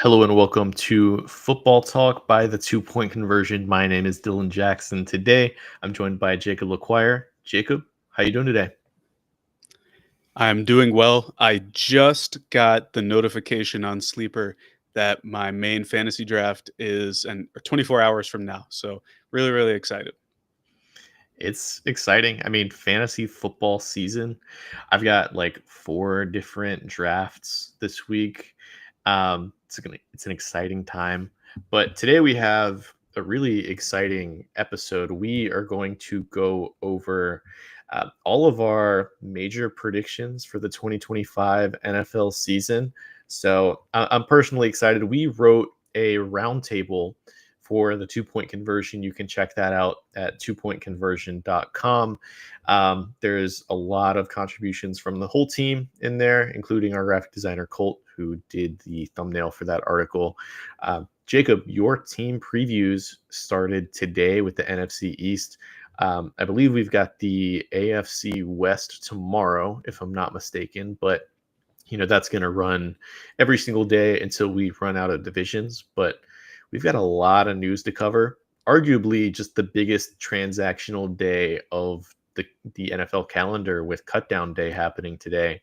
Hello and welcome to Football Talk by the Two Point Conversion. My name is Dylan Jackson. Today, I'm joined by Jacob LaQuire. Jacob, how you doing today? I'm doing well. I just got the notification on Sleeper that my main fantasy draft is 24 hours from now. So really, really excited. It's exciting. I mean, fantasy football season. I've got like four different drafts this week. It's an exciting time. But today we have a really exciting episode. We are going to go over all of our major predictions for the 2025 NFL season. So I'm personally excited. We wrote a roundtable for the 2 point conversion. You can check that out at 2pointconversion.com. There's a lot of contributions from the whole team in there, including our graphic designer, Colt, who did the thumbnail for that article. Jacob, your team previews started today with the NFC East. I believe we've got the AFC West tomorrow, if I'm not mistaken, but that's going to run every single day until we run out of divisions. But we've got a lot of news to cover. Arguably, just the biggest transactional day of the NFL calendar, with cutdown day happening today.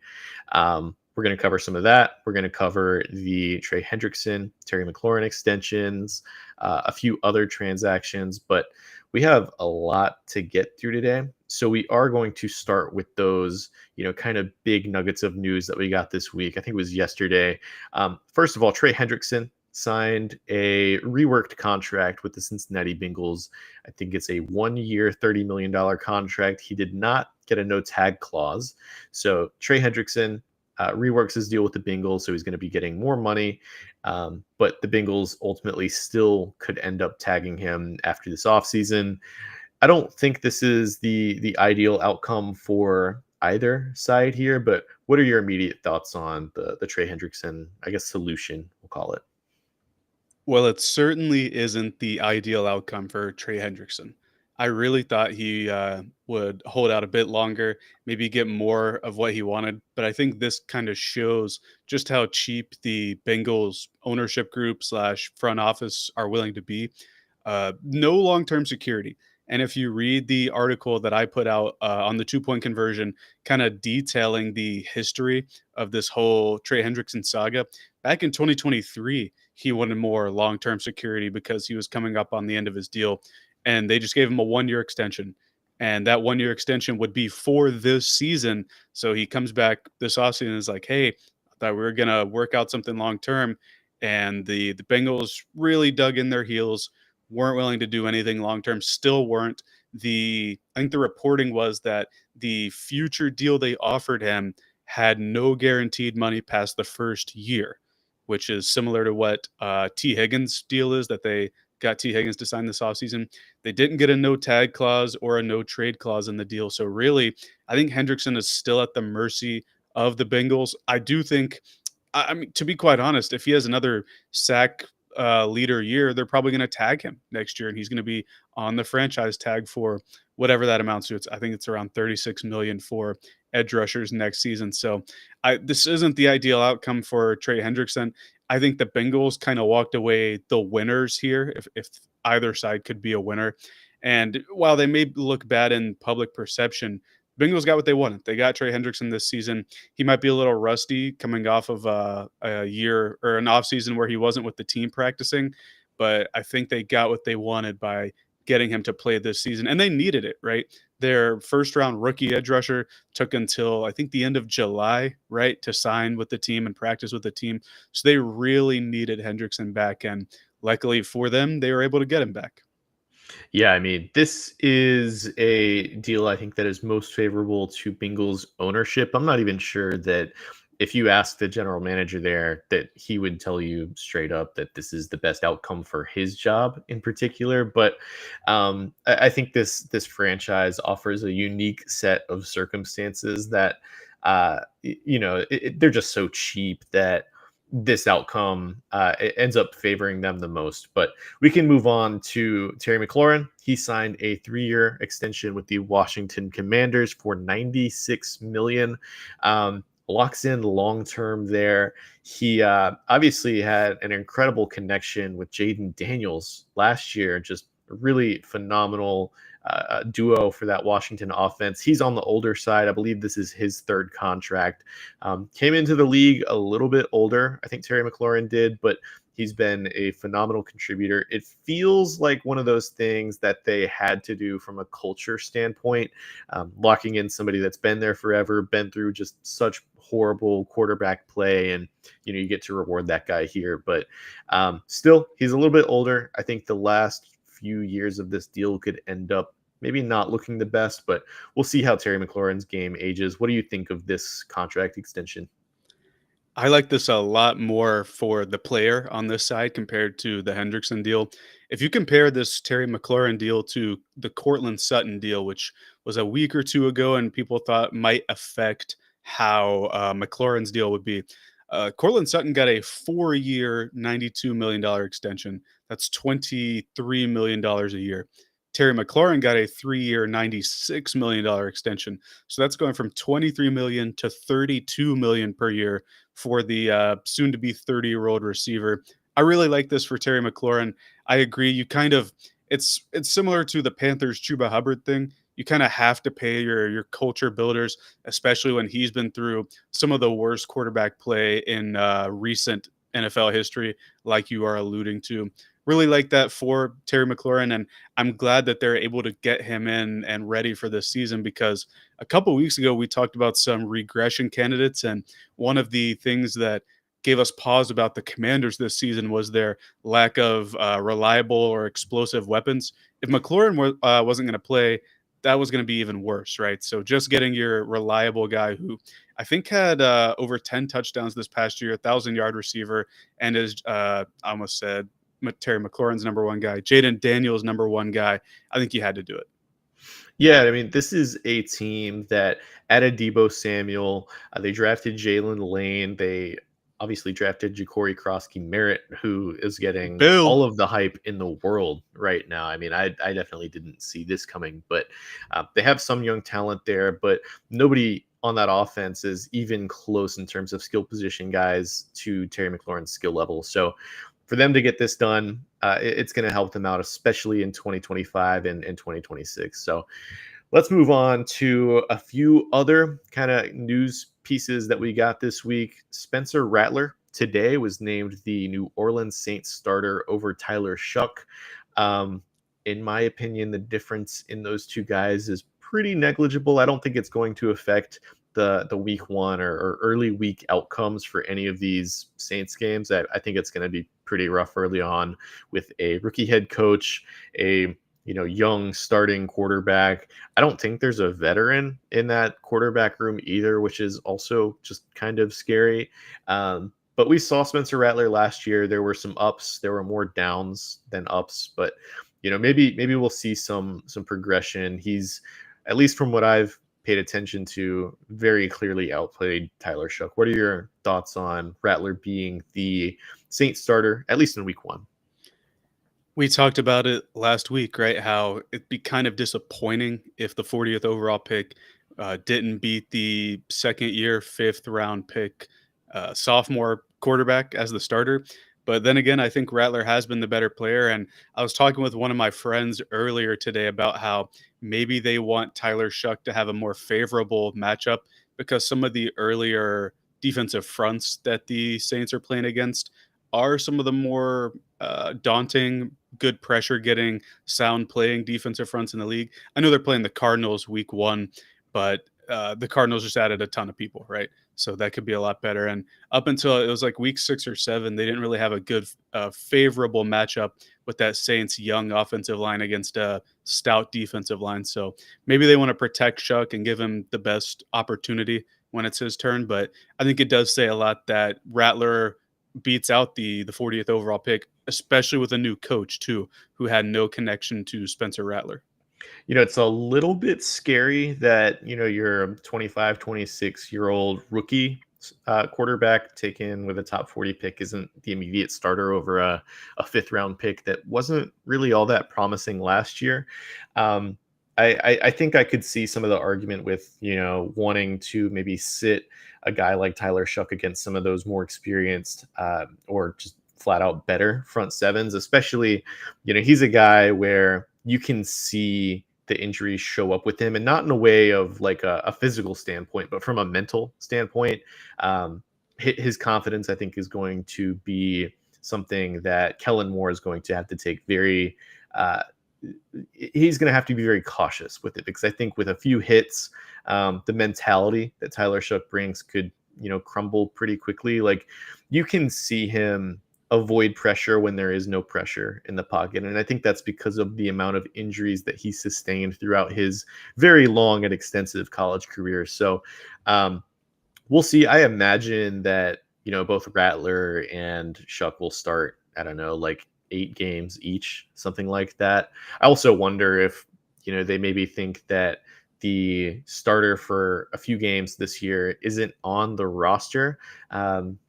We're going to cover some of that. We're going to cover the Trey Hendrickson, Terry McLaurin extensions, a few other transactions, but we have a lot to get through today. So we are going to start with those, kind of big nuggets of news that we got this week. I think it was yesterday. First of all, Trey Hendrickson signed a reworked contract with the Cincinnati Bengals. I think it's a 1-year, $30 million contract. He did not get a no tag clause. So Trey Hendrickson reworks his deal with the Bengals, so he's going to be getting more money. But the Bengals ultimately still could end up tagging him after this offseason. I don't think this is the ideal outcome for either side here, but what are your immediate thoughts on the Trey Hendrickson, I guess, solution, we'll call it? Well, it certainly isn't the ideal outcome for Trey Hendrickson. I really thought he would hold out a bit longer, maybe get more of what he wanted. But I think this kind of shows just how cheap the Bengals ownership group slash front office are willing to be. No long term security. And if you read the article that I put out on the 2 point conversion, kind of detailing the history of this whole Trey Hendrickson saga, back in 2023, he wanted more long term security because he was coming up on the end of his deal. And they just gave him a 1-year extension. And that 1-year extension would be for this season. So he comes back this offseason and is like, hey, I thought we were going to work out something long term. And the Bengals really dug in their heels, weren't willing to do anything long term, still weren't. I think the reporting was that the future deal they offered him had no guaranteed money past the first year, which is similar to what T. Higgins' deal is, that they got T. Higgins to sign this offseason. They didn't get a no tag clause or a no trade clause in the deal. So really, I think Hendrickson is still at the mercy of the Bengals. I do think, I mean, to be quite honest, if he has another sack leader year, they're probably going to tag him next year, and he's going to be on the franchise tag for whatever that amounts to. I think it's around 36 million for edge rushers next season. So this isn't the ideal outcome for Trey Hendrickson. I think the Bengals kind of walked away the winners here, if either side could be a winner. And while they may look bad in public perception, Bengals got what they wanted. They got Trey Hendrickson this season. He might be a little rusty coming off of a year or an offseason where he wasn't with the team practicing, but I think they got what they wanted by getting him to play this season. And they needed it, right? Their first round rookie edge rusher took until I think the end of July, right, to sign with the team and practice with the team. So they really needed Hendrickson back. And luckily for them, they were able to get him back. Yeah, I mean, this is a deal I think that is most favorable to Bengals ownership. I'm not even sure that if you ask the general manager there, that he would tell you straight up that this is the best outcome for his job in particular. But I think this franchise offers a unique set of circumstances that they're just so cheap that this outcome it ends up favoring them the most. But we can move on to Terry McLaurin. He signed a 3-year extension with the Washington Commanders for $96 million. locks in long term there. He obviously had an incredible connection with Jaden Daniels last year, just a really phenomenal duo for that Washington offense. He's on the older side. I believe this is his third contract. Came into the league a little bit older. I think Terry McLaurin did, but he's been a phenomenal contributor. It feels like one of those things that they had to do from a culture standpoint, locking in somebody that's been there forever, been through just such horrible quarterback play, and you get to reward that guy here. But still, he's a little bit older. I think the last few years of this deal could end up maybe not looking the best, but we'll see how Terry McLaurin's game ages. What do you think of this contract extension? I like this a lot more for the player on this side compared to the Hendrickson deal. If you compare this Terry McLaurin deal to the Cortland Sutton deal, which was a week or two ago and people thought might affect how McLaurin's deal would be, Cortland Sutton got a 4-year, $92 million extension. That's $23 million a year. Terry McLaurin got a 3-year, $96 million extension. So that's going from 23 million to 32 million per year for the soon to be 30-year-old receiver. I really like this for Terry McLaurin. I agree. You kind of it's similar to the Panthers Chuba Hubbard thing. You kind of have to pay your culture builders, especially when he's been through some of the worst quarterback play in recent NFL history, like you are alluding to. Really like that for Terry McLaurin, and I'm glad that they're able to get him in and ready for this season because a couple weeks ago we talked about some regression candidates, and one of the things that gave us pause about the Commanders this season was their lack of reliable or explosive weapons. If McLaurin wasn't going to play, that was going to be even worse, right? So just getting your reliable guy who I think had over 10 touchdowns this past year, 1,000-yard receiver, and is I almost said Terry McLaurin's number one guy, Jaden Daniels number one guy. I think you had to do it. Yeah, I mean, this is a team that added Debo Samuel. They drafted Jalen Lane. They obviously drafted Ja'Cory Krosky Merritt, who is getting Bill. all of the hype in the world right now. I mean, I definitely didn't see this coming, but they have some young talent there, but nobody on that offense is even close in terms of skill position guys to Terry McLaurin's skill level. So for them to get this done, it's going to help them out, especially in 2025 and 2026. So let's move on to a few other kind of news pieces that we got this week. Spencer Rattler today was named the New Orleans Saints starter over Tyler Shuck. In my opinion, the difference in those two guys is pretty negligible. I don't think it's going to affect the week one or early week outcomes for any of these Saints games. I think it's going to be pretty rough early on with a rookie head coach, a young starting quarterback. I don't think there's a veteran in that quarterback room either, which is also just kind of scary. But we saw Spencer Rattler last year. There were some ups, there were more downs than ups, but maybe we'll see some progression. He's, at least from what I've paid attention to, very clearly outplayed Tyler Shuck. What are your thoughts on Rattler being the Saints starter, at least in week one? We talked about it last week, right? How it'd be kind of disappointing if the 40th overall pick didn't beat the second year, fifth round pick sophomore quarterback as the starter. But then again, I think Rattler has been the better player. And I was talking with one of my friends earlier today about how maybe they want Tyler Shuck to have a more favorable matchup because some of the earlier defensive fronts that the Saints are playing against are some of the more daunting, good pressure getting, sound playing defensive fronts in the league. I know they're playing the Cardinals week one, but the Cardinals just added a ton of people, right? So that could be a lot better. And up until it was like week 6 or 7, they didn't really have a good, favorable matchup with that Saints young offensive line against a stout defensive line. So maybe they want to protect Shuck and give him the best opportunity when it's his turn. But I think it does say a lot that Rattler beats out the 40th overall pick, especially with a new coach too, who had no connection to Spencer Rattler. It's a little bit scary that, your 25, 26-year-old rookie quarterback taken with a top 40 pick isn't the immediate starter over a fifth round pick that wasn't really all that promising last year. I think I could see some of the argument with, wanting to maybe sit a guy like Tyler Shuck against some of those more experienced or just flat out better front sevens, especially, he's a guy where you can see the injuries show up with him, and not in a way of like a physical standpoint, but from a mental standpoint. Um, his confidence, I think, is going to be something that Kellen Moore is going to have to take very. He's going to have to be very cautious with it, because I think with a few hits, the mentality that Tyler Shook brings could, crumble pretty quickly. Like, you can see him avoid pressure when there is no pressure in the pocket. And I think that's because of the amount of injuries that he sustained throughout his very long and extensive college career. So we'll see. I imagine that, both Rattler and Shuck will start, I don't know, like 8 games each, something like that. I also wonder if, they maybe think that the starter for a few games this year isn't on the roster.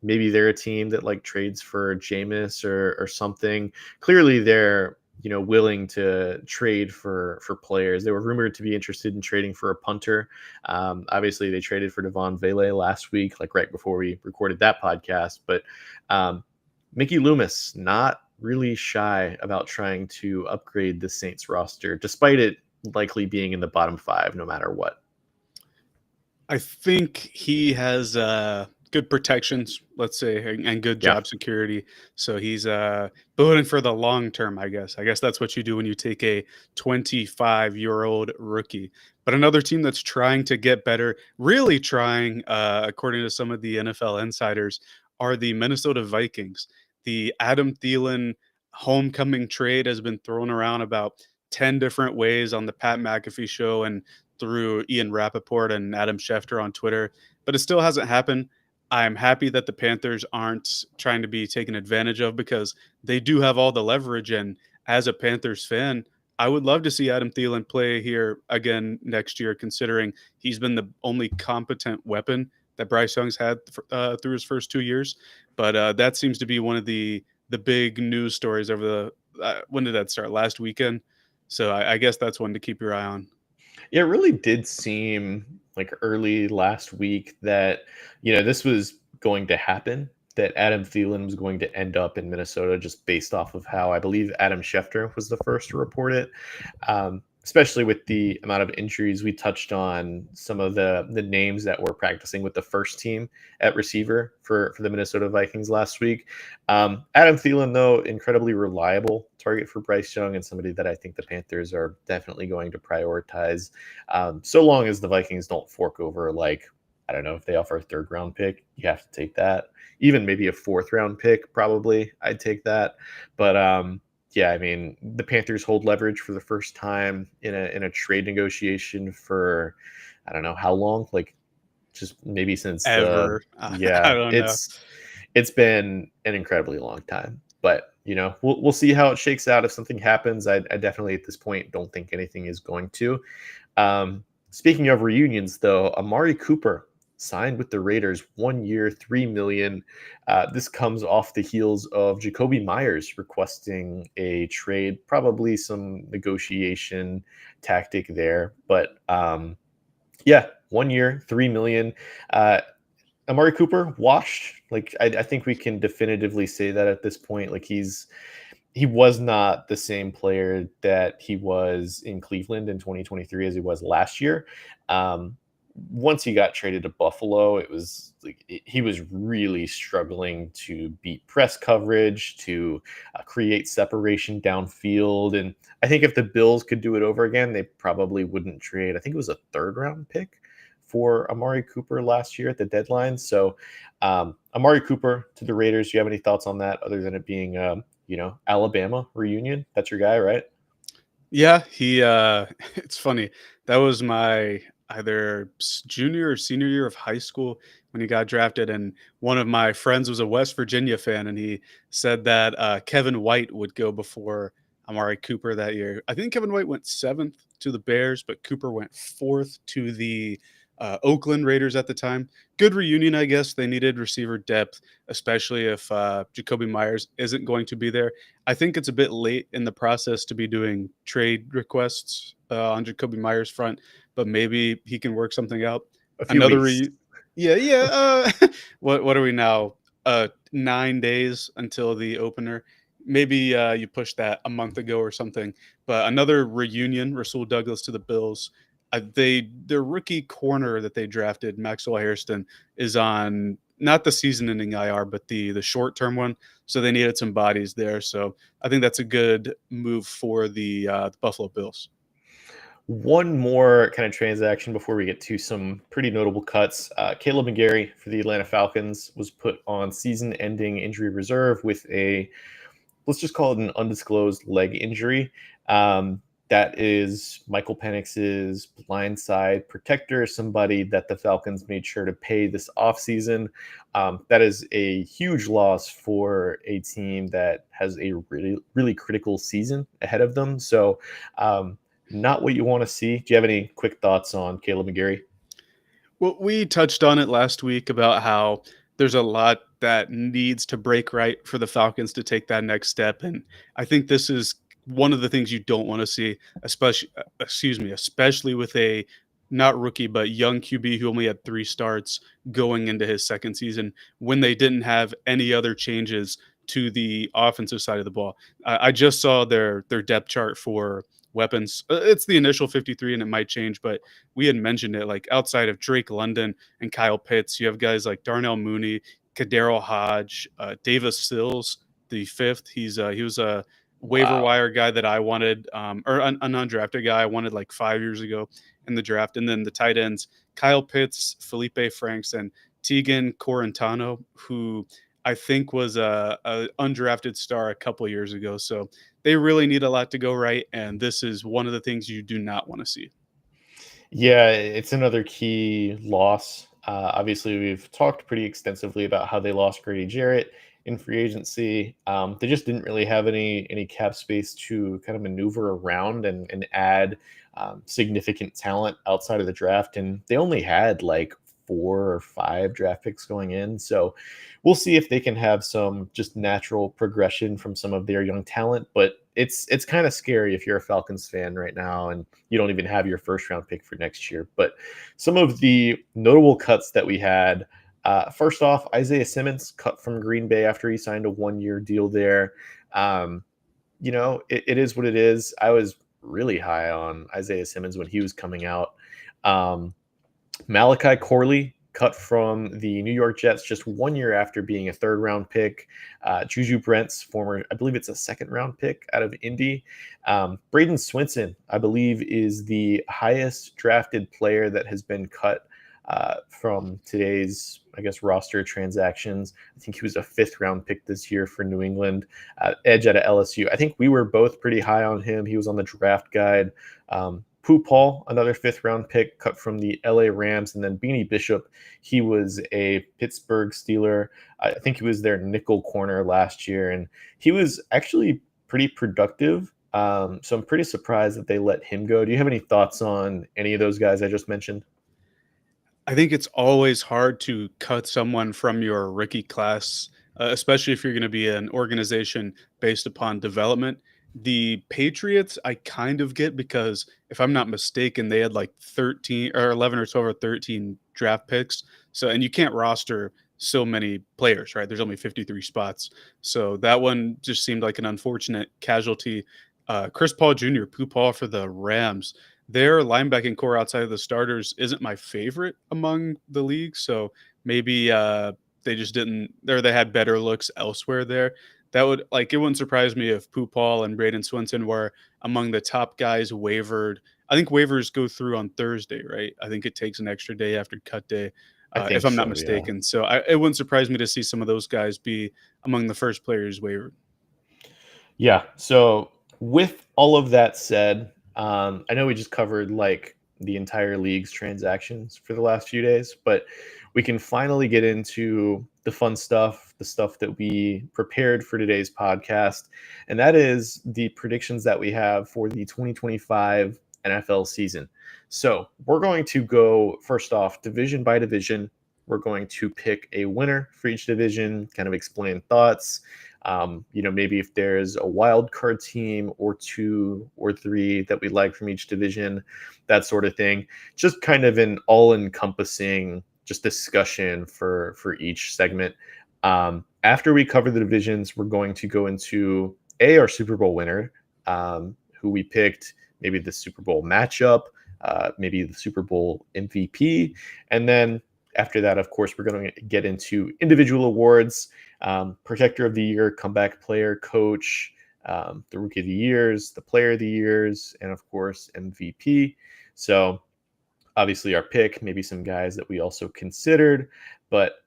Maybe they're a team that like trades for Jameis or something. Clearly they're, willing to trade for players. They were rumored to be interested in trading for a punter. Obviously they traded for Devon Vele last week, like right before we recorded that podcast. But Mickey Loomis, not really shy about trying to upgrade the Saints roster, despite it likely being in the bottom 5 no matter what. I think he has good protections, let's say, and good job security. So he's building for the long term, I guess. I guess that's what you do when you take a 25-year-old rookie. But another team that's trying to get better, really trying, according to some of the NFL insiders, are the Minnesota Vikings. The Adam Thielen homecoming trade has been thrown around about 10 different ways on the Pat McAfee show and through Ian Rappaport and Adam Schefter on Twitter, but it still hasn't happened. I'm happy that the Panthers aren't trying to be taken advantage of, because they do have all the leverage. And as a Panthers fan, I would love to see Adam Thielen play here again next year, considering he's been the only competent weapon that Bryce Young's had through his first 2 years. But that seems to be one of the big news stories over the when did that start? Last weekend. So I guess that's one to keep your eye on. Yeah, it really did seem like early last week that, this was going to happen, that Adam Thielen was going to end up in Minnesota, just based off of how I believe Adam Schefter was the first to report it. Especially with the amount of injuries. We touched on some of the names that were practicing with the first team at receiver for the Minnesota Vikings last week. Adam Thielen, though, incredibly reliable target for Bryce Young, and somebody that I think the Panthers are definitely going to prioritize, so long as the Vikings don't fork over, like, I don't know, if they offer a 3rd round pick, you have to take that. Even maybe a 4th round pick, probably I'd take that. But yeah, I mean, the Panthers hold leverage for the first time in a trade negotiation for, I don't know how long, like just maybe since Ever. I don't know. It's been an incredibly long time. But we'll see how it shakes out. If something happens, I definitely at this point don't think anything is going to. Speaking of reunions, though, Amari Cooper signed with the Raiders, 1 year, $3 million. This comes off the heels of Jakobi Meyers requesting a trade, probably some negotiation tactic there. But yeah, 1 year, $3 million. Amari Cooper washed. Like, I think we can definitively say that at this point. Like, he was not the same player that he was in Cleveland in 2023 as he was last year. Once he got traded to Buffalo, it was like he was really struggling to beat press coverage, to create separation downfield. And I think if the Bills could do it over again, they probably wouldn't trade. I think it was a 3rd round pick for Amari Cooper last year at the deadline. So Amari Cooper to the Raiders. Do you have any thoughts on that, other than it being Alabama reunion? That's your guy, right? Yeah, he it's funny. That was my either junior or senior year of high school when he got drafted, and one of my friends was a West Virginia fan, and he said that Kevin White would go before Amari Cooper that year. I think Kevin White went 7th to the Bears, but Cooper went 4th to the Oakland Raiders at the time. Good reunion, I guess. They needed receiver depth, especially if Jakobi Meyers isn't going to be there. I think it's a bit late in the process to be doing trade requests on Jakobi Meyers' front, but maybe he can work something out. A few weeks. Yeah, yeah. What are we now? 9 days until the opener. Maybe you pushed that a month ago or something. But another reunion, Rasul Douglas to the Bills. Their rookie corner that they drafted, Maxwell Hairston, is on not the season-ending IR, but the short-term one. So they needed some bodies there. So I think that's a good move for the Buffalo Bills. One more kind of transaction before we get to some pretty notable cuts. Caleb McGarry for the Atlanta Falcons was put on season-ending injury reserve with a, let's just call it an undisclosed leg injury. That is Michael Penix's blindside protector, somebody that the Falcons made sure to pay this offseason. That is a huge loss for a team that has a really, really critical season ahead of them. So, not what you want to see. Do you have any quick thoughts on Caleb McGarry? Well, we touched on it last week about how there's a lot that needs to break right for the Falcons to take that next step, and I think this is one of the things you don't want to see, especially with a not rookie but young QB who only had 3 starts going into his second season when they didn't have any other changes to the offensive side of the ball. I just saw their depth chart for weapons. It's the initial 53, and it might change, but we had mentioned it, like outside of Drake London and Kyle Pitts, you have guys like Darnell Mooney, Kadero Hodge, Davis Sills, the fifth. He was a waiver Wow. wire guy that I wanted, or an undrafted guy I wanted like 5 years ago in the draft. And then the tight ends, Kyle Pitts, Felipe Franks, and Tegan Corentano, who I think was a undrafted star a couple years ago. So they really need a lot to go right, and this is one of the things you do not want to see. Yeah, it's another key loss. Obviously, we've talked pretty extensively about how they lost Grady Jarrett in free agency. They just didn't really have any cap space to kind of maneuver around and add significant talent outside of the draft, and they only had like 4 or 5 draft picks going in. So we'll see if they can have some just natural progression from some of their young talent. But it's kind of scary if you're a Falcons fan right now and you don't even have your first round pick for next year. But some of the notable cuts that we had. First off, Isaiah Simmons cut from Green Bay after he signed a 1 year deal there. Um, it is what it is. I was really high on Isaiah Simmons when he was coming out. Um, Malachi Corley cut from the New York Jets just 1 year after being a third round pick. Juju Brents, former, I believe it's a second round pick out of Indy. Braden Swinson, I believe, is the highest drafted player that has been cut from today's, I guess, roster transactions. I think he was a fifth round pick this year for New England, edge out of LSU. I think we were both pretty high on him. He was on the draft guide. Pooh Paul, another fifth round pick cut from the LA Rams, and then Beanie Bishop, he was a Pittsburgh Steeler. I think he was their nickel corner last year, and he was actually pretty productive. So I'm pretty surprised that they let him go. Do you have any thoughts on any of those guys I just mentioned? I think it's always hard to cut someone from your rookie class, especially if you're going to be an organization based upon development. The Patriots, I kind of get because if I'm not mistaken, they had like 13 or 11 or 12 or 13 draft picks. So, and you can't roster so many players, right? There's only 53 spots. So that one just seemed like an unfortunate casualty. Chris Paul Jr., Pooh Paul for the Rams, their linebacking core outside of the starters isn't my favorite among the league. So maybe they just didn't, or they had better looks elsewhere there. That would, like, it wouldn't surprise me if Pooh Paul and Braden Swinson were among the top guys wavered. I think waivers go through on Thursday, right? I think it takes an extra day after cut day, I if think I'm not so, yeah. mistaken. So it wouldn't surprise me to see some of those guys be among the first players wavered. Yeah. So with all of that said, I know we just covered like the entire league's transactions for the last few days, but we can finally get into the fun stuff, the stuff that we prepared for today's podcast, and that is the predictions that we have for the 2025 NFL season. So we're going to go first off division by division. We're going to pick a winner for each division, kind of explain thoughts, maybe if there's a wild card team or 2 or 3 that we like from each division, that sort of thing. Just kind of an all encompassing just discussion for each segment. After we cover the divisions, we're going to go into our Super Bowl winner, who we picked, maybe the Super Bowl matchup, maybe the Super Bowl MVP, and then after that, of course, we're going to get into individual awards, Protector of the Year, Comeback Player, Coach, the Rookie of the Years, the Player of the Years, and of course MVP. So obviously our pick, maybe some guys that we also considered, but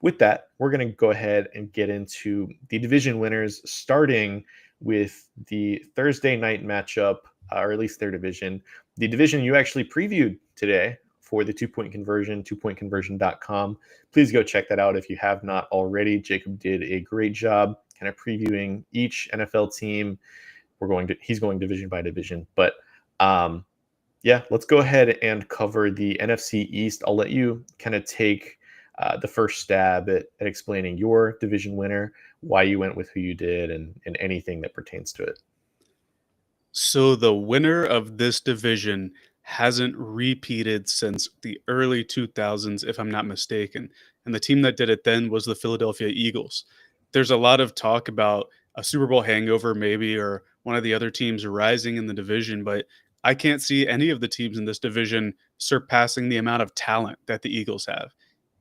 with that, we're going to go ahead and get into the division winners, starting with the Thursday night matchup, or at least their division. The division you actually previewed today for the 2-point conversion, 2pointconversion.com. Please go check that out if you have not already. Jacob did a great job kind of previewing each NFL team. He's going division by division, but yeah, let's go ahead and cover the NFC East. I'll let you kind of take the first stab at explaining your division winner, why you went with who you did, and anything that pertains to it. So the winner of this division hasn't repeated since the early 2000s, if I'm not mistaken. And the team that did it then was the Philadelphia Eagles. There's a lot of talk about a Super Bowl hangover, maybe, or one of the other teams rising in the division, but I can't see any of the teams in this division surpassing the amount of talent that the Eagles have.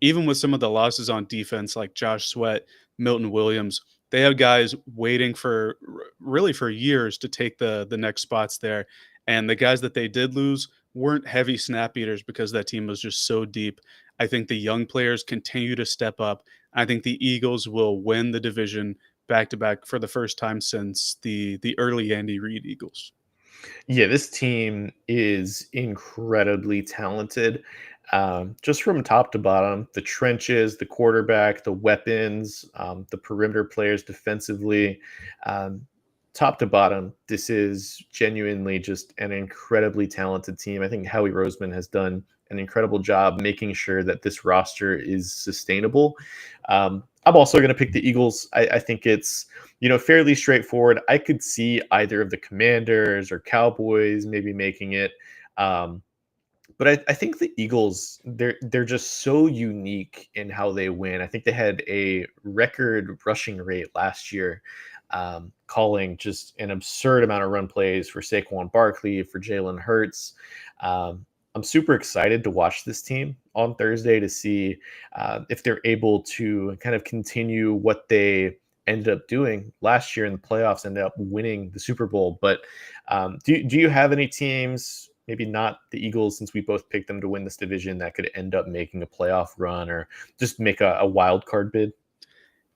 Even with some of the losses on defense, like Josh Sweat, Milton Williams, they have guys waiting for really for years to take the next spots there. And the guys that they did lose weren't heavy snap eaters because that team was just so deep. I think the young players continue to step up. I think the Eagles will win the division back to back for the first time since the early Andy Reid Eagles. Yeah, this team is incredibly talented. Just from top to bottom, the trenches, the quarterback, the weapons, the perimeter players defensively, um, top to bottom, this is genuinely just an incredibly talented team. I think Howie Roseman has done an incredible job making sure that this roster is sustainable. I'm also going to pick the Eagles. I think it's fairly straightforward. I could see either of the Commanders or Cowboys maybe making it. But I think the Eagles, they're just so unique in how they win. I think they had a record rushing rate last year, calling just an absurd amount of run plays for Saquon Barkley, for Jalen Hurts. I'm super excited to watch this team on Thursday to see if they're able to kind of continue what they ended up doing last year in the playoffs, ended up winning the Super Bowl. But do you have any teams, maybe not the Eagles, since we both picked them to win this division, that could end up making a playoff run or just make a wild card bid?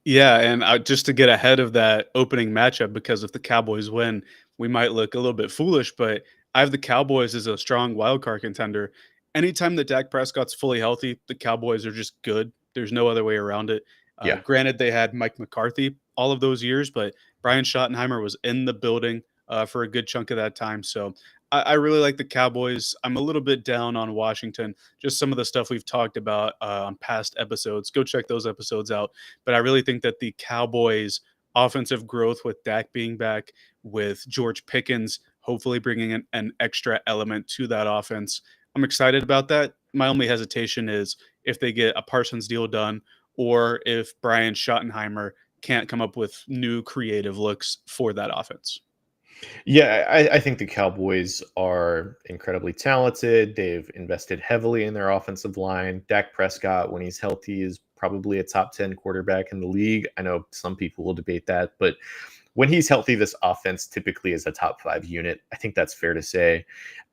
Yeah, and just to get ahead of that opening matchup, because if the Cowboys win, we might look a little bit foolish, but I have the Cowboys as a strong wild card contender. Anytime that Dak Prescott's fully healthy, the Cowboys are just good. There's no other way around it. Yeah. Granted, they had Mike McCarthy all of those years, but Brian Schottenheimer was in the building for a good chunk of that time. So I really like the Cowboys. I'm a little bit down on Washington. Just some of the stuff we've talked about on past episodes. Go check those episodes out. But I really think that the Cowboys' offensive growth with Dak being back, with George Pickens hopefully bringing an extra element to that offense, I'm excited about that. My only hesitation is if they get a Parsons deal done or if Brian Schottenheimer can't come up with new creative looks for that offense. Yeah, I think the Cowboys are incredibly talented. They've invested heavily in their offensive line. Dak Prescott, when he's healthy, is probably a top 10 quarterback in the league. I know some people will debate that, but when he's healthy, this offense typically is a top 5 unit. I think that's fair to say.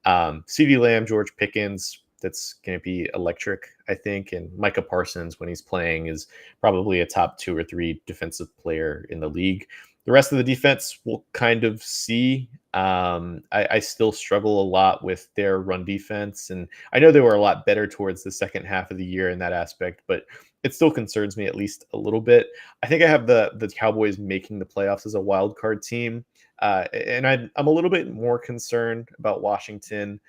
CeeDee Lamb, George Pickens, that's going to be electric, I think. And Micah Parsons, when he's playing, is probably a top 2 or 3 defensive player in the league. The rest of the defense we'll kind of see. I still struggle a lot with their run defense, and I know they were a lot better towards the second half of the year in that aspect, but it still concerns me at least a little bit. I think I have the Cowboys making the playoffs as a wild card team, and I'm a little bit more concerned about Washington.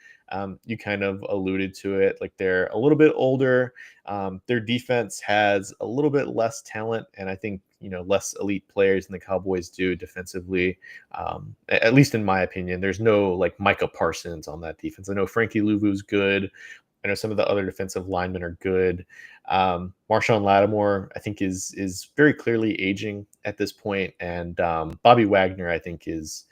You kind of alluded to it, like they're a little bit older. Their defense has a little bit less talent, and I think less elite players than the Cowboys do defensively. At least in my opinion, there's no like Micah Parsons on that defense. I know Frankie Louvu's good. I know some of the other defensive linemen are good. Marshawn Lattimore, I think, is very clearly aging at this point, and Bobby Wagner, I think, is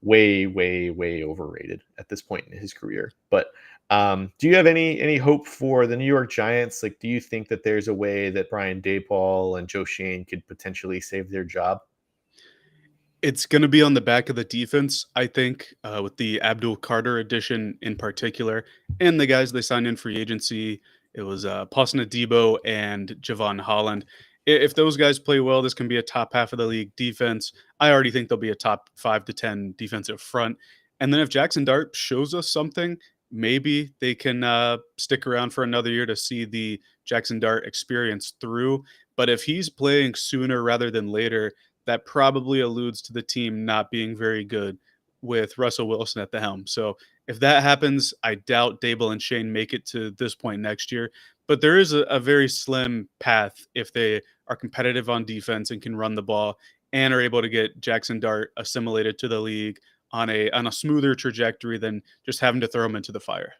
way, way, way overrated at this point in his career. But do you have any hope for the New York Giants? Like, do you think that there's a way that Brian Daboll and Joe Shane could potentially save their job? It's gonna be on the back of the defense, I think, with the Abdul Carter addition in particular, and the guys they signed in free agency. It was, Paulson Adebo and Javon Holland. If those guys play well, this can be a top half of the league defense. I already think they'll be a top 5 to 10 defensive front, and then if Jackson Dart shows us something, maybe they can, stick around for another year to see the Jackson Dart experience through, but if he's playing sooner rather than later, that probably alludes to the team not being very good with Russell Wilson at the helm. So if that happens, I doubt Dable and Shane make it to this point next year. But there is a very slim path if they are competitive on defense and can run the ball and are able to get Jackson Dart assimilated to the league on a smoother trajectory than just having to throw him into the fire.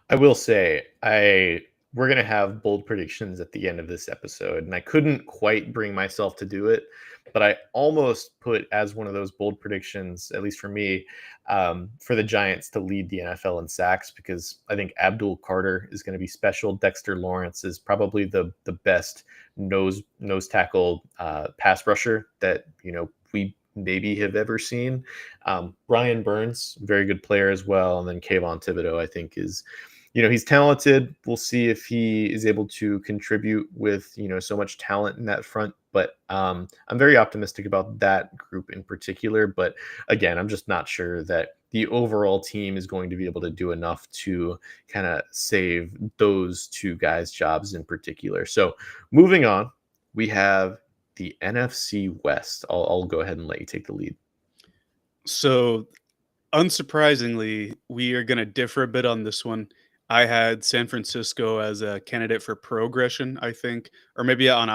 I will say, I we're gonna have bold predictions at the end of this episode, and I couldn't quite bring myself to do it, but I almost put as one of those bold predictions, at least for me, for the Giants to lead the NFL in sacks because I think Abdul Carter is going to be special. Dexter Lawrence is probably the best nose tackle pass rusher that we maybe have ever seen. Brian Burns, very good player as well, and then Kayvon Thibodeau, I think is he's talented. We'll see if he is able to contribute with, so much talent in that front. But I'm very optimistic about that group in particular. But again, I'm just not sure that the overall team is going to be able to do enough to kind of save those two guys' jobs in particular. So moving on, we have the NFC West. I'll go ahead and let you take the lead. So unsurprisingly, we are going to differ a bit on this one. I had San Francisco as a candidate for progression, I think, or maybe on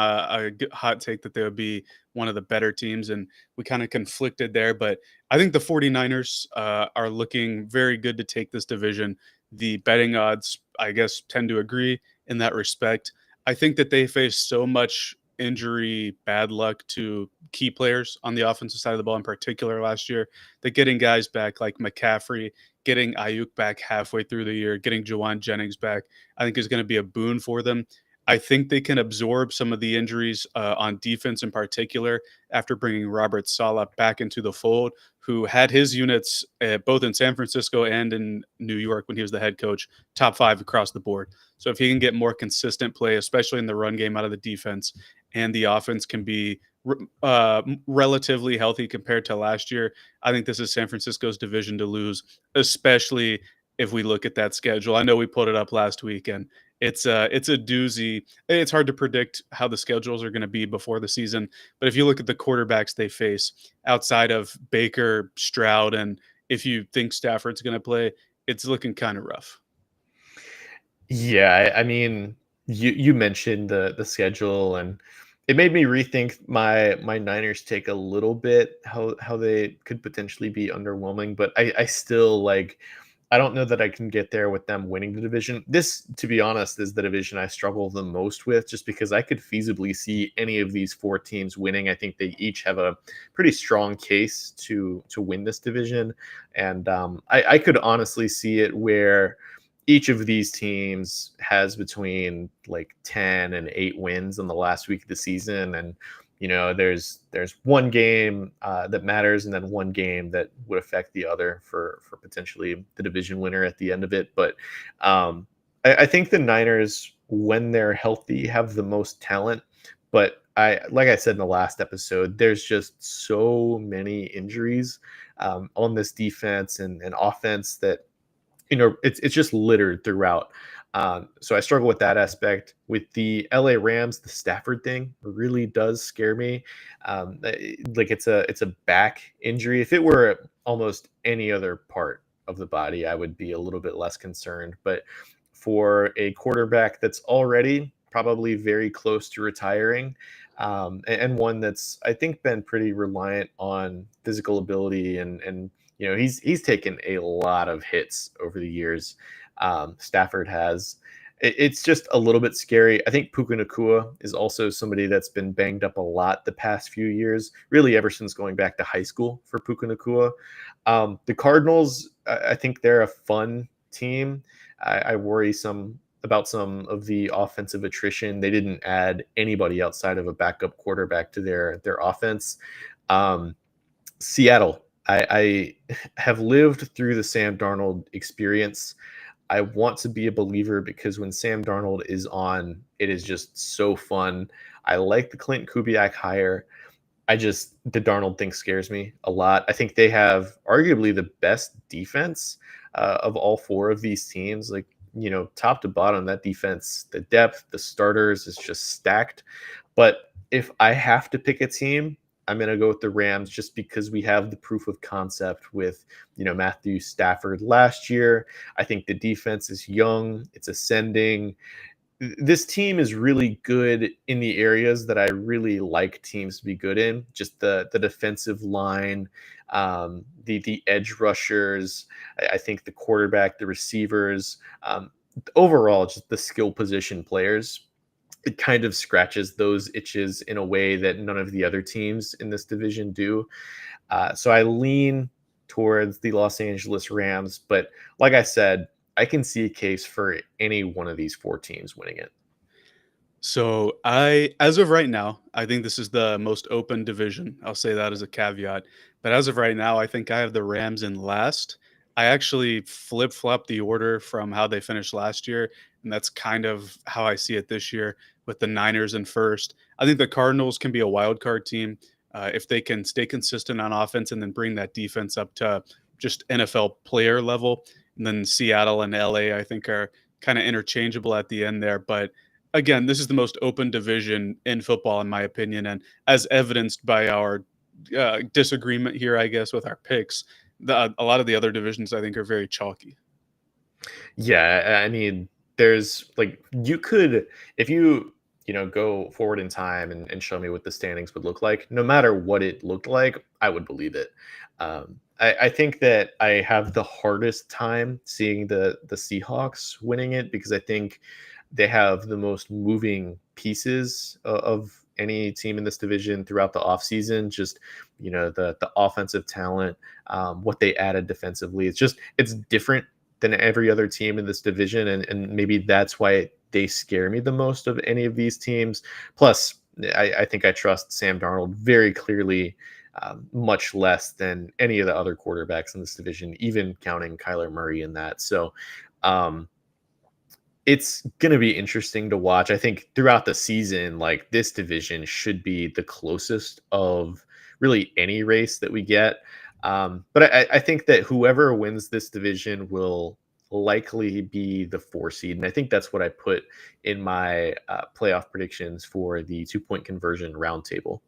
hot take that they would be one of the better teams. And we kind of conflicted there. But I think the 49ers are looking very good to take this division. The betting odds, I guess, tend to agree in that respect. I think that they face so much injury bad luck to key players on the offensive side of the ball in particular last year that getting guys back like McCaffrey, getting Ayuk back halfway through the year, getting Jawan Jennings back, I think is going to be a boon for them. I think they can absorb some of the injuries on defense in particular after bringing Robert Saleh back into the fold, who had his units both in San Francisco and in New York when he was the head coach, top 5 across the board. So if he can get more consistent play, especially in the run game out of the defense, and the offense can be relatively healthy compared to last year, I think this is San Francisco's division to lose, especially if we look at that schedule. I know we put it up last week, and it's a doozy. It's hard to predict how the schedules are going to be before the season, but if you look at the quarterbacks they face outside of Baker, Stroud, and if you think Stafford's going to play, it's looking kind of rough. Yeah, I mean, you mentioned the schedule, and it made me rethink my Niners take a little bit how they could potentially be underwhelming, but I still like I don't know that I can get there with them winning the division. This, to be honest, is the division I struggle the most with, just because I could feasibly see any of these four teams winning. I think they each have a pretty strong case to win this division, and I could honestly see it where each of these teams has between like 10 and 8 wins in the last week of the season, and there's one game that matters and then one game that would affect the other for potentially the division winner at the end of it. But I think the Niners, when they're healthy, have the most talent. But like I said in the last episode, there's just so many injuries on this defense and offense that it's just littered throughout. So I struggle with that aspect. With the LA Rams, the Stafford thing really does scare me. Like it's a back injury. If it were almost any other part of the body, I would be a little bit less concerned. But for a quarterback that's already probably very close to retiring, and one that's I think been pretty reliant on physical ability and he's taken a lot of hits over the years. Stafford has. It's just a little bit scary. I think Puka Nakua is also somebody that's been banged up a lot the past few years, really ever since going back to high school for Puka Nakua. The Cardinals, I think they're a fun team. I worry some about some of the offensive attrition. They didn't add anybody outside of a backup quarterback to their offense. Um, Seattle. I have lived through the Sam Darnold experience. I want to be a believer because when Sam Darnold is on, it is just so fun. I like the Clint Kubiak hire. The Darnold thing scares me a lot. I think they have arguably the best defense of all four of these teams. Like, top to bottom, that defense, the depth, the starters is just stacked. But if I have to pick a team, I'm going to go with the Rams just because we have the proof of concept with, Matthew Stafford last year. I think the defense is young, it's ascending. This team is really good in the areas that I really like teams to be good in. Just the defensive line, the edge rushers. I think the quarterback, the receivers, overall just the skill position players. It kind of scratches those itches in a way that none of the other teams in this division do. So I lean towards the Los Angeles Rams, but like I said, I can see a case for any one of these four teams winning it. So as of right now, I think this is the most open division. I'll say that as a caveat. But as of right now, I think I have the Rams in last. I actually flip flop the order from how they finished last year, and that's kind of how I see it this year with the Niners in first. I think the Cardinals can be a wild card team if they can stay consistent on offense and then bring that defense up to just NFL player level. And then Seattle and LA, I think, are kind of interchangeable at the end there, but again, this is the most open division in football, in my opinion, and as evidenced by our disagreement here, I guess, with our picks. A lot of the other divisions, I think, are very chalky. Yeah, I mean, there's like you could if go forward in time and show me what the standings would look like. No matter what it looked like, I would believe it. I think that I have the hardest time seeing the Seahawks winning it because I think they have the most moving pieces of any team in this division throughout the offseason. Just the offensive talent, what they added defensively. It's different than every other team in this division, and maybe that's why they scare me the most of any of these teams. Plus, I think I trust Sam Darnold very clearly, much less than any of the other quarterbacks in this division, even counting Kyler Murray in that. So, it's going to be interesting to watch. I think throughout the season, like this division should be the closest of really any race that we get. But I think that whoever wins this division will likely be the 4 seed. And I think that's what I put in my playoff predictions for the 2 point conversion roundtable.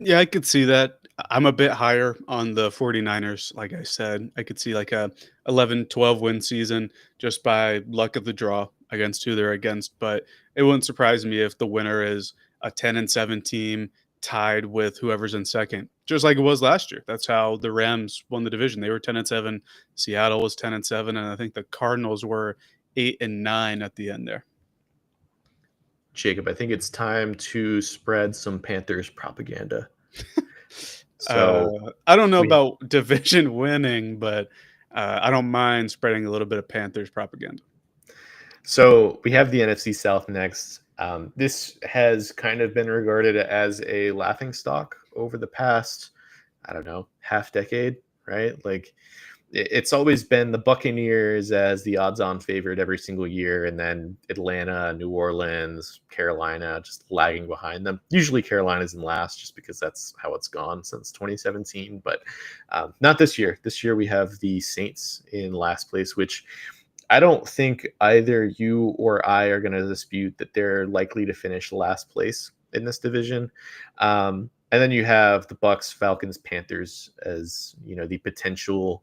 Yeah, I could see that. I'm a bit higher on the 49ers. Like I said, I could see like a 11-12 win season just by luck of the draw against who they're against. But it wouldn't surprise me if the winner is a 10-7 team tied with whoever's in second, just like it was last year. That's how the Rams won the division. They were 10-7. Seattle was 10-7. And I think the Cardinals were 8-9 at the end there. Jacob, I think it's time to spread some Panthers propaganda. So I don't know we about division winning, but I don't mind spreading a little bit of Panthers propaganda. So we have the NFC South next. This has kind of been regarded as a laughing stock over the past, I don't know, half decade, right? Like it's always been the Buccaneers as the odds-on favorite every single year, and then Atlanta, New Orleans, Carolina just lagging behind them. Usually Carolina's in last just because that's how it's gone since 2017, but not this year. This year we have the Saints in last place, which I don't think either you or I are going to dispute that they're likely to finish last place in this division. And then you have the Bucks, Falcons, Panthers as the potential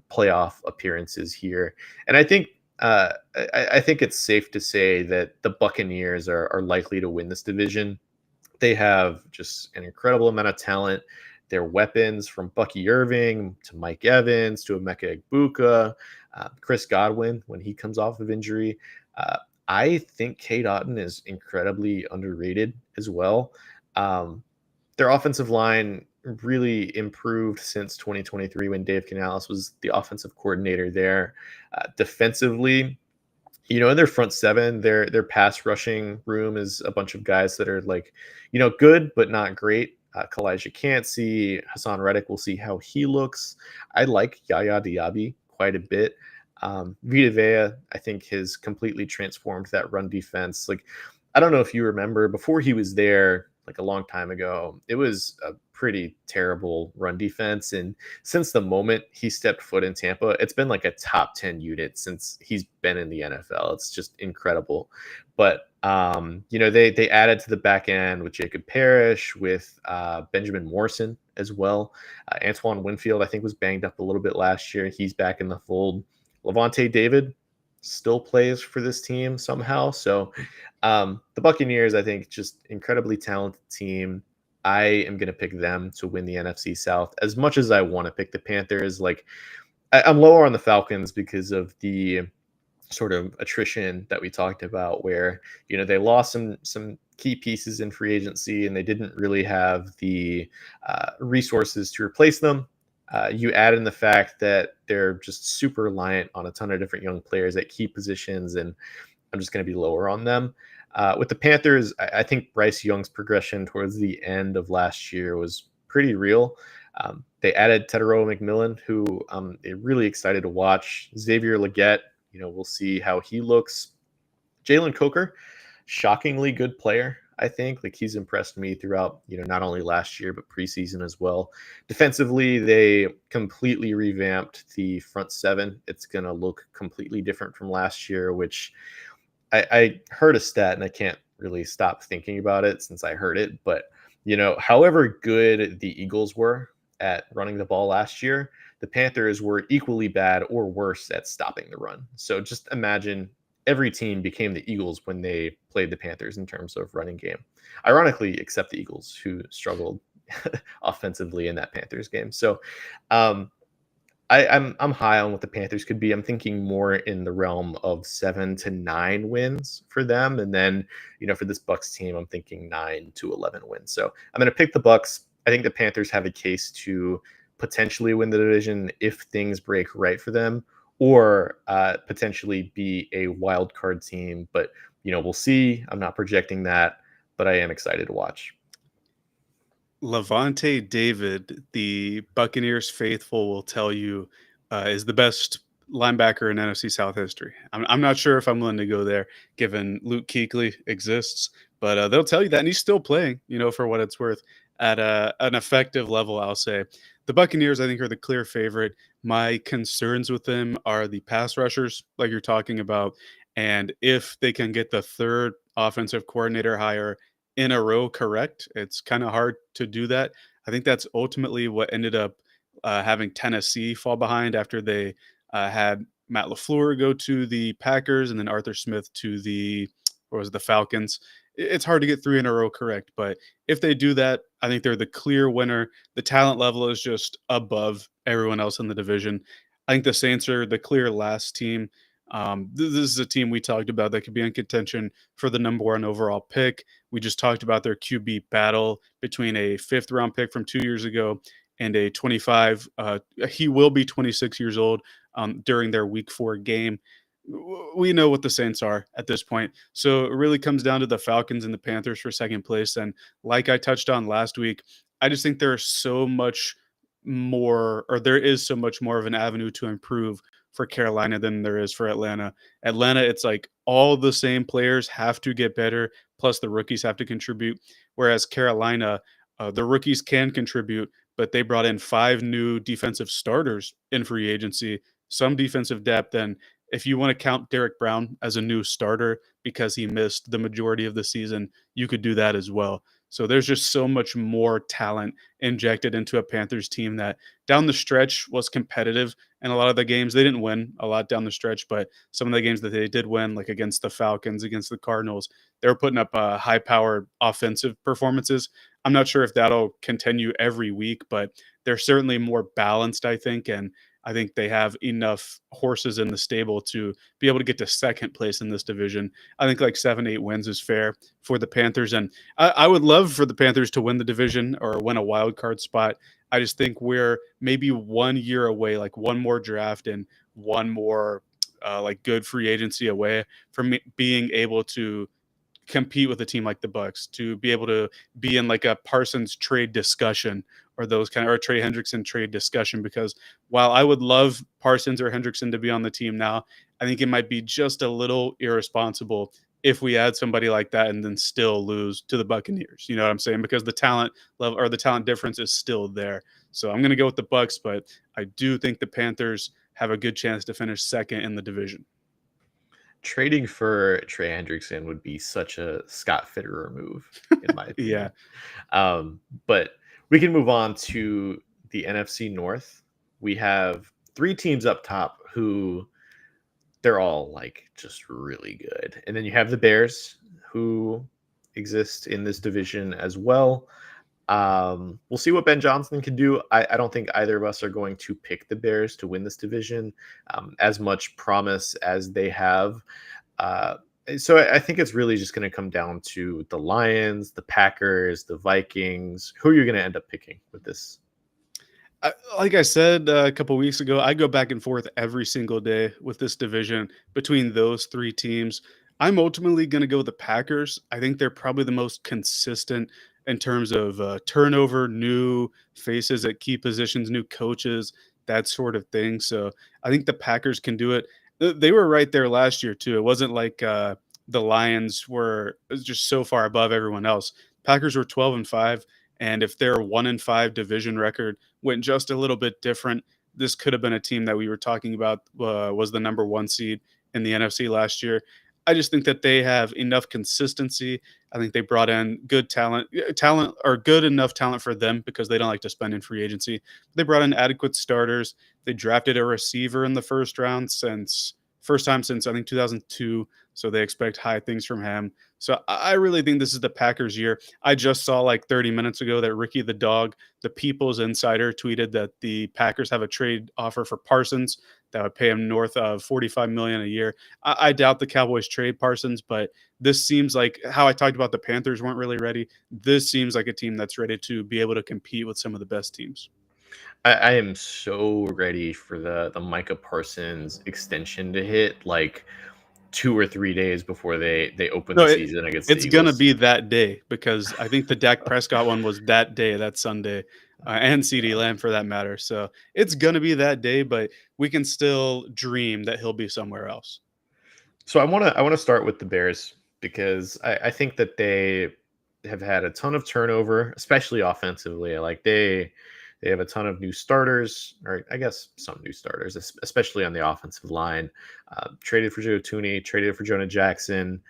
playoff appearances here. And I think I think it's safe to say that the Buccaneers are likely to win this division. They have just an incredible amount of talent. Their weapons from Bucky Irving to Mike Evans to Emeka Egbuka, Chris Godwin, when he comes off of injury, uh, I think Kate Otten is incredibly underrated as well. Um, their offensive line really improved since 2023 when Dave Canales was the offensive coordinator there. Defensively, in their front seven, their pass rushing room is a bunch of guys that are like, good but not great. Kalijah Cansey, Hassan Reddick. We'll see how he looks. I like Yaya Diaby quite a bit. Vita Vea, I think, has completely transformed that run defense. Like, I don't know if you remember before he was there, like a long time ago, it was a pretty terrible run defense. And since the moment he stepped foot in Tampa, it's been like a top 10 unit since he's been in the NFL. It's just incredible. But they added to the back end with Jacob Parrish, with Benjamin Morrison as well. Antoine Winfield, I think, was banged up a little bit last year. He's back in the fold. Levante David still plays for this team somehow. So the Buccaneers, I think, just incredibly talented team. I am going to pick them to win the NFC South as much as I want to pick the Panthers. Like, I'm lower on the Falcons because of the sort of attrition that we talked about, where they lost some key pieces in free agency and they didn't really have the resources to replace them. You add in the fact that they're just super reliant on a ton of different young players at key positions, and I'm just going to be lower on them. With the Panthers, I think Bryce Young's progression towards the end of last year was pretty real. They added Tedero McMillan, who I'm really excited to watch. Xavier Legette, we'll see how he looks. Jalen Coker, shockingly good player, I think. Like, he's impressed me throughout, not only last year, but preseason as well. Defensively, they completely revamped the front seven. It's going to look completely different from last year, which I heard a stat and I can't really stop thinking about it since I heard it. But, however good the Eagles were at running the ball last year, the Panthers were equally bad or worse at stopping the run. So just imagine every team became the Eagles when they played the Panthers in terms of running game. Ironically, except the Eagles, who struggled offensively in that Panthers game. So I'm high on what the Panthers could be. I'm thinking more in the realm of 7 to 9 wins for them, and then for this Bucks team, I'm thinking 9 to 11 wins. So I'm going to pick the Bucks. I think the Panthers have a case to potentially win the division if things break right for them, or potentially be a wild card team. But we'll see. I'm not projecting that, but I am excited to watch. Levante David, the Buccaneers faithful will tell you, is the best linebacker in NFC South history. I'm not sure if I'm willing to go there, given Luke Kuechly exists, but they'll tell you that, and he's still playing. For what it's worth, at an effective level. I'll say the Buccaneers, I think, are the clear favorite. My concerns with them are the pass rushers, like you're talking about, and if they can get the third offensive coordinator hire in a row correct. It's kind of hard to do that. I think that's ultimately what ended up having Tennessee fall behind after they had Matt LaFleur go to the Packers and then Arthur Smith to the Falcons. It's hard to get three in a row correct, but if they do that, I think they're the clear winner. The talent level is just above everyone else in the division. I think the Saints are the clear last team. This is a team we talked about that could be in contention for the number one overall pick. We just talked about their QB battle between a fifth round pick from 2 years ago and a 25. He will be 26 years old during their week 4 game. We know what the Saints are at this point. So it really comes down to the Falcons and the Panthers for second place. And like I touched on last week, I just think there's so much more, or there is so much more of an avenue to improve for Carolina than there is for Atlanta. Atlanta, it's like all the same players have to get better, plus the rookies have to contribute. Whereas Carolina, the rookies can contribute, but they brought in 5 new defensive starters in free agency, some defensive depth. And if you want to count Derek Brown as a new starter because he missed the majority of the season, you could do that as well. So there's just so much more talent injected into a Panthers team that down the stretch was competitive. And a lot of the games, they didn't win a lot down the stretch, but some of the games that they did win, like against the Falcons, against the Cardinals, they were putting up high-powered offensive performances. I'm not sure if that'll continue every week, but they're certainly more balanced, I think. And I think they have enough horses in the stable to be able to get to second place in this division. I think like 7, 8 wins is fair for the Panthers. And I would love for the Panthers to win the division or win a wild card spot. I just think we're maybe 1 year away, like one more draft and one more like good free agency away from being able to compete with a team like the Bucks, to be able to be in like a Parsons trade discussion or those kind of, or Trey Hendrickson trade discussion. Because while I would love Parsons or Hendrickson to be on the team now, I think it might be just a little irresponsible if we add somebody like that and then still lose to the Buccaneers. You know what I'm saying? Because the talent level or the talent difference is still there. So I'm going to go with the Bucks, but I do think the Panthers have a good chance to finish second in the division. Trading for Trey Hendrickson would be such a Scott Fitterer move, in my Yeah. opinion. But we can move on to the NFC North. We have three teams up top who they're all like just really good. And then you have the Bears who exist in this division as well. We'll see what Ben Johnson can do. I don't think either of us are going to pick the Bears to win this division. As much promise as they have. Uh, so I think it's really just going to come down to the Lions, the Packers, the Vikings. Who are you going to end up picking with this? Like I said a couple weeks ago, I go back and forth every single day with this division between those three teams. I'm ultimately going to go with the Packers. I think they're probably the most consistent in terms of turnover, new faces at key positions, new coaches, that sort of thing. So I think the Packers can do it. They were right there last year too. It wasn't like the Lions were just so far above everyone else. Packers were 12-5, and if their 1-5 division record went just a little bit different, this could have been a team that we were talking about was the number one seed in the NFC last year. I just think that they have enough consistency. I think they brought in good talent or good enough talent for them because they don't like to spend in free agency. They brought in adequate starters. They drafted a receiver in the first round since first time since I think 2002. So they expect high things from him. So I really think this is the Packers' year. I just saw like 30 minutes ago that Ricky the Dog, the People's Insider, tweeted that the Packers have a trade offer for Parsons that would pay him north of 45 million a year. I doubt the Cowboys trade Parsons, but this seems like how I talked about the Panthers weren't really ready. This seems like a team that's ready to be able to compete with some of the best teams. I am so ready for the Micah Parsons extension to hit like 2 or 3 days before they open No, the season against the it's gonna Eagles. be that day because I think the Dak Prescott one was that day, that Sunday, and CeeDee Lamb for that matter. So it's gonna be that day, but we can still dream that he'll be somewhere else. So I wanna start with the Bears because I think that they have had a ton of turnover, especially offensively. Like they have a ton of new starters, or I guess some new starters, especially on the offensive line. Traded for Joe Tooney, traded for Jonah Jackson.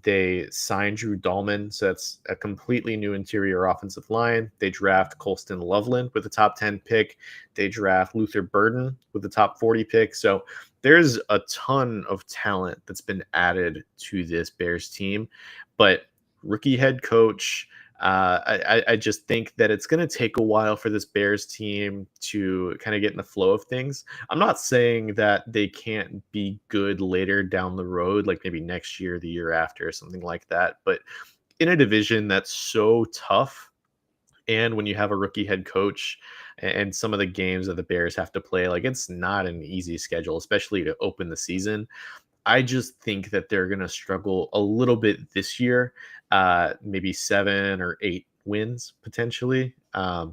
They signed Drew Dahlman, so that's a completely new interior offensive line. They draft Colston Loveland with a top 10 pick. They draft Luther Burden with the top 40 pick. So there's a ton of talent that's been added to this Bears team, but rookie head coach. I just think that it's going to take a while for this Bears team to kind of get in the flow of things. I'm not saying that they can't be good later down the road, like maybe next year, the year after, or something like that. But in a division that's so tough, and when you have a rookie head coach and some of the games that the Bears have to play, like it's not an easy schedule, especially to open the season. I just think that they're going to struggle a little bit this year, maybe 7 or 8 wins potentially,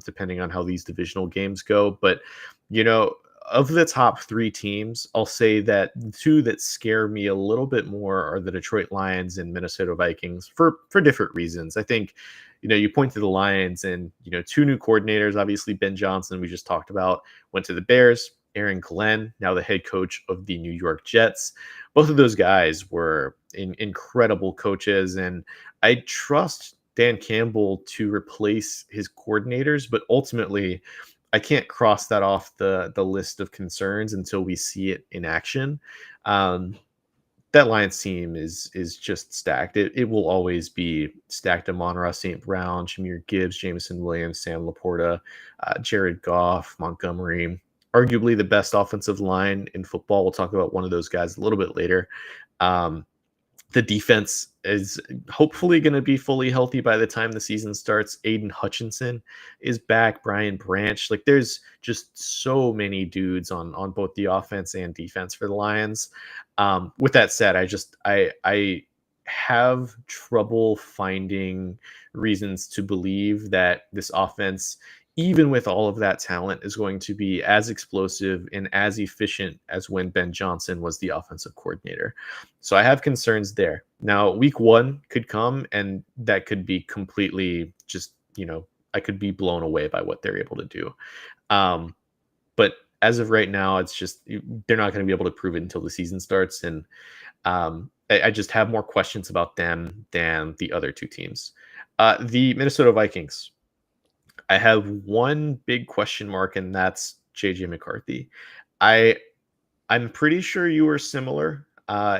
depending on how these divisional games go. But, you know, of the top three teams, I'll say that the two that scare me a little bit more are the Detroit Lions and Minnesota Vikings for different reasons. I think, you know, you point to the Lions and, you know, two new coordinators, obviously Ben Johnson, we just talked about, went to the Bears. Aaron Glenn, now the head coach of the New York Jets. Both of those guys were incredible coaches, and I trust Dan Campbell to replace his coordinators, but ultimately, I can't cross that off the list of concerns until we see it in action. Um, that Lions team is just stacked. It will always be stacked. Amon-Ra St. Brown, Jahmyr Gibbs, Jameson Williams, Sam Laporta, Jared Goff, Montgomery. arguably the best offensive line in football. We'll talk about one of those guys a little bit later. Um, the defense is hopefully going to be fully healthy by the time the season starts. Aiden Hutchinson is back. Brian Branch. Like there's just so many dudes on both the offense and defense for the Lions. With that said, I have trouble finding reasons to believe that this offense, even with all of that talent, is going to be as explosive and as efficient as when Ben Johnson was the offensive coordinator. So I have concerns there. Now, week one could come and that could be completely just, I could be blown away by what they're able to do. But as of right now, it's just, they're not going to be able to prove it until the season starts. And I just have more questions about them than the other two teams. The Minnesota Vikings. I have one big question mark, and that's JJ McCarthy. I I'm pretty sure you were similar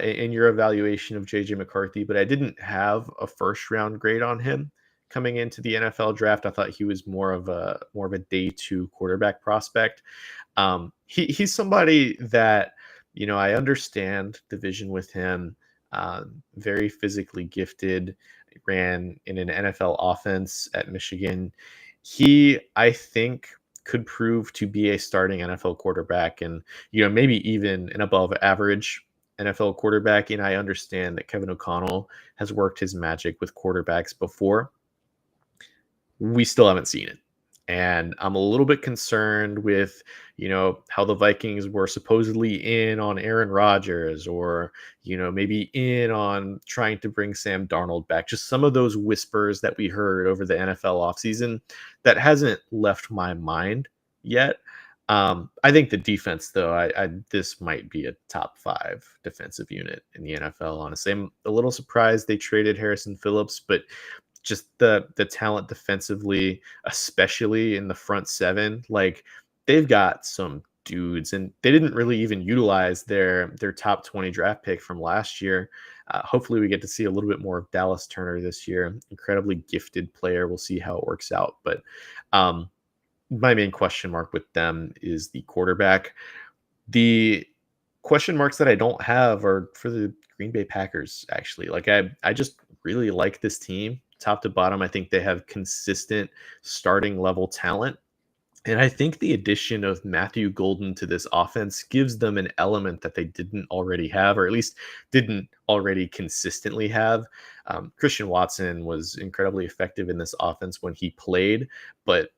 in your evaluation of JJ McCarthy, but I didn't have a first round grade on him coming into the NFL draft. I thought he was more of a day two quarterback prospect. He's somebody that I understand the vision with him. Very physically gifted, ran in an NFL offense at Michigan. He, I think, could prove to be a starting NFL quarterback and, maybe even an above average NFL quarterback. And I understand that Kevin O'Connell has worked his magic with quarterbacks before. We still haven't seen it. And I'm a little bit concerned with, how the Vikings were supposedly in on Aaron Rodgers or, maybe in on trying to bring Sam Darnold back. Just some of those whispers that we heard over the NFL offseason that hasn't left my mind yet. I think the defense, though, this might be a top 5 defensive unit in the NFL. Honestly, I'm a little surprised they traded Harrison Phillips, but just the talent defensively, especially in the front seven, like they've got some dudes, and they didn't really even utilize their top 20 draft pick from last year. Hopefully, we get to see a little bit more of Dallas Turner this year. Incredibly gifted player. We'll see how it works out, but my main question mark with them is the quarterback. The question marks that I don't have are for the Green Bay Packers, actually. Like I just really like this team top to bottom. I think they have consistent starting level talent. And I think the addition of Matthew Golden to this offense gives them an element that they didn't already have, or at least didn't already consistently have. Christian Watson was incredibly effective in this offense when he played, but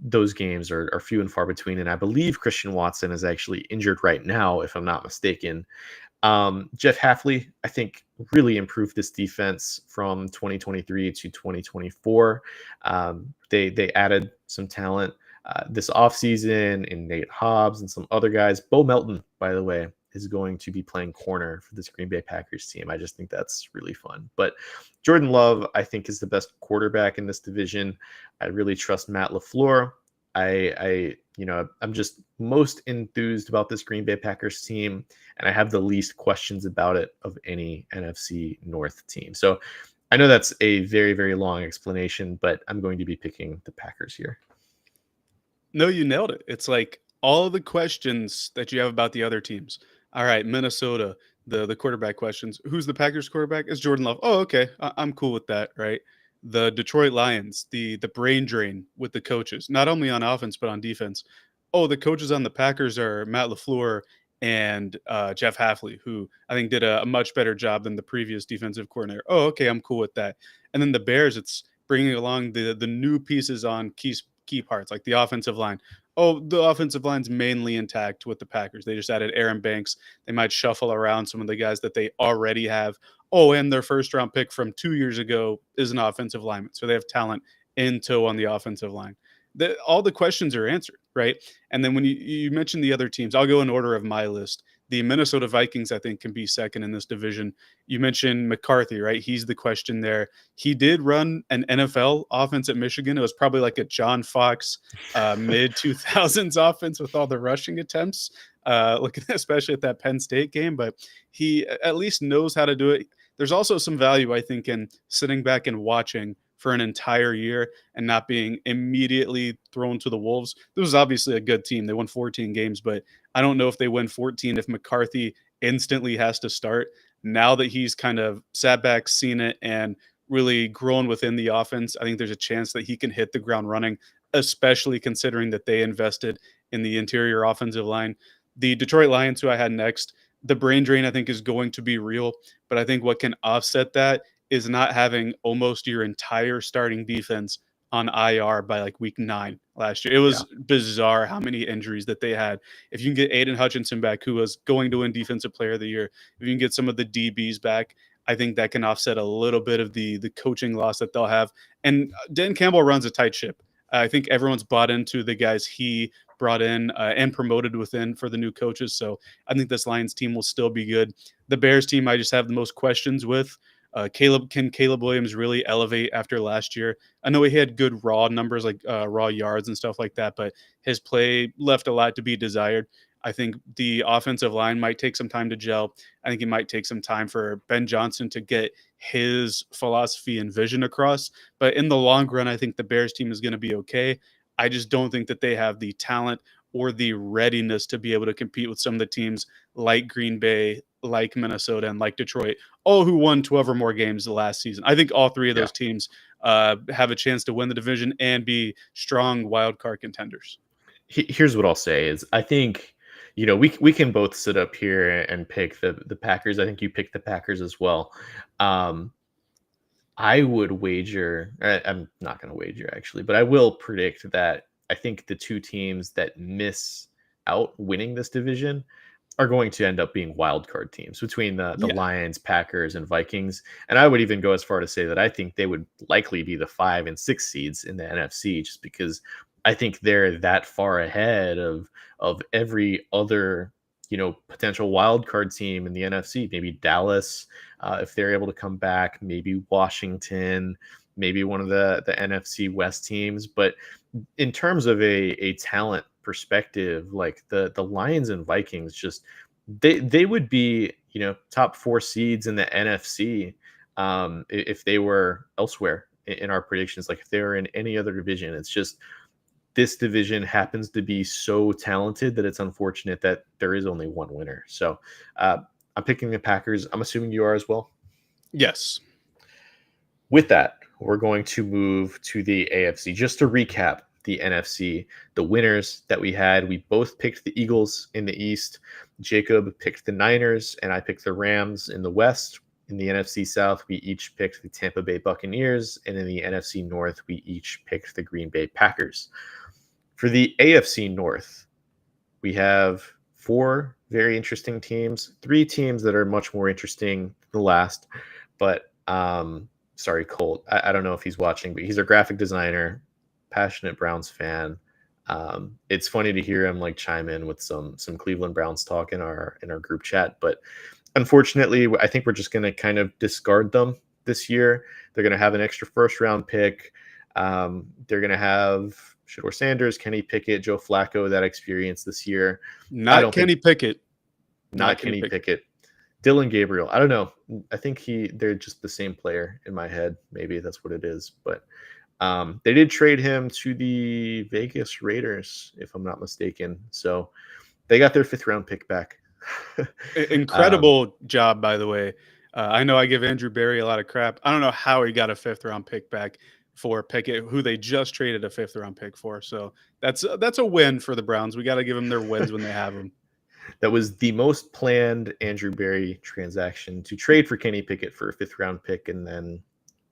those games are few and far between. And I believe Christian Watson is actually injured right now, if I'm not mistaken. Jeff Hafley, I think, really improved this defense from 2023 to 2024. They added some talent this offseason in Nate Hobbs and some other guys. Bo Melton, by the way, is going to be playing corner for this Green Bay Packers team. I just think that's really fun. But Jordan Love, I think, is the best quarterback in this division. I really trust Matt LaFleur. I'm just most enthused about this Green Bay Packers team, and I have the least questions about it of any NFC North team. So I know that's a very, very long explanation, but I'm going to be picking the Packers here. No, you nailed it. It's like all of the questions that you have about the other teams. All right, Minnesota, the quarterback questions. Who's the Packers quarterback? It's Jordan Love. Oh, okay. I'm cool with that, right? The Detroit Lions, the brain drain with the coaches, not only on offense but on defense. Oh, the coaches on the Packers are Matt LaFleur and Jeff Hafley, who I think did a much better job than the previous defensive coordinator. Oh, okay, I'm cool with that. And then the Bears, it's bringing along the new pieces on key parts like the offensive line. Oh, the offensive line's mainly intact with the Packers. They just added Aaron Banks. They might shuffle around some of the guys that they already have. Oh, and their first round pick from 2 years ago is an offensive lineman. So they have talent in tow on the offensive line. All the questions are answered, right? And then when you mentioned the other teams, I'll go in order of my list. The Minnesota Vikings, I think, can be second in this division. You mentioned McCarthy, right? He's the question there. He did run an NFL offense at Michigan. It was probably like a John Fox mid 2000s offense with all the rushing attempts, looking especially at that Penn State game. But he at least knows how to do it. There's also some value, I think, in sitting back and watching for an entire year and not being immediately thrown to the wolves. This was obviously a good team. They won 14 games, but I don't know if they win 14 if McCarthy instantly has to start. Now that he's kind of sat back, seen it, and really grown within the offense, I think there's a chance that he can hit the ground running, especially considering that they invested in the interior offensive line. The Detroit Lions, who I had next, the brain drain I think is going to be real, but I think what can offset that is not having almost your entire starting defense on IR by like week 9 last year. It Yeah. was bizarre how many injuries that they had. If you can get Aiden Hutchinson back, who was going to win Defensive Player of the Year, if you can get some of the DBs back, I think that can offset a little bit of the coaching loss that they'll have. And Dan Campbell runs a tight ship. I think everyone's bought into the guys he brought in and promoted within for the new coaches. So I think this Lions team will still be good. The Bears team, I just have the most questions with. Can Caleb Williams really elevate after last year? I know he had good raw numbers, like raw yards and stuff like that, but his play left a lot to be desired. I think the offensive line might take some time to gel. I think it might take some time for Ben Johnson to get his philosophy and vision across. But in the long run, I think the Bears team is going to be okay. I just don't think that they have the talent or the readiness to be able to compete with some of the teams like Green Bay, like Minnesota, and like Detroit, all who won 12 or more games the last season. I think all three of those teams have a chance to win the division and be strong wild card contenders. Here's what I'll say is I think, we can both sit up here and pick the Packers. I think you picked the Packers as well. I would wager, I'm not going to wager actually, but I will predict that I think the two teams that miss out winning this division are going to end up being wild card teams between the Lions, Packers, and Vikings. And I would even go as far to say that I think they would likely be the 5 and 6 seeds in the NFC, just because I think they're that far ahead of every other potential wild card team in the NFC. Maybe Dallas, if they're able to come back, maybe Washington, maybe one of the NFC West teams. But in terms of a talent perspective, like the Lions and Vikings, just they would be top 4 seeds in the NFC if they were elsewhere in our predictions. Like if they were in any other division, it's just this division happens to be so talented that it's unfortunate that there is only one winner. So I'm picking the Packers. I'm assuming you are as well. Yes. With that, we're going to move to the AFC. Just to recap the NFC, the winners that we had, we both picked the Eagles in the East. Jacob picked the Niners, and I picked the Rams in the West. In the NFC South, we each picked the Tampa Bay Buccaneers, and in the NFC North, we each picked the Green Bay Packers. For the AFC North, we have 4 very interesting teams, 3 teams that are much more interesting than the last. But sorry, Colt, I don't know if he's watching, but he's a graphic designer, passionate Browns fan. It's funny to hear him like chime in with some Cleveland Browns talk in our group chat, but unfortunately, I think we're just going to kind of discard them this year. They're going to have an extra first round pick. They're going to have Shedeur Sanders, Kenny Pickett, Joe Flacco, that experience this year. Not Kenny Pickett. Not Kenny Pickett. Dillon Gabriel. I don't know. I think they're just the same player in my head. Maybe that's what it is. But they did trade him to the Vegas Raiders, if I'm not mistaken. So they got their 5th round pick back. Incredible job, by the way. I know I give Andrew Berry a lot of crap. I don't know how he got a 5th round pick back for Pickett, who they just traded a 5th round pick for. So that's a win for the Browns. We got to give them their wins when they have them. That was the most planned Andrew Berry transaction, to trade for Kenny Pickett for a 5th round pick and then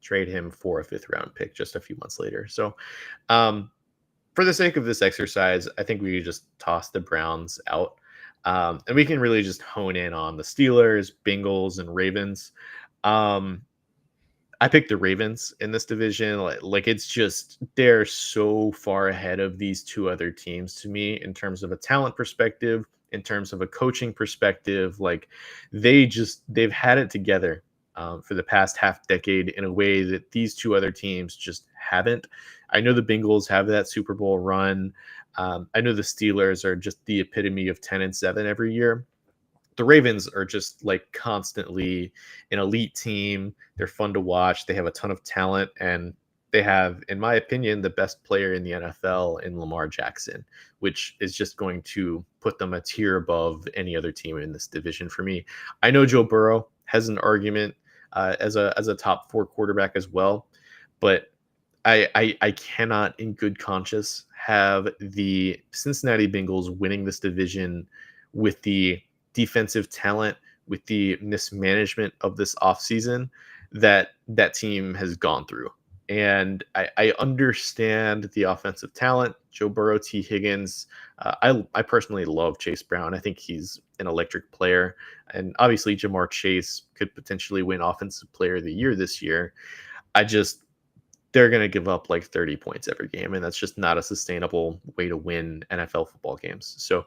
trade him for a 5th round pick just a few months later. So for the sake of this exercise, I think we just toss the Browns out. And we can really just hone in on the Steelers, Bengals, and Ravens. I picked the Ravens in this division. Like it's just, they're so far ahead of these 2 other teams to me in terms of a talent perspective, in terms of a coaching perspective. Like they've had it together for the past half decade in a way that these 2 other teams just haven't. I know the Bengals have that Super Bowl run. I know the Steelers are just the epitome of 10-7 every year. The Ravens are just like constantly an elite team. They're fun to watch. They have a ton of talent. And they have, in my opinion, the best player in the NFL in Lamar Jackson, which is just going to put them a tier above any other team in this division for me. I know Joe Burrow has an argument as a top four quarterback as well, but I cannot, in good conscience, have the Cincinnati Bengals winning this division with the defensive talent, with the mismanagement of this offseason that team has gone through. And I understand the offensive talent, Joe Burrow, T. Higgins. I personally love Chase Brown. I think he's an electric player. And obviously, Jamar Chase could potentially win Offensive Player of the Year this year. I just they're going to give up like 30 points every game, and that's just not a sustainable way to win NFL football games. So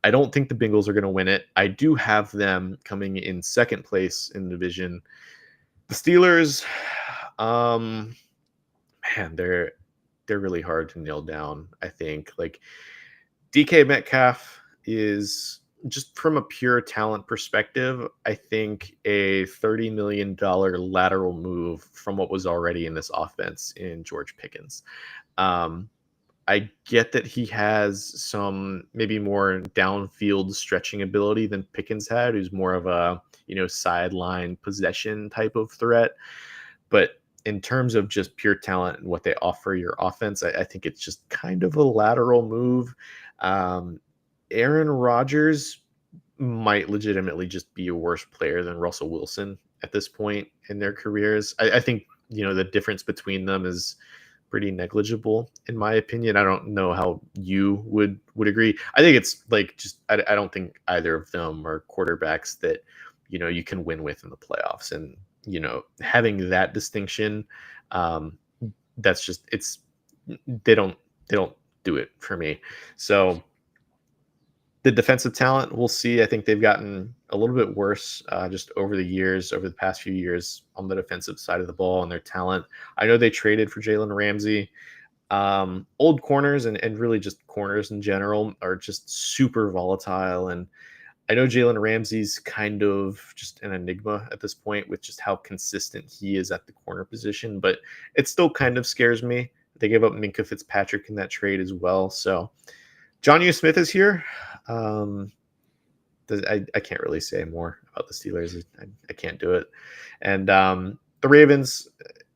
I don't think the Bengals are going to win it. I do have them coming in second place in the division. The Steelers, man, they're really hard to nail down. I think like DK Metcalf is just from a pure talent perspective, I think a $30 million lateral move from what was already in this offense in George Pickens. Um, I get that he has some maybe more downfield stretching ability than Pickens had, who's more of a, sideline possession type of threat. But in terms of just pure talent and what they offer your offense, I think it's just kind of a lateral move. Aaron Rodgers might legitimately just be a worse player than Russell Wilson at this point in their careers. I think, the difference between them is pretty negligible in my opinion. I don't know how you would agree. I think it's like just I don't think either of them are quarterbacks that you can win with in the playoffs. And having that distinction, that's just they don't do it for me. So the defensive talent, we'll see. I think they've gotten a little bit worse just over the past few years on the defensive side of the ball and their talent. I know they traded for Jalen Ramsey. Old corners and really just corners in general are just super volatile. And I know Jalen Ramsey's kind of just an enigma at this point with just how consistent he is at the corner position, but it still kind of scares me. They gave up Minkah Fitzpatrick in that trade as well. So Jonnu Smith is here. I can't really say more about the Steelers. I can't do it. And the Ravens,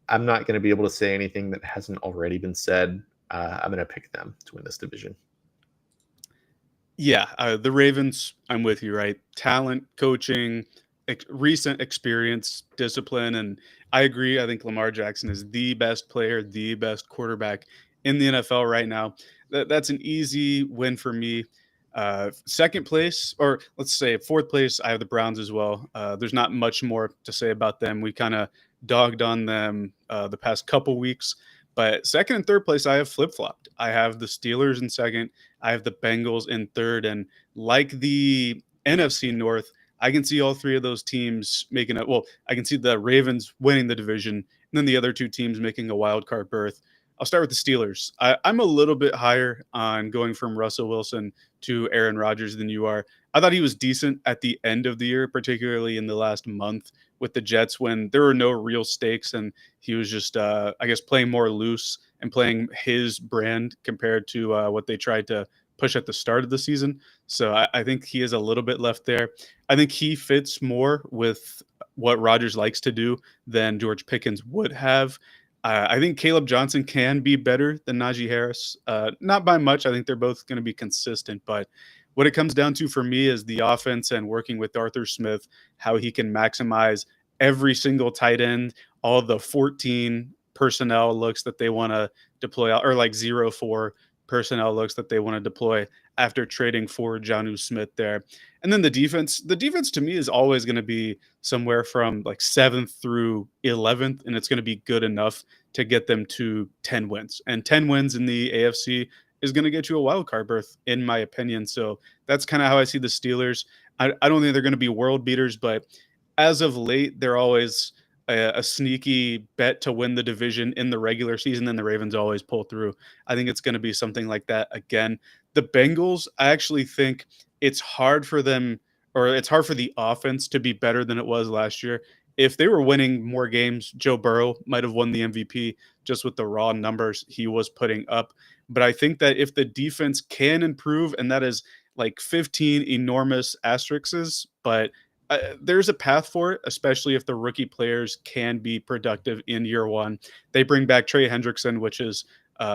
I'm not going to be able to say anything that hasn't already been said. I'm going to pick them to win this division. Yeah, the Ravens, I'm with you, right? Talent, coaching, recent experience, discipline, and I agree. I think Lamar Jackson is the best player, the best quarterback in the NFL right now. That's an easy win for me. Second place, or let's say fourth place, I have the Browns as well. There's not much more to say about them. We kind of dogged on them the past couple weeks. But second and third place, I have flip-flopped. I have the Steelers in second. I have the Bengals in third. And like the NFC North, I can see all three of those teams making it. Well, I can see the Ravens winning the division, and then the other two teams making a wild card berth. I'll start with the Steelers. I'm a little bit higher on going from Russell Wilson to Aaron Rodgers than you are. I thought he was decent at the end of the year, particularly in the last month with the Jets when there were no real stakes and he was just, I guess, playing more loose and playing his brand compared to what they tried to push at the start of the season. So I think he is a little bit left there. I think he fits more with what Rodgers likes to do than George Pickens would have. I think Caleb Johnson can be better than Najee Harris. Not by much. I think they're both going to be consistent. But what it comes down to for me is the offense and working with Arthur Smith, how he can maximize every single tight end, all the 14 personnel looks that they want to deploy, or like 0-4 personnel looks that they want to deploy after trading for Jonnu Smith there. And then the defense to me is always going to be somewhere from like 7th through 11th, and it's going to be good enough to get them to 10 wins. And 10 wins in the AFC is going to get you a wild card berth, in my opinion. So that's kind of how I see the Steelers. I don't think they're going to be world beaters, but as of late, they're always a sneaky bet to win the division in the regular season, and the Ravens always pull through. I think it's going to be something like that again. The Bengals, I actually think it's hard for them, or it's hard for the offense to be better than it was last year. If they were winning more games, Joe Burrow might have won the MVP just with the raw numbers he was putting up. But I think that if the defense can improve, and that is like 15 enormous asterisks, but there's a path for it, especially if the rookie players can be productive in year one. They bring back Trey Hendrickson, which is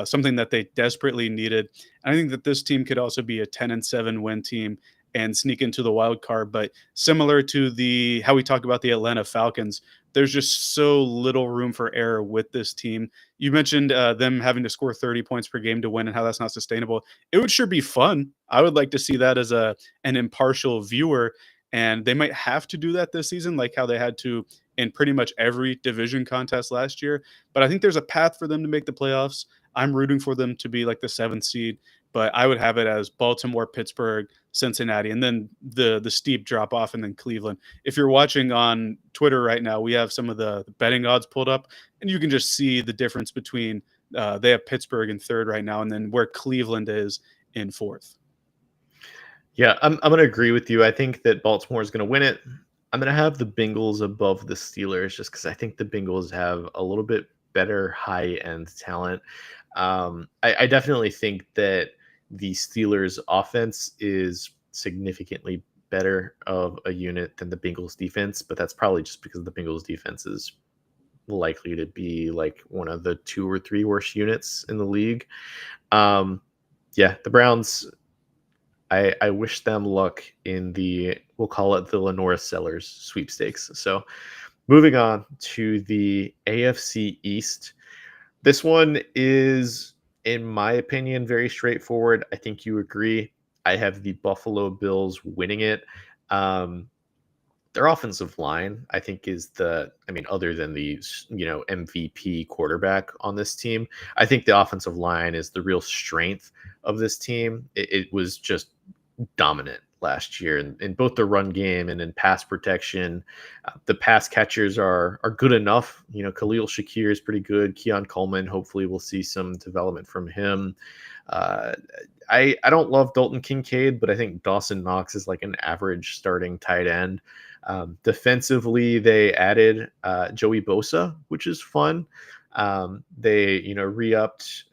something that they desperately needed. And I think that this team could also be a 10-7 win team and sneak into the wild card. But similar to the how we talk about the Atlanta Falcons, there's just so little room for error with this team. You mentioned them having to score 30 points per game to win and how that's not sustainable. It would sure be fun. I would like to see that as an impartial viewer, and they might have to do that this season, like how they had to in pretty much every division contest last year. But I think there's a path for them to make the playoffs. I'm rooting for them to be like the seventh seed, but I would have it as Baltimore, Pittsburgh, Cincinnati, and then the steep drop off, and then Cleveland. If you're watching on Twitter right now, we have some of the betting odds pulled up, and you can just see the difference between they have Pittsburgh in third right now, and then where Cleveland is in fourth. Yeah, I'm going to agree with you. I think that Baltimore is going to win it. I'm going to have the Bengals above the Steelers just because I think the Bengals have a little bit better high end talent. I definitely think that the Steelers' offense is significantly better of a unit than the Bengals' defense, but that's probably just because the Bengals' defense is likely to be like one of the 2 or 3 worst units in the league. Yeah, the Browns. I wish them luck in we'll call it the Lenora Sellers sweepstakes. So moving on to the AFC East. This one is, in my opinion, very straightforward. I think you agree. I have the Buffalo Bills winning it. Their offensive line, I think, other than the MVP quarterback on this team, I think the offensive line is the real strength of this team. It was just dominant last year in both the run game and in pass protection. The pass catchers are good enough. Khalil Shakir is pretty good. Keon Coleman, hopefully we'll see some development from him. I don't love Dalton Kincaid, but I think Dawson Knox is like an average starting tight end. Defensively, they added Joey Bosa, which is fun. They re-upped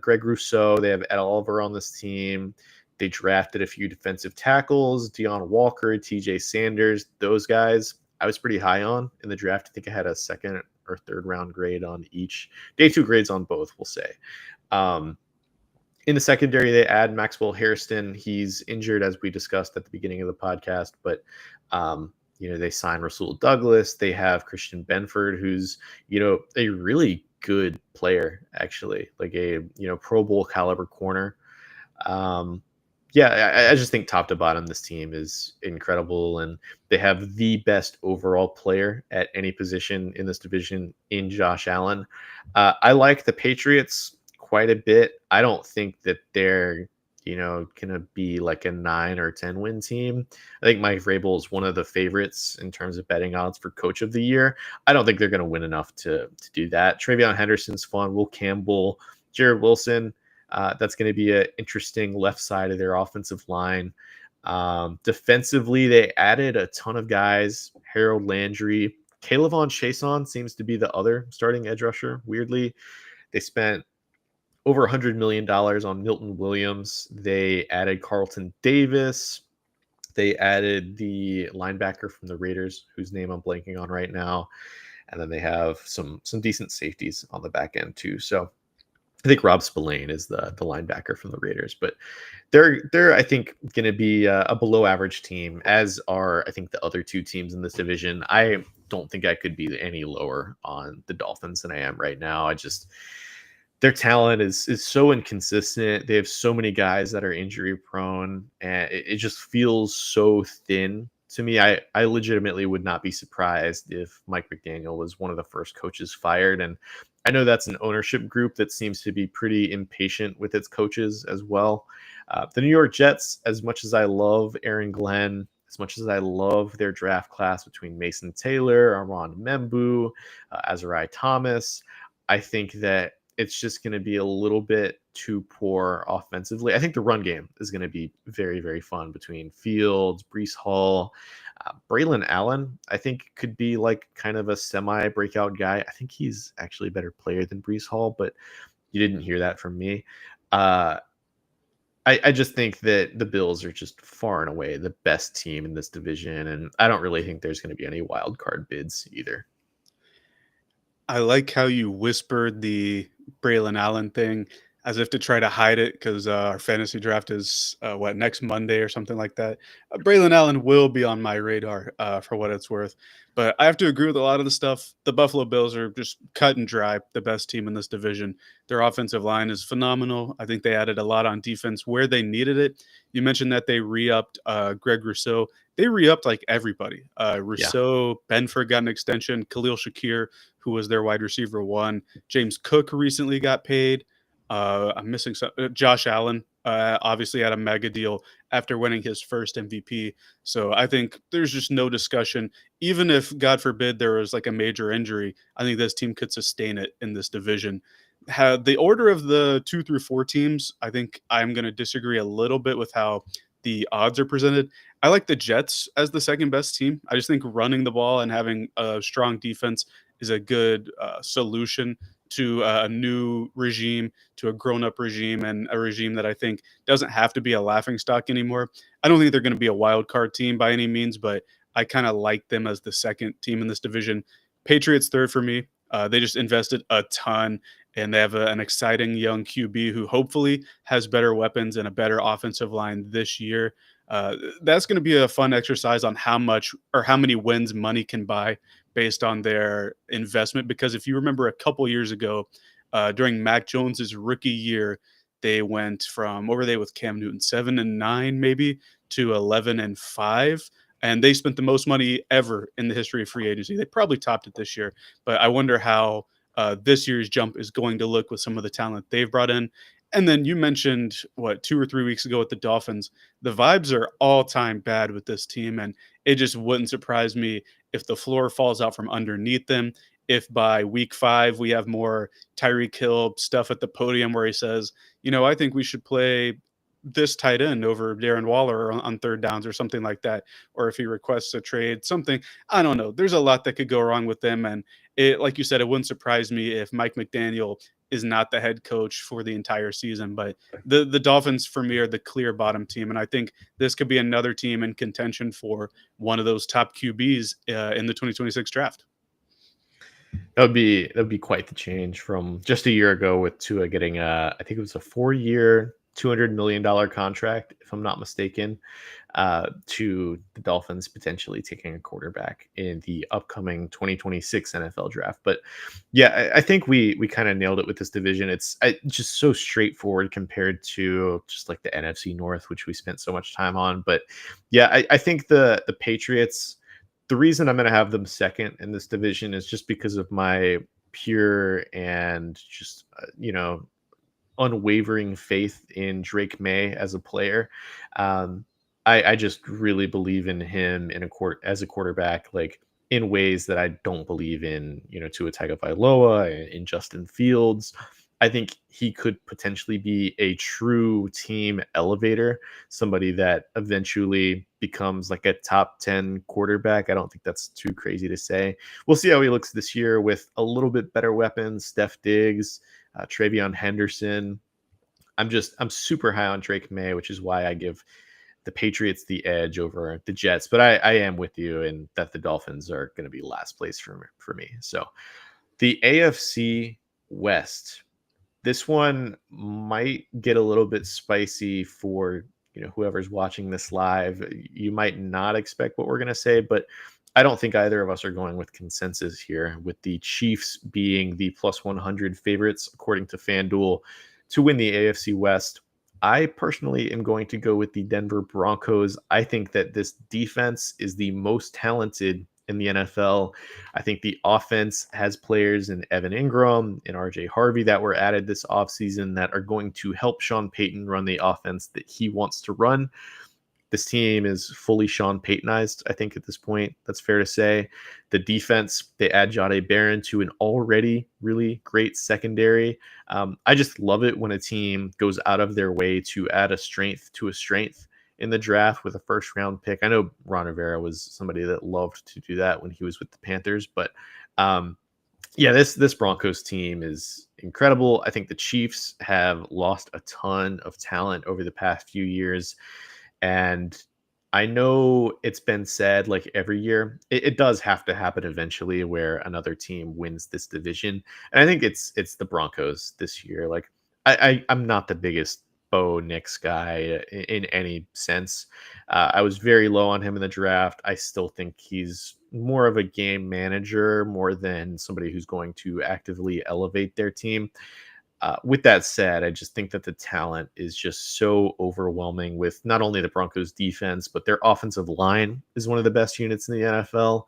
Greg Rousseau. They have Ed Oliver on this team. They drafted a few defensive tackles, Deion Walker, TJ Sanders, those guys I was pretty high on in the draft. I think I had a second or third round grade on each. Day 2 grades on both, we'll say. In the secondary, they add Maxwell Hairston. He's injured, as we discussed at the beginning of the podcast, but they sign Rasul Douglas. They have Christian Benford, who's a really good player, actually, like a Pro Bowl caliber corner. I just think top to bottom, this team is incredible, and they have the best overall player at any position in this division in Josh Allen. I like the Patriots quite a bit. I don't think that they're, going to be like a 9 or 10 win team. I think Mike Vrabel is one of the favorites in terms of betting odds for Coach of the Year. I don't think they're going to win enough to do that. TreVeyon Henderson's fun. Will Campbell, Jared Wilson. That's going to be an interesting left side of their offensive line. Defensively, they added a ton of guys. Harold Landry. Kayvon Chaisson seems to be the other starting edge rusher. Weirdly, they spent over $100 million on Milton Williams. They added Carlton Davis. They added the linebacker from the Raiders, whose name I'm blanking on right now. And then they have some decent safeties on the back end too. So I think Rob Spillane is the linebacker from the Raiders, but they're I think going to be a below average team, as are I think the other 2 teams in this division. I don't think I could be any lower on the Dolphins than I am right now. Their talent is so inconsistent. They have so many guys that are injury prone, and it just feels so thin to me. I legitimately would not be surprised if Mike McDaniel was one of the first coaches fired. And I know that's an ownership group that seems to be pretty impatient with its coaches as well. The New York Jets, as much as I love Aaron Glenn, as much as I love their draft class between Mason Taylor, Armand Membu, Azariah Thomas, I think that it's just going to be a little bit too poor offensively. I think the run game is going to be very, very fun between Fields, Brees Hall, Braylon Allen. I think could be like kind of a semi breakout guy. I think he's actually a better player than Brees Hall, but you didn't hear that from me. Uh, I just think that the Bills are just far and away the best team in this division, and I don't really think there's going to be any wild card bids either. I like how you whispered the Braylon Allen thing as if to try to hide it because our fantasy draft is next Monday or something like that. Braylon Allen will be on my radar for what it's worth, but I have to agree with a lot of the stuff. The Buffalo Bills are just cut and dry, the best team in this division. Their offensive line is phenomenal. I think they added a lot on defense where they needed it. You mentioned that they re-upped Greg Rousseau. They re-upped like everybody. Yeah. Rousseau, Benford got an extension. Khalil Shakir, who was their wide receiver one. James Cook recently got paid. I'm missing some. Josh Allen obviously had a mega deal after winning his first MVP. So I think there's just no discussion. Even if, God forbid, there was like a major injury, I think this team could sustain it in this division. The order of the 2 through 4 teams, I think I'm going to disagree a little bit with how the odds are presented. I like the Jets as the second best team. I just think running the ball and having a strong defense is a good solution to a new regime, to a grown-up regime, and a regime that I think doesn't have to be a laughing stock anymore. I don't think they're going to be a wild card team by any means, but I kind of like them as the second team in this division. Patriots third for me. They just invested a ton, and they have an exciting young QB who hopefully has better weapons and a better offensive line this year. That's going to be a fun exercise on how much or how many wins money can buy based on their investment. Because if you remember a couple years ago, during Mac Jones's rookie year, they went from what were they with Cam Newton 7-9 maybe to 11-5, and they spent the most money ever in the history of free agency. They probably topped it this year, but I wonder how this year's jump is going to look with some of the talent they've brought in. And then you mentioned 2 or 3 weeks ago with the Dolphins, the vibes are all time bad with this team, and it just wouldn't surprise me if the floor falls out from underneath them. If by week 5 we have more Tyreek Hill stuff at the podium where he says, I think we should play this tight end over Darren Waller on third downs or something like that, or if he requests a trade, something. I don't know. There's a lot that could go wrong with them, and like you said, it wouldn't surprise me if Mike McDaniel is not the head coach for the entire season. But the Dolphins for me are the clear bottom team, and I think this could be another team in contention for one of those top QBs in the 2026 draft. That would be quite the change from just a year ago with Tua getting I think it was a 4-year, $200 million contract, if I'm not mistaken, to the Dolphins potentially taking a quarterback in the upcoming 2026 NFL draft. But yeah, I think we kind of nailed it with this division. It's just so straightforward compared to just like the NFC North, which we spent so much time on. But yeah, I think the Patriots. The reason I'm going to have them second in this division is just because of my pure and just unwavering faith in Drake May as a player. I just really believe in him as a quarterback, like in ways that I don't believe in, Tua Tagovailoa, in Justin Fields. I think he could potentially be a true team elevator, somebody that eventually becomes like a top 10 quarterback. I don't think that's too crazy to say. We'll see how he looks this year with a little bit better weapons, Steph Diggs, Travion Henderson. I'm super high on Drake May, which is why I give the Patriots the edge over the Jets. But I am with you in that the Dolphins are going to be last place for me. So the AFC West, this one might get a little bit spicy for whoever's watching this live. You might not expect what we're going to say, but I don't think either of us are going with consensus here, with the Chiefs being the plus 100 favorites according to FanDuel to win the AFC West. I personally am going to go with the Denver Broncos. I think that this defense is the most talented in the NFL. I think the offense has players in Evan Ingram and RJ Harvey that were added this offseason that are going to help Sean Payton run the offense that he wants to run. This team is fully Sean Paytonized, I think, at this point. That's fair to say. The defense, they add Jade Barron to an already really great secondary. I just love it when a team goes out of their way to add a strength to a strength in the draft with a first round pick. I know Ron Rivera was somebody that loved to do that when he was with the Panthers, but um, yeah, this Broncos team is incredible. I think the Chiefs have lost a ton of talent over the past few years, and I know it's been said like every year, it does have to happen eventually where another team wins this division. And I think it's the Broncos this year. Like I'm not the biggest Bo Nix guy in any sense. I was very low on him in the draft. I still think he's more of a game manager more than somebody who's going to actively elevate their team. With that said, I just think that the talent is just so overwhelming with not only the Broncos defense, but their offensive line is one of the best units in the NFL.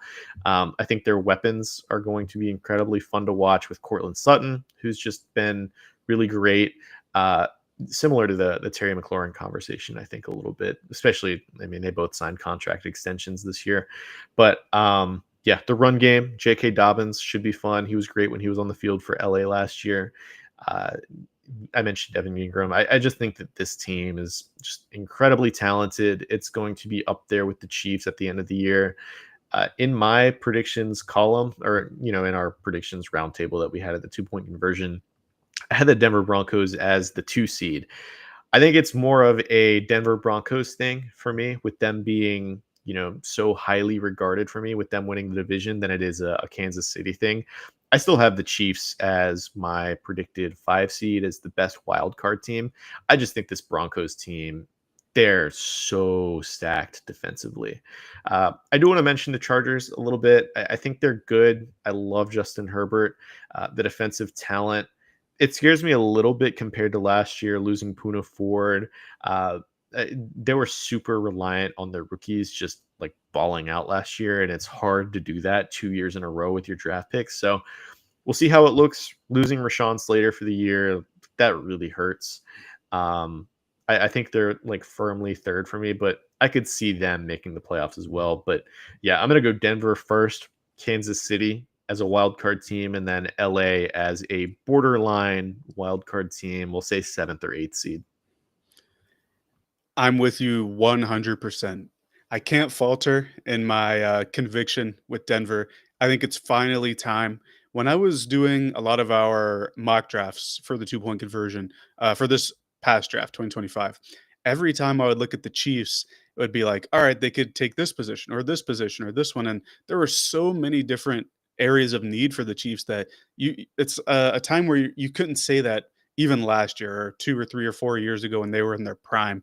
I think their weapons are going to be incredibly fun to watch with Cortland Sutton, who's just been really great. Uh, Similar to the Terry McLaurin conversation, I think a little bit, especially, I mean, they both signed contract extensions this year, but yeah, the run game, J.K. Dobbins should be fun. He was great when he was on the field for LA last year. Uh, I mentioned Devin Ingram. I just think that this team is just incredibly talented. It's going to be up there with the Chiefs at the end of the year. In my predictions column, or in our predictions roundtable that we had at the 2 point conversion, I had the Denver Broncos as the 2 seed. I think it's more of a Denver Broncos thing for me, with them being, so highly regarded for me, with them winning the division, than it is a Kansas City thing. I still have the Chiefs as my predicted 5 seed, as the best wild card team. I just think this Broncos team, they're so stacked defensively. I do want to mention the Chargers a little bit. I think they're good. I love Justin Herbert, the defensive talent. It scares me a little bit compared to last year, losing Puna Ford. Uh, they were super reliant on their rookies just like balling out last year, and it's hard to do that 2 years in a row with your draft picks. So we'll see how it looks. Losing Rashawn Slater for the year, that really hurts. Um, I think they're like firmly third for me, but I could see them making the playoffs as well. But yeah, I'm gonna go Denver first, Kansas City as a wild card team, and then LA as a borderline wild card team. We'll say seventh or eighth seed. I'm with you 100%. I can't falter in my conviction with Denver. I think it's finally time. When I was doing a lot of our mock drafts for the 2 point conversion for this past draft, 2025, every time I would look at the Chiefs, it would be like, all right, they could take this position or this position or this one. And there were so many different areas of need for the Chiefs that it's a time where you couldn't say that even last year or 2 or 3 or 4 years ago when they were in their prime.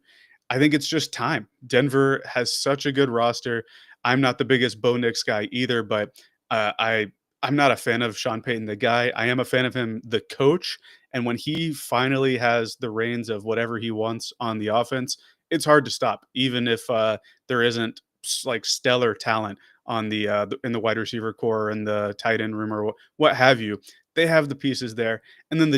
I think it's just time. Denver has such a good roster. I'm not the biggest Bo Nix guy either, but I'm not a fan of Sean Payton, the guy. I am a fan of him, the coach. And when he finally has the reins of whatever he wants on the offense, it's hard to stop, even if there isn't like stellar talent on in the wide receiver core and the tight end room or what have you. They have the pieces there, and then the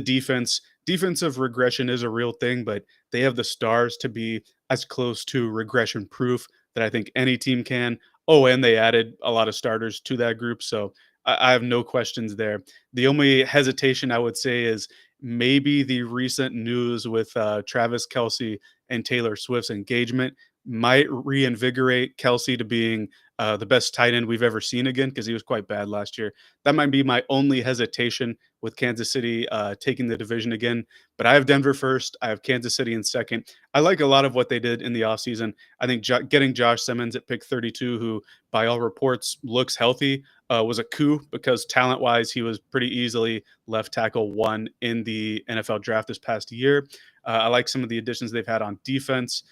defensive regression is a real thing, but they have the stars to be as close to regression proof that I think any team can. Oh, and they added a lot of starters to that group, so I have no questions there. The only hesitation I would say is maybe the recent news with Travis Kelsey and Taylor Swift's engagement might reinvigorate Kelsey to being the best tight end we've ever seen again, because he was quite bad last year. That might be my only hesitation with Kansas City taking the division again. But I have Denver first. I have Kansas City in second. I like a lot of what they did in the offseason. I think getting Josh Simmons at pick 32, who by all reports looks healthy, was a coup, because talent wise, he was pretty easily left tackle one in the NFL draft this past year. I like some of the additions they've had on defense.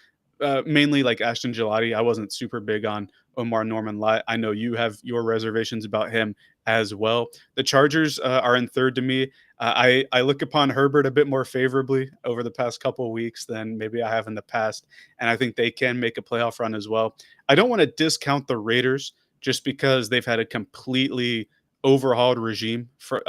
Mainly like Ashton Gelati. I wasn't super big on Omar Norman. I know you have your reservations about him as well. The Chargers are in third to me. I look upon Herbert a bit more favorably over the past couple of weeks than maybe I have in the past, and I think they can make a playoff run as well. I don't want to discount the Raiders just because they've had a completely overhauled regime from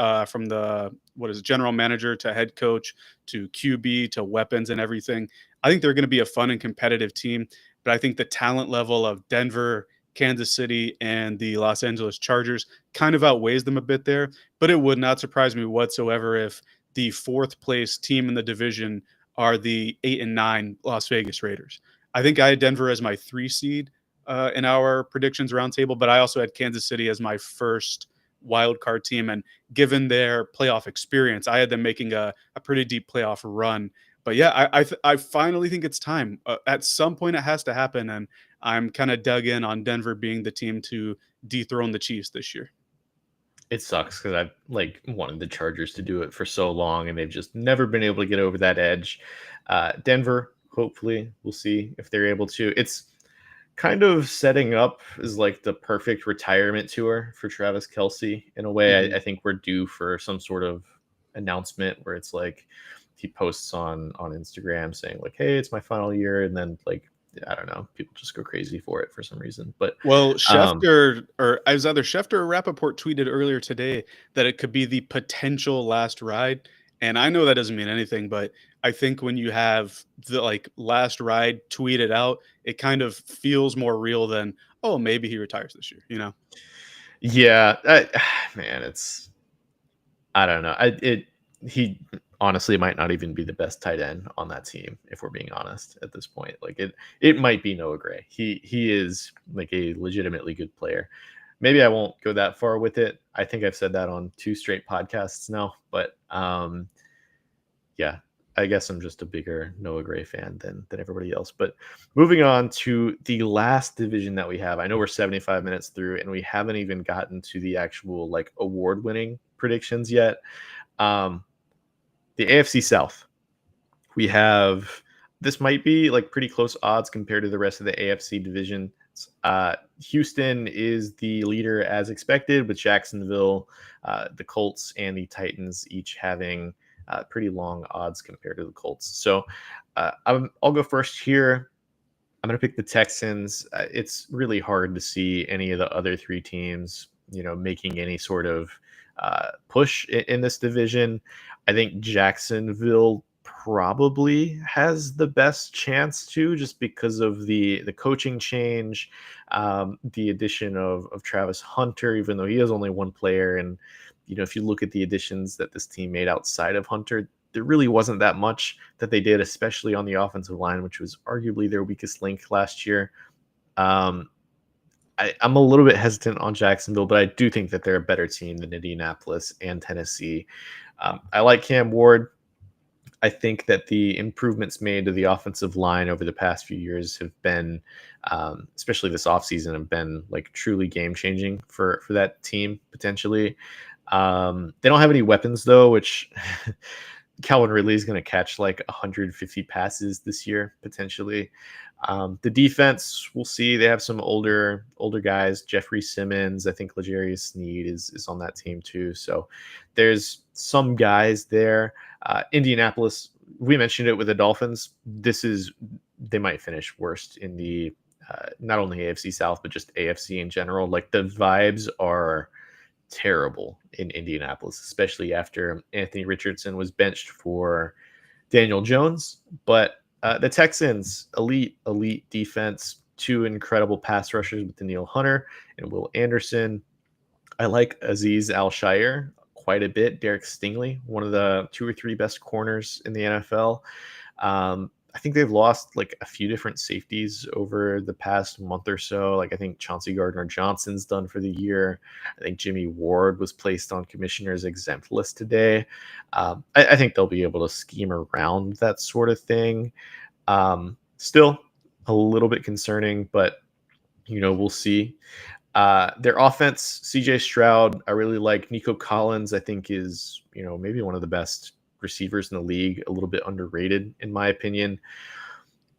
the what is it, general manager to head coach to QB to weapons and everything. I think they're going to be a fun and competitive team, but I think the talent level of Denver, Kansas City, and the Los Angeles Chargers kind of outweighs them a bit there. But it would not surprise me whatsoever if the fourth place team in the division are the 8 and 9 Las Vegas Raiders. I think I had Denver as my 3 seed in our predictions roundtable, but I also had Kansas City as my first wild card team. And given their playoff experience, I had them making a pretty deep playoff run. But yeah, I finally think it's time. At some point, it has to happen, and I'm kind of dug in on Denver being the team to dethrone the Chiefs this year. It sucks because I've like wanted the Chargers to do it for so long, and they've just never been able to get over that edge. Denver, hopefully, we'll see if they're able to. It's kind of setting up as like the perfect retirement tour for Travis Kelsey. In a way, Mhm. I think we're due for some sort of announcement where it's like he posts on Instagram saying like, "Hey, it's my final year," and then like I don't know, people just go crazy for it for some reason. But Well, um, Schefter, or I was either Schefter or Rappaport tweeted earlier today that it could be the potential last ride. And I know that doesn't mean anything, but I think when you have the like last ride tweeted out, it kind of feels more real than, oh, maybe he retires this year, you know? yeah, man, it's I don't know. He honestly might not even be the best tight end on that team if we're being honest at this point. Like it might be Noah Gray. He is like a legitimately good player. Maybe I won't go that far with it. I think I've said that on 2 straight podcasts now, but yeah, I guess I'm just a bigger Noah Gray fan than everybody else. But moving on to the last division that we have, I know we're 75 minutes through, and we haven't even gotten to the actual like award-winning predictions yet. Um, the AFC South, we have this might be like pretty close odds compared to the rest of the AFC division. Houston is the leader as expected, with Jacksonville, the Colts, and the Titans each having pretty long odds compared to the Colts. So I'll go first here. I'm going to pick the Texans. It's really hard to see any of the other 3 teams, making any sort of push in this division. I think Jacksonville probably has the best chance to, just because of the coaching change, the addition of Travis Hunter, even though he has only one player. And if you look at the additions that this team made outside of Hunter, there really wasn't that much that they did, especially on the offensive line, which was arguably their weakest link last year. Um, I'm a little bit hesitant on Jacksonville, but I do think that they're a better team than Indianapolis and Tennessee. I like Cam Ward. I think that the improvements made to the offensive line over the past few years have been, especially this offseason, have been like truly game changing for that team potentially. They don't have any weapons though, which Calvin Ridley is going to catch like 150 passes this year potentially. The defense, we'll see. They have some older guys. Jeffrey Simmons, I think L'Jarius Sneed is on that team too. So there's some guys there. Indianapolis, we mentioned it with the Dolphins. They might finish worst in the not only AFC South but just AFC in general. Like the vibes are terrible in Indianapolis, especially after Anthony Richardson was benched for Daniel Jones. But the Texans, elite defense, 2 incredible pass rushers with Daniil Hunter and Will Anderson. I like Aziz Al-Shire quite a bit. Derek Stingley, one of the 2 or 3 best corners in the NFL. I think they've lost like a few different safeties over the past month or so. Like I think Chauncey Gardner-Johnson's done for the year. I think Jimmy Ward was placed on commissioner's exempt list today. I think they'll be able to scheme around that sort of thing. Still a little bit concerning, but we'll see. Their offense, CJ Stroud, I really like. Nico Collins, I think, is maybe one of the best receivers in the league, a little bit underrated in my opinion.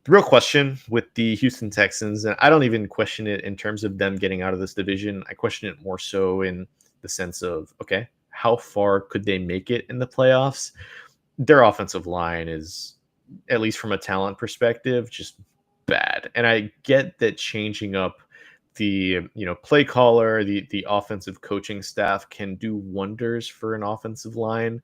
The real question with the Houston Texans, and I don't even question it in terms of them getting out of this division. I question it more so in the sense of, okay, how far could they make it in the playoffs? Their offensive line is, at least from a talent perspective, just bad. And I get that changing up the play caller, the offensive coaching staff can do wonders for an offensive line,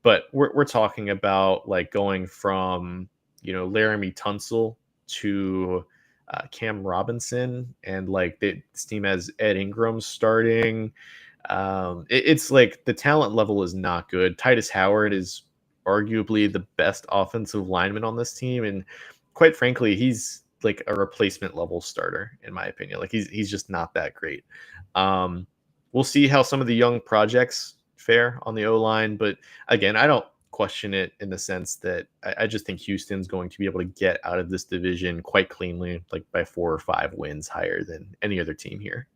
but we're talking about like going from Laramie Tunsil to Cam Robinson, and like this team has Ed Ingram starting. It's like the talent level is not good. Titus Howard is arguably the best offensive lineman on this team, and quite frankly, he's like a replacement level starter in my opinion. Like he's just not that great. Um, we'll see how some of the young projects fare on the O line, but again, I don't question it in the sense that I just think Houston's going to be able to get out of this division quite cleanly, like by 4 or 5 wins higher than any other team here.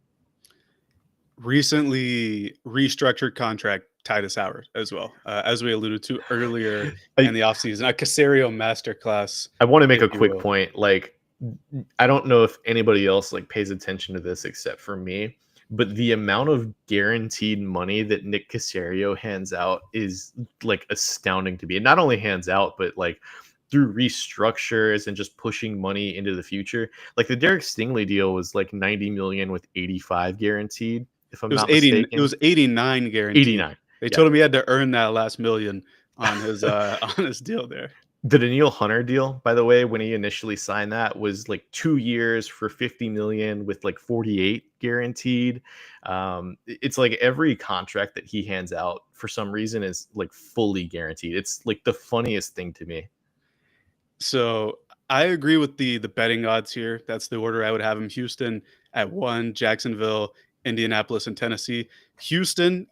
Recently restructured contract Titus Howard as well, as we alluded to earlier in I, the offseason, a Casario masterclass, I want to make if a you quick will. point. Like, I don't know if anybody else like pays attention to this except for me, but the amount of guaranteed money that Nick Casario hands out is like astounding to me. And not only hands out, but like through restructures and just pushing money into the future. Like the Derek Stingley deal was like 90 million with 85 guaranteed, if I'm It was not 80, it mistaken. was 89 guaranteed. 89. They Yeah. told him he had to earn that last million on his on his deal there. The Daniil Hunter deal, by the way, when he initially signed that, was like 2 years for 50 million with like 48 guaranteed. It's like every contract that he hands out for some reason is like fully guaranteed. It's like the funniest thing to me. So I agree with the betting odds here. That's the order I would have him. Houston at 1, Jacksonville, Indianapolis, and Tennessee. Houston,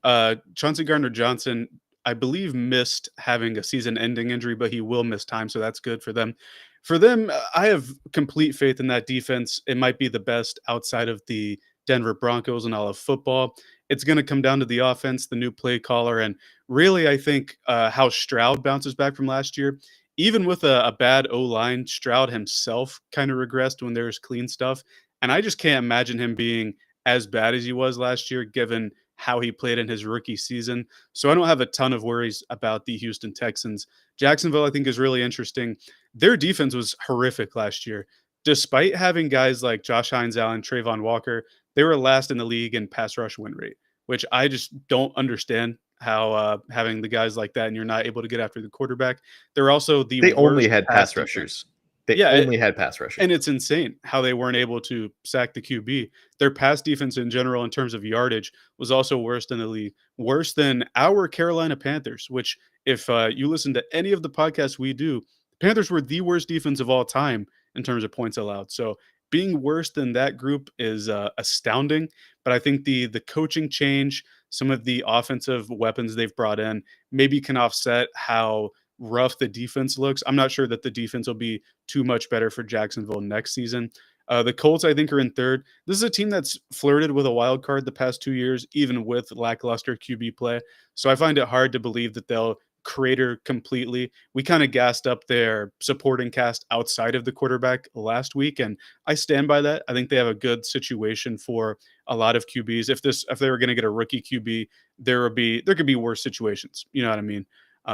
Chauncey Gardner Johnson, I believe, missed having a season-ending injury, but he will miss time, so that's good for them. For them, I have complete faith in that defense. It might be the best outside of the Denver Broncos and all of football. It's going to come down to the offense, the new play caller, and really, I think how Stroud bounces back from last year. Even with a bad O line, Stroud himself kind of regressed when there's clean stuff. And I just can't imagine him being as bad as he was last year, given how he played in his rookie season. So I don't have a ton of worries about the Houston Texans. Jacksonville, I think, is really interesting. Their defense was horrific last year. Despite having guys like Josh Hines Allen, Trayvon Walker, they were last in the league in pass rush win rate, which I just don't understand how having the guys like that and you're not able to get after the quarterback. They're also the They only worst had pass pass defense. rushers. They Yeah, only had pass rushers. and it's insane how they weren't able to sack the QB. Their pass defense in general, in terms of yardage, was also worse than the league, worse than our Carolina Panthers. Which, if you listen to any of the podcasts we do, the Panthers were the worst defense of all time in terms of points allowed. So being worse than that group is astounding. But I think the coaching change, some of the offensive weapons they've brought in, maybe can offset how rough the defense looks. I'm not sure that the defense will be too much better for Jacksonville next season. The Colts, I think, are in third. This is a team that's flirted with a wild card the past 2 years, even with lackluster QB play. So I find it hard to believe that they'll crater completely. We kind of gassed up their supporting cast outside of the quarterback last week, and I stand by that. I think they have a good situation for a lot of QBs. If they were going to get a rookie QB, there could be worse situations. You know what I mean?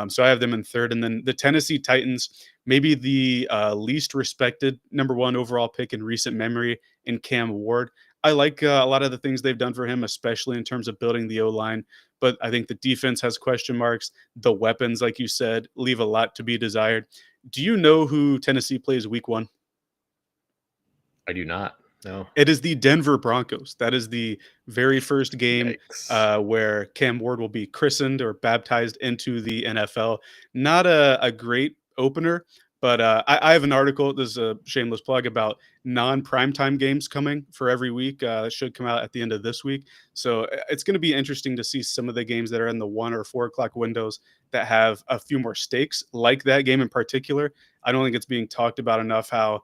So I have them in third. And then the Tennessee Titans, maybe the least respected number one overall pick in recent memory in Cam Ward. I like a lot of the things they've done for him, especially in terms of building the O line. But I think the defense has question marks. The weapons, like you said, leave a lot to be desired. Do you know who Tennessee plays week 1? I do not. No. It is the Denver Broncos. That is the very first game Yikes. where Cam Ward will be christened or baptized into the NFL. Not a great opener, but I have an article. This is a shameless plug about non-primetime games coming for every week. It should come out at the end of this week. So it's going to be interesting to see some of the games that are in the 1 or 4 o'clock windows that have a few more stakes, like that game in particular. I don't think it's being talked about enough how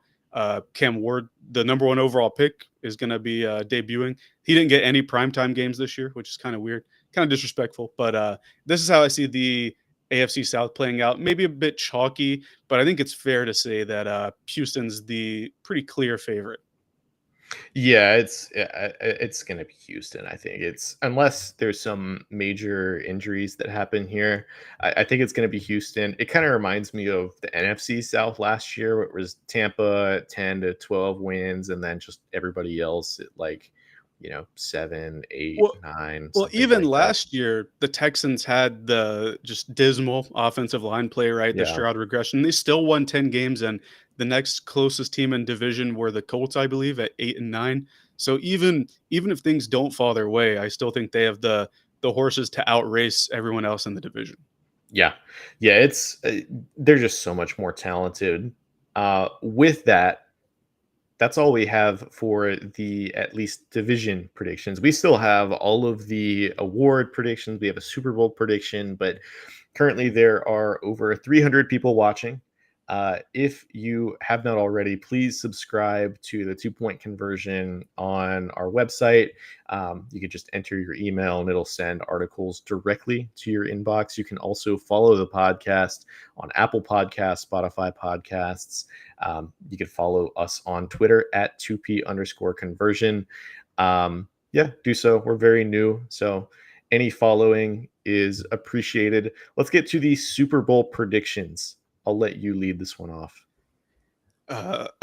Cam Ward, the number 1 overall pick, is going to be debuting. He didn't get any primetime games this year, which is kind of weird, kind of disrespectful. But this is how I see the AFC South playing out. Maybe a bit chalky, but I think it's fair to say that Houston's the pretty clear favorite. Yeah, it's gonna be Houston. I think it's unless there's some major injuries that happen here. I think it's gonna be Houston. It kind of reminds me of the NFC South last year, where it was Tampa at 10 to 12 wins, and then just everybody else at like 7, 8, Well, 9, Well, something even like that. last year, the Texans had the just dismal offensive line play, right? The Yeah, Stroud regression. They still won 10 games, and The next closest team in division were the Colts, I believe, at 8 and 9. So even if things don't fall their way, I still think they have the horses to outrace everyone else in the division. Yeah. Yeah, it's they're just so much more talented. With that, that's all we have for the at least division predictions. We still have all of the award predictions. We have a Super Bowl prediction, but currently there are over 300 people watching. If you have not already, please subscribe to the 2 Point Conversion on our website. You can just enter your email and it'll send articles directly to your inbox. You can also follow the podcast on Apple Podcasts, Spotify Podcasts. You can follow us on Twitter at 2P_conversion. Yeah, do so. We're very new. So any following is appreciated. Let's get to the Super Bowl predictions. I'll let you lead this one off.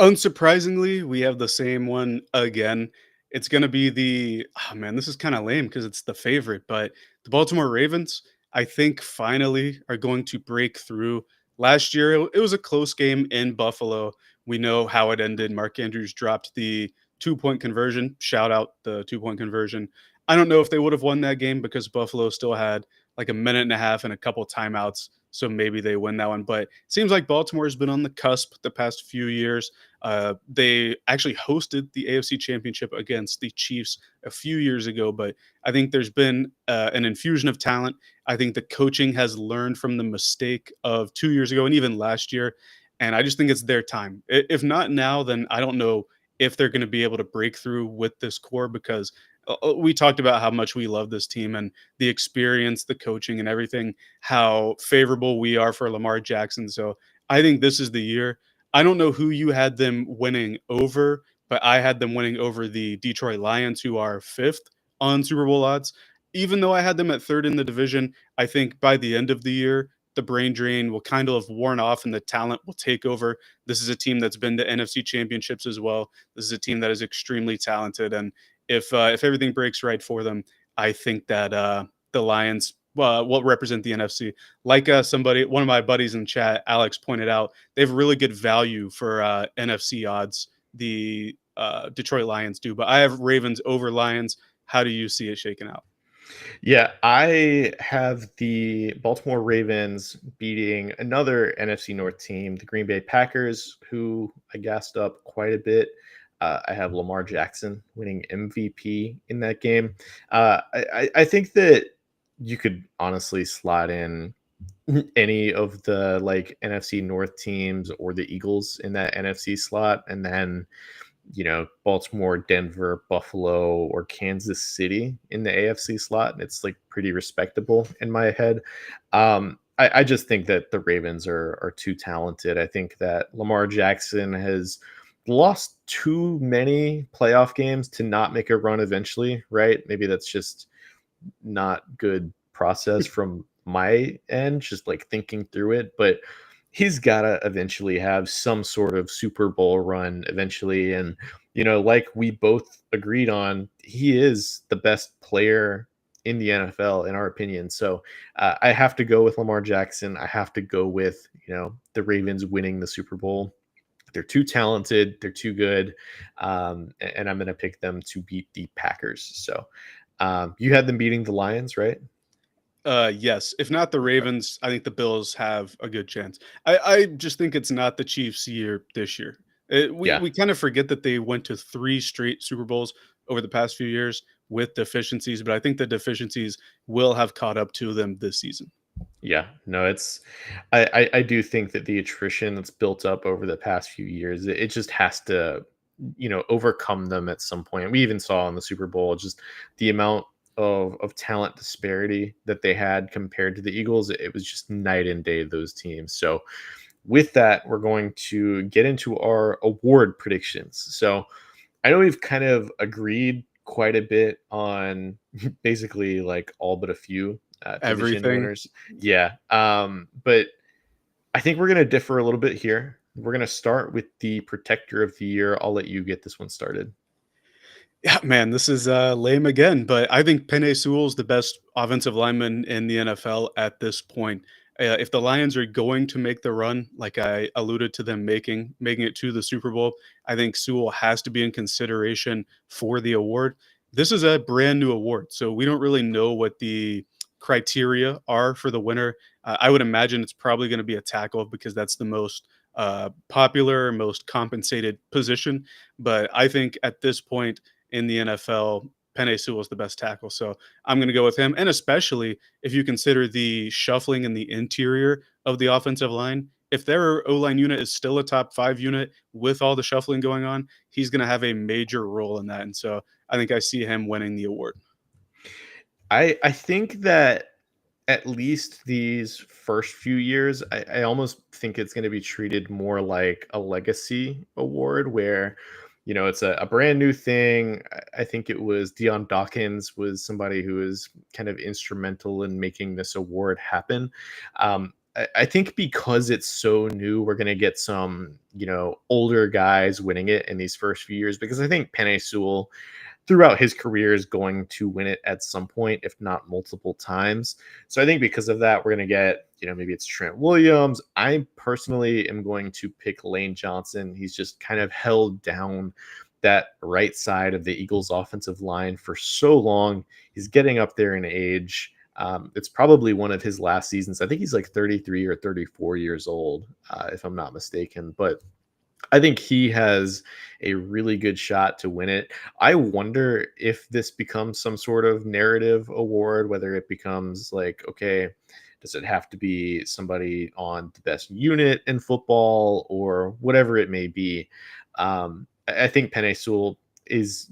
Unsurprisingly, we have the same one again. It's going to be oh man, this is kind of lame because it's the favorite, but the Baltimore Ravens, I think, finally are going to break through. Last year, it was a close game in Buffalo. We know how it ended. Mark Andrews dropped the 2 point conversion. Shout out the 2 point conversion. I don't know if they would have won that game because Buffalo still had like a minute and a half and a couple timeouts. So maybe they win that one. But it seems like Baltimore has been on the cusp the past few years. They actually hosted the AFC Championship against the Chiefs a few years ago, but I think there's been an infusion of talent. I think the coaching has learned from the mistake of 2 years ago and even last year. And I just think it's their time. If not now, then I don't know if they're going to be able to break through with this core because we talked about how much we love this team and the experience, the coaching, and everything, how favorable we are for Lamar Jackson. So I think this is the year. I don't know who you had them winning over, but I had them winning over the Detroit Lions, who are fifth on Super Bowl odds. Even though I had them at third in the division, I think by the end of the year, the brain drain will kind of have worn off and the talent will take over. This is a team that's been to NFC championships as well. This is a team that is extremely talented. And if everything breaks right for them, I think that the Lions will represent the NFC. Like one of my buddies in chat, Alex, pointed out, they have really good value for NFC odds. The Detroit Lions do, but I have Ravens over Lions. How do you see it shaking out? Yeah, I have the Baltimore Ravens beating another NFC North team, the Green Bay Packers, who I gassed up quite a bit. I have Lamar Jackson winning MVP in that game. I think that you could honestly slot in any of the like NFC North teams or the Eagles in that NFC slot, and then Baltimore, Denver, Buffalo, or Kansas City in the AFC slot. And it's like pretty respectable in my head. I just think that the Ravens are too talented. I think that Lamar Jackson has lost too many playoff games to not make a run eventually, right? Maybe that's just not good process from my end, just like thinking through it. But he's got to eventually have some sort of Super Bowl run eventually. And, like we both agreed on, he is the best player in the NFL, in our opinion. So I have to go with Lamar Jackson. I have to go with, the Ravens winning the Super Bowl. They're too talented. They're too good. And I'm going to pick them to beat the Packers. So you had them beating the Lions, right? Yes. If not the Ravens, I think the Bills have a good chance. I just think it's not the Chiefs' year this year. Yeah. We kind of forget that they went to 3 straight Super Bowls over the past few years with deficiencies, but I think the deficiencies will have caught up to them this season. Yeah, no, I do think that the attrition that's built up over the past few years, it just has to, overcome them at some point. We even saw in the Super Bowl just the amount of talent disparity that they had compared to the Eagles. It was just night and day, those teams. So with that, we're going to get into our award predictions. So I know we've kind of agreed quite a bit on basically like all but a few division Everything. winners. Yeah. But I think we're going to differ a little bit here. We're going to start with the protector of the year. I'll let you get this one started. Yeah, man, this is lame again, but I think Penei Sewell's the best offensive lineman in the NFL at this point. If the Lions are going to make the run, like I alluded to them making it to the Super Bowl, I think Sewell has to be in consideration for the award. This is a brand new award, so we don't really know what the criteria are for the winner. I would imagine it's probably going to be a tackle because that's the most popular, most compensated position. But I think at this point in the NFL, Penei Sewell is the best tackle. So I'm going to go with him. And especially if you consider the shuffling in the interior of the offensive line, if their O line unit is still a top 5 unit with all the shuffling going on, he's going to have a major role in that. And so I think I see him winning the award. I think that at least these first few years, I almost think it's going to be treated more like a legacy award where, it's a brand new thing. I think it was Dion Dawkins was somebody who was kind of instrumental in making this award happen. I think because it's so new, we're going to get some, older guys winning it in these first few years because I think Penei Sewell throughout his career is going to win it at some point, if not multiple times. So I think because of that, we're going to get, maybe it's Trent Williams. I personally am going to pick Lane Johnson. He's just kind of held down that right side of the Eagles offensive line for so long. He's getting up there in age. It's probably one of his last seasons. I think he's like 33 or 34 years old, if I'm not mistaken. But I think he has a really good shot to win it. I wonder if this becomes some sort of narrative award, whether it becomes like, okay, does it have to be somebody on the best unit in football or whatever it may be? I think Penei Sewell is,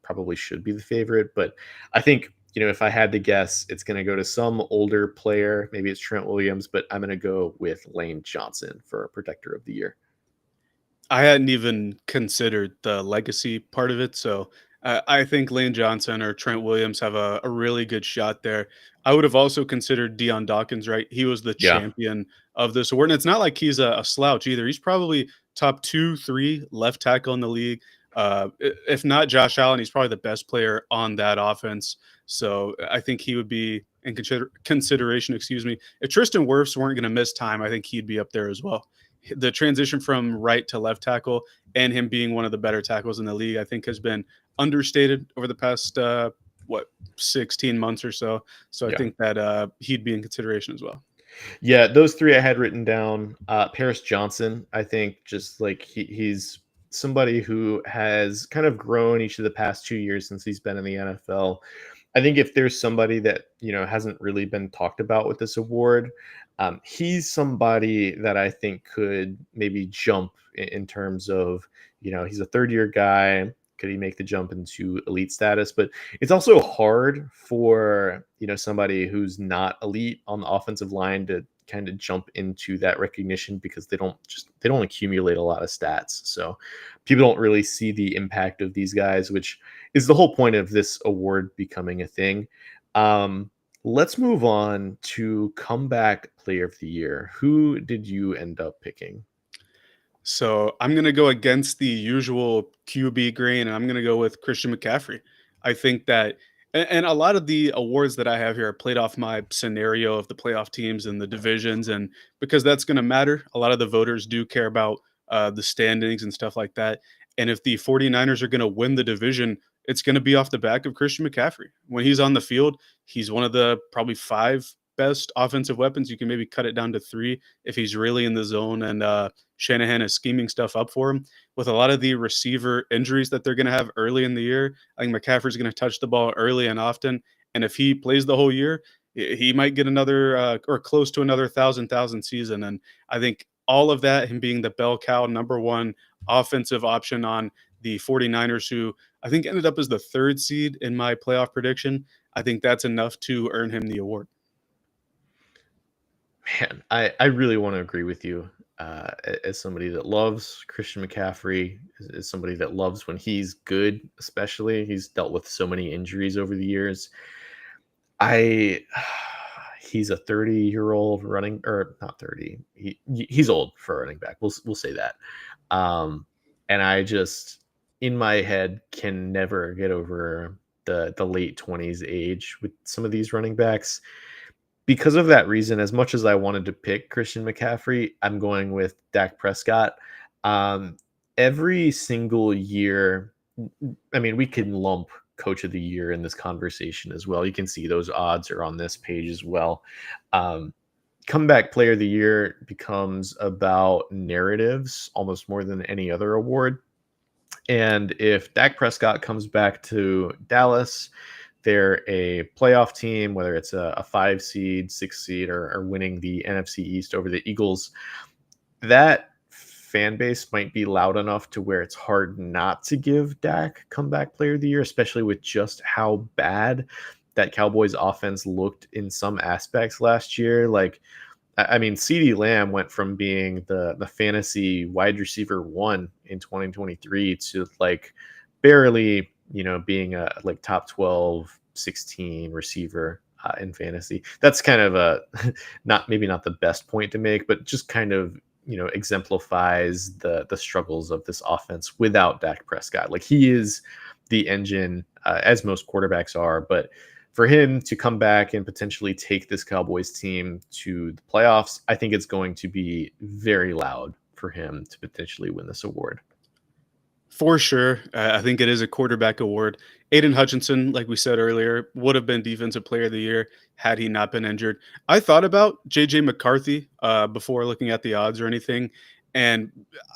probably should be the favorite, but I think, if I had to guess, it's going to go to some older player. Maybe it's Trent Williams, but I'm going to go with Lane Johnson for Protector of the Year. I hadn't even considered the legacy part of it, so I think Lane Johnson or Trent Williams have a really good shot there. I would have also considered Dion Dawkins, right? He was the Yeah. champion of this award, and it's not like he's a slouch either. He's probably top 2, 3 left tackle in the league. If not Josh Allen, he's probably the best player on that offense. So I think he would be in consideration. Excuse me. If Tristan Wirfs weren't going to miss time, I think he'd be up there as well. The transition from right to left tackle and him being one of the better tackles in the league, I think, has been understated over the past 16 months or so. So I Yeah. think that he'd be in consideration as well. Yeah, those three I had written down. Paris Johnson, I think, just like he's somebody who has kind of grown each of the past 2 years since he's been in the NFL. I think if there's somebody that hasn't really been talked about with this award, he's somebody that I think could maybe jump in terms of he's a third year guy. Could he make the jump into elite status? But it's also hard for somebody who's not elite on the offensive line to kind of jump into that recognition because they don't accumulate a lot of stats. So people don't really see the impact of these guys, which is the whole point of this award becoming a thing. Let's move on to comeback player of the year. Who did you end up picking? So I'm going to go against the usual QB grain, and I'm going to go with Christian McCaffrey. I think that, and a lot of the awards that I have here are played off my scenario of the playoff teams and the divisions. And because that's going to matter, a lot of the voters do care about the standings and stuff like that. And if the 49ers are going to win the division, it's going to be off the back of Christian McCaffrey. When he's on the field, he's one of the probably 5 best offensive weapons. You can maybe cut it down to 3 if he's really in the zone and Shanahan is scheming stuff up for him. With a lot of the receiver injuries that they're going to have early in the year, I think McCaffrey's going to touch the ball early and often. And if he plays the whole year, he might get another or close to another thousand season. And I think all of that, him being the bell cow, number one offensive option on the 49ers, who I think ended up as the 3rd seed in my playoff prediction, I think that's enough to earn him the award. Man, I really want to agree with you. As somebody that loves Christian McCaffrey, as somebody that loves when he's good, especially he's dealt with so many injuries over the years. I he's a 30-year-old running or not 30. He's old for a running back. We'll say that. And I just in my head can never get over the late 20s age with some of these running backs. because of that reason, as much as I wanted to pick Christian McCaffrey, I'm going with Dak Prescott. Um, every single year, I mean, we can lump Coach of the Year in this conversation as well. You can see those odds are on this page as well. Um, Comeback Player of the Year becomes about narratives almost more than any other award. And if Dak Prescott comes back to Dallas, they're a playoff team, whether it's a 5 seed, 6 seed, or winning the NFC East over the Eagles. That fan base might be loud enough to where it's hard not to give Dak comeback player of the year, especially with just how bad that Cowboys offense looked in some aspects last year. Like, I mean, CeeDee Lamb went from being the fantasy wide receiver one in 2023 to like barely, being a like top 12, 16 receiver in fantasy. That's kind of a maybe not the best point to make, but just kind of exemplifies the struggles of this offense without Dak Prescott. Like, he is the engine, as most quarterbacks are, but for him to come back and potentially take this Cowboys team to the playoffs, I think it's going to be very loud for him to potentially win this award. For sure. I think it is a quarterback award. Aiden Hutchinson, like we said earlier, would have been Defensive Player of the Year had he not been injured. I thought about JJ McCarthy before looking at the odds or anything. And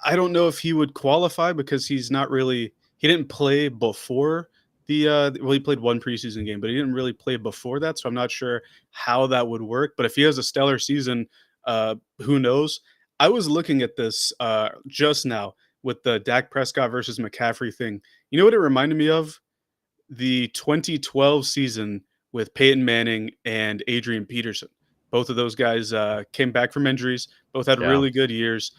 I don't know if he would qualify because he didn't play before well, he played one preseason game, but he didn't really play before that. So I'm not sure how that would work. But if he has a stellar season, who knows? I was looking at this just now with the Dak Prescott versus McCaffrey thing. You know what it reminded me of? The 2012 season with Peyton Manning and Adrian Peterson. Both of those guys came back from injuries. Both had Yeah. really good years.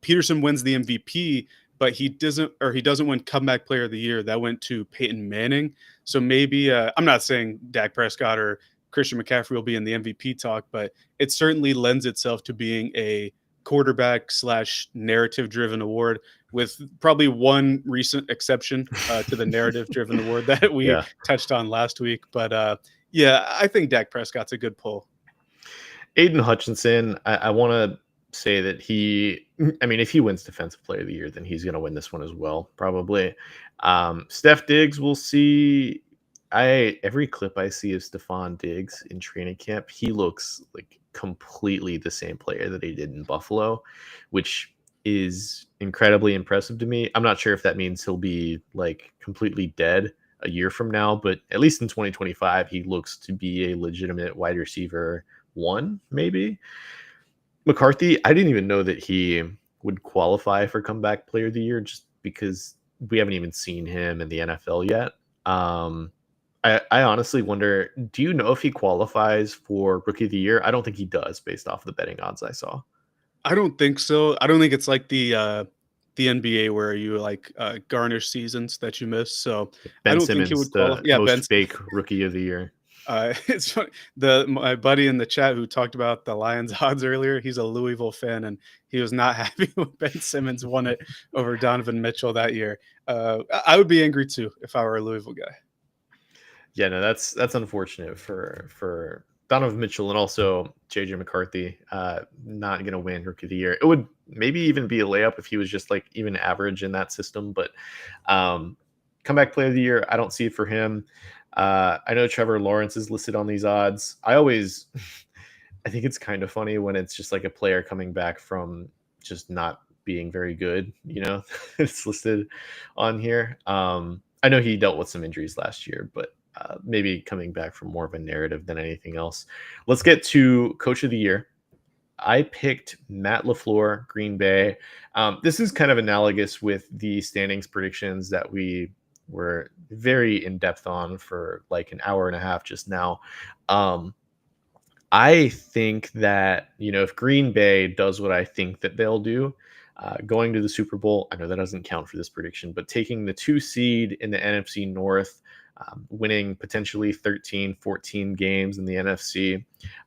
Peterson wins the MVP, but he doesn't win comeback player of the year. That went to Peyton Manning. So maybe I'm not saying Dak Prescott or Christian McCaffrey will be in the MVP talk, but it certainly lends itself to being a quarterback slash narrative driven award, with probably one recent exception to the narrative driven award that we Yeah. touched on last week. But yeah, I think Dak Prescott's a good pull. Aiden Hutchinson, I want to say that I mean, if he wins Defensive Player of the Year, then he's going to win this one as well, probably. Steph Diggs, we'll see. Every clip I see of Stephon Diggs in training camp, he looks like completely the same player that he did in Buffalo, which is incredibly impressive to me. I'm not sure if that means he'll be like completely dead a year from now, but at least in 2025, he looks to be a legitimate wide receiver one, maybe. McCarthy, I didn't even know that he would qualify for comeback player of the year just because we haven't even seen him in the NFL yet. I honestly wonder, do you know if he qualifies for rookie of the year? I don't think he does based off of the betting odds I saw. I don't think so. I don't think it's like the NBA where you like garnish seasons that you miss. So I Ben don't think he Simmons, would qualify. the Yeah, most Ben. fake rookie of the year. It's funny. My buddy in the chat who talked about the Lions odds earlier, he's a Louisville fan, and he was not happy when Ben Simmons won it over Donovan Mitchell that year. I would be angry too if I were a Louisville guy. Yeah, no, that's unfortunate for Donovan Mitchell and also JJ McCarthy not going to win Rookie of the Year. It would maybe even be a layup if he was just like even average in that system, but comeback player of the year, I don't see it for him. I know Trevor Lawrence is listed on these odds. I always, I think it's kind of funny when it's just like a player coming back from just not being very good, it's listed on here. I know he dealt with some injuries last year, but maybe coming back from more of a narrative than anything else. Let's get to Coach of the Year. I picked Matt LaFleur, Green Bay. This is kind of analogous with the standings predictions that we were very in depth on for like an hour and a half just now. I think that, if Green Bay does what I think that they'll do, going to the Super Bowl, I know that doesn't count for this prediction, but taking the 2 seed in the NFC North, winning potentially 13, 14 games in the NFC,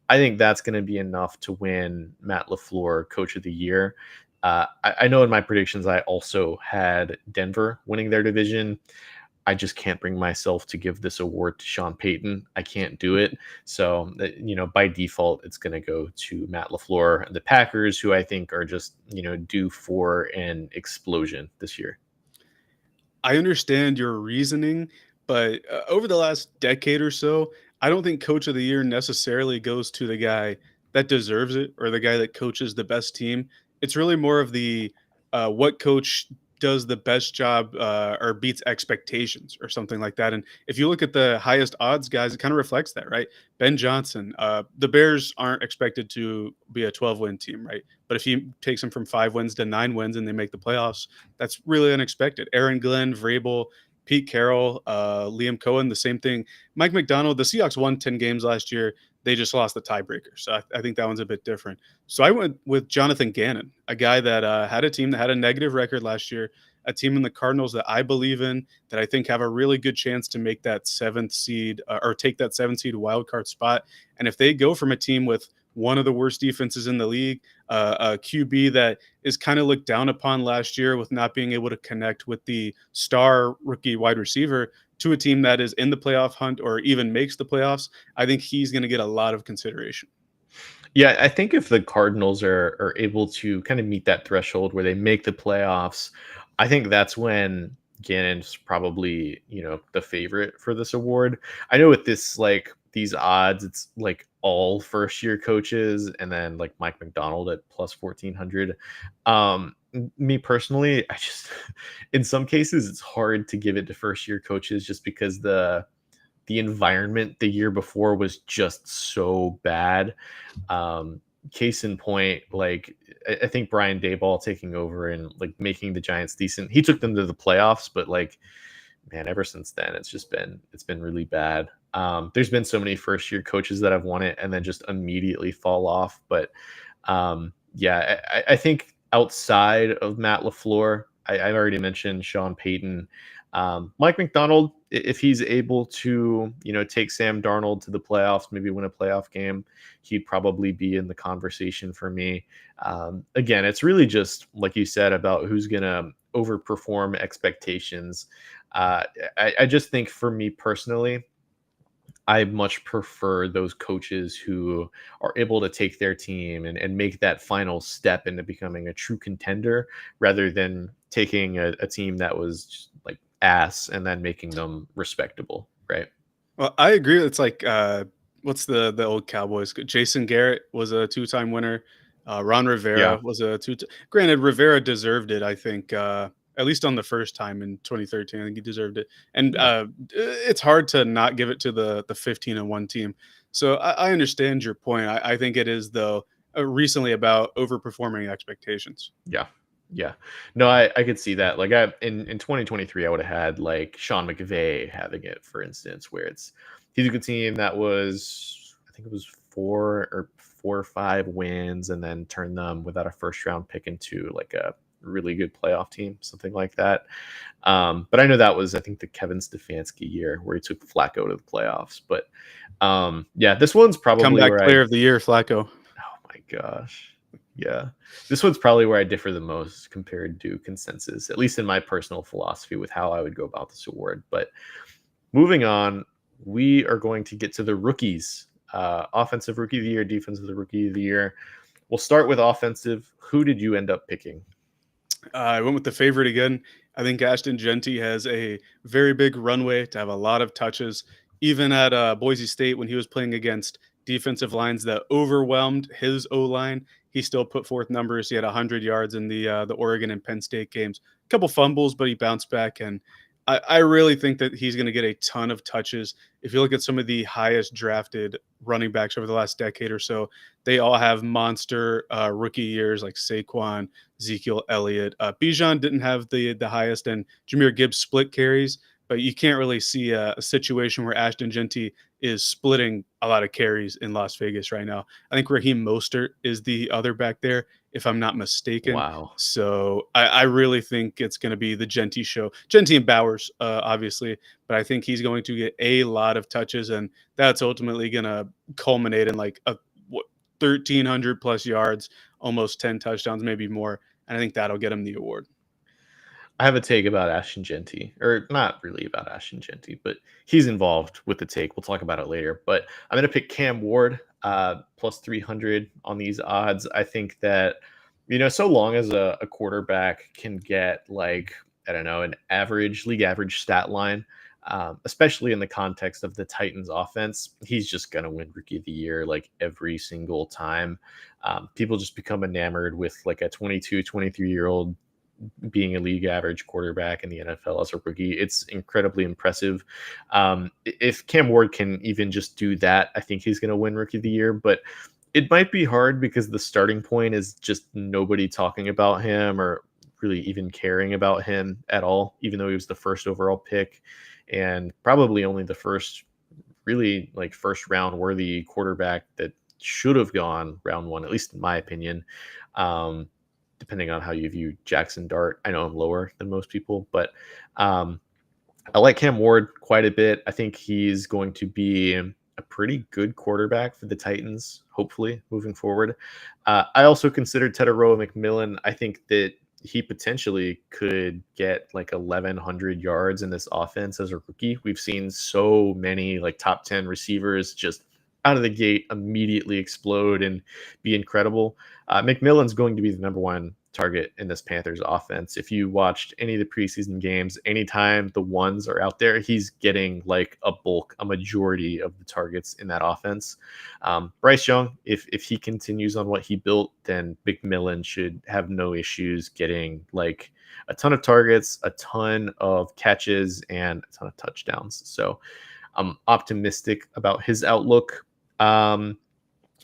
I think that's going to be enough to win Matt LaFleur Coach of the Year. I know in my predictions, I also had Denver winning their division. I just can't bring myself to give this award to Sean Payton. I can't do it. So, by default, it's going to go to Matt LaFleur and the Packers, who I think are just, due for an explosion this year. I understand your reasoning, but over the last decade or so, I don't think coach of the year necessarily goes to the guy that deserves it or the guy that coaches the best team. It's really more of the what coach does the best job or beats expectations or something like that. And if you look at the highest odds guys, it kind of reflects that, right? Ben Johnson, the Bears aren't expected to be a 12-win team, right? But if he takes them from 5 wins to 9 wins and they make the playoffs, that's really unexpected. Aaron Glenn, Vrabel, Pete Carroll, Liam Cohen, the same thing. Mike McDonald, the Seahawks won 10 games last year. They just lost the tiebreaker. So I think that one's a bit different. So I went with Jonathan Gannon, a guy that had a team that had a negative record last year, a team in the Cardinals that I believe in, that I think have a really good chance to make that 7th seed or take that 7th seed wild card spot. And if they go from a team with one of the worst defenses in the league, a QB that is kind of looked down upon last year with not being able to connect with the star rookie wide receiver, to a team that is in the playoff hunt or even makes the playoffs, I think he's going to get a lot of consideration. Yeah, I think if the Cardinals are able to kind of meet that threshold where they make the playoffs, I think that's when Gannon's probably, the favorite for this award. I know with this these odds, it's like all first year coaches and then like Mike McDonald at plus 1400. Me personally, I just in some cases it's hard to give it to first year coaches just because the environment the year before was just so bad. Case in point, like I think Brian Dayball taking over and like making the Giants decent. He took them to the playoffs, but like, man, ever since then, it's been really bad. There's been so many first year coaches that have won it and then just immediately fall off. But yeah, I think outside of Matt LaFleur, I've already mentioned Sean Payton. Mike McDonald, if he's able to, take Sam Darnold to the playoffs, maybe win a playoff game, he'd probably be in the conversation for me. Again, it's really just like you said about who's going to overperform expectations. I just think for me personally, I much prefer those coaches who are able to take their team and make that final step into becoming a true contender rather than taking a team that was just like ass and then making them respectable, right? Well, I agree. It's like what's the old Cowboys? Jason Garrett was a 2-time winner. Ron Yeah. Rivera was a two. Granted, Rivera deserved it. I think at least on the first time in 2013, I think he deserved it. And Yeah. it's hard to not give it to the 15-1 team. So I understand your point. I think it is though recently about overperforming expectations. Yeah. Yeah. No, I could see that. Like in 2023, I would have had like Sean McVay having it, for instance, where he's a good team that was, I think it was 4 or 5 wins and then turned them without a first round pick into like a really good playoff team, something like that. But I know that was, I think, the Kevin Stefanski year where he took Flacco to the playoffs. But yeah, this one's probably Comeback where player of the year, Flacco. oh my gosh. Yeah. This one's probably where I differ the most compared to consensus, at least in my personal philosophy with how I would go about this award. But moving on, we are going to get to the rookies. Offensive rookie of the year, defensive rookie of the year. We'll start with offensive. Who did you end up picking? I went with the favorite again. I think Ashton Genty has a very big runway to have a lot of touches. Even at Boise State, when he was playing against defensive lines that overwhelmed his O line, he still put forth numbers. He had 100 yards in the Oregon and Penn State games. A couple fumbles, but he bounced back. And I really think that he's going to get a ton of touches. If you look at some of the highest drafted running backs over the last decade or so, they all have monster rookie years like Saquon, Ezekiel Elliott. Bijan didn't have the highest, and Jameer Gibbs split carries, but you can't really see a situation where Ashton Genty is splitting a lot of carries in Las Vegas right now. I think Raheem Mostert is the other back there, if I'm not mistaken. Wow. So I really think it's going to be the Genty show. Genty and Bowers, obviously, but I think he's going to get a lot of touches, and that's ultimately going to culminate in like a 1,300 plus yards, almost 10 touchdowns, maybe more. And I think that'll get him the award. I have a take about Ashton Genty, or not really about Ashton Genty, but he's involved with the take. We'll talk about it later. But I'm going to pick Cam Ward plus 300 on these odds. I think that, so long as a quarterback can get like, I don't know, an average, league average stat line, especially in the context of the Titans offense, he's just going to win rookie of the year like every single time. People just become enamored with like a 22, 23-year-old being a league average quarterback in the NFL as a rookie. It's incredibly impressive. If Cam Ward can even just do that, I think he's going to win rookie of the year. But it might be hard because the starting point is just nobody talking about him or really even caring about him at all, even though he was the first overall pick and probably only the first really like first round worthy quarterback that should have gone round one, at least in my opinion. Um, Depending on how you view Jackson Dart. I know I'm lower than most people, but um, I like Cam Ward quite a bit. I think he's going to be a pretty good quarterback for the Titans, hopefully, moving forward. I also considered Tedoroa McMillan. I think that he potentially could get like 1,100 yards in this offense as a rookie. We've seen so many like top 10 receivers just out of the gate immediately explode and be incredible. McMillan's going to be the number one target in this Panthers offense. If you watched any of the preseason games, anytime the ones are out there, he's getting like a majority of the targets in that offense. Bryce Young, if he continues on what he built, then McMillan should have no issues getting like a ton of targets, a ton of catches, and a ton of touchdowns. So I'm optimistic about his outlook.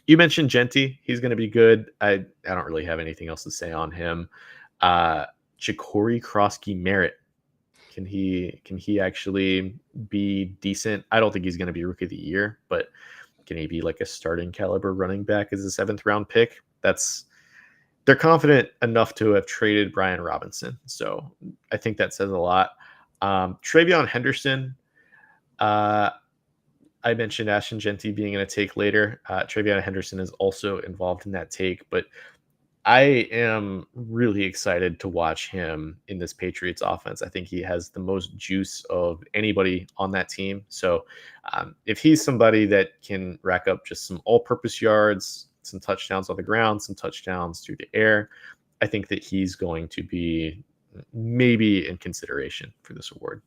You mentioned Genty. He's going to be good. I don't really have anything else to say on him. Ja'Cory Krosky Merritt. Can he actually be decent? I don't think he's going to be rookie of the year, but can he be like a starting caliber running back as a 7th-round pick? They're confident enough to have traded Brian Robinson. So I think that says a lot. Travion Henderson. I mentioned Ashton Genty being in a take later. Travion Henderson is also involved in that take, but I am really excited to watch him in this Patriots offense. I think he has the most juice of anybody on that team. So if he's somebody that can rack up just some all-purpose yards, some touchdowns on the ground, some touchdowns through the air, I think that he's going to be maybe in consideration for this award.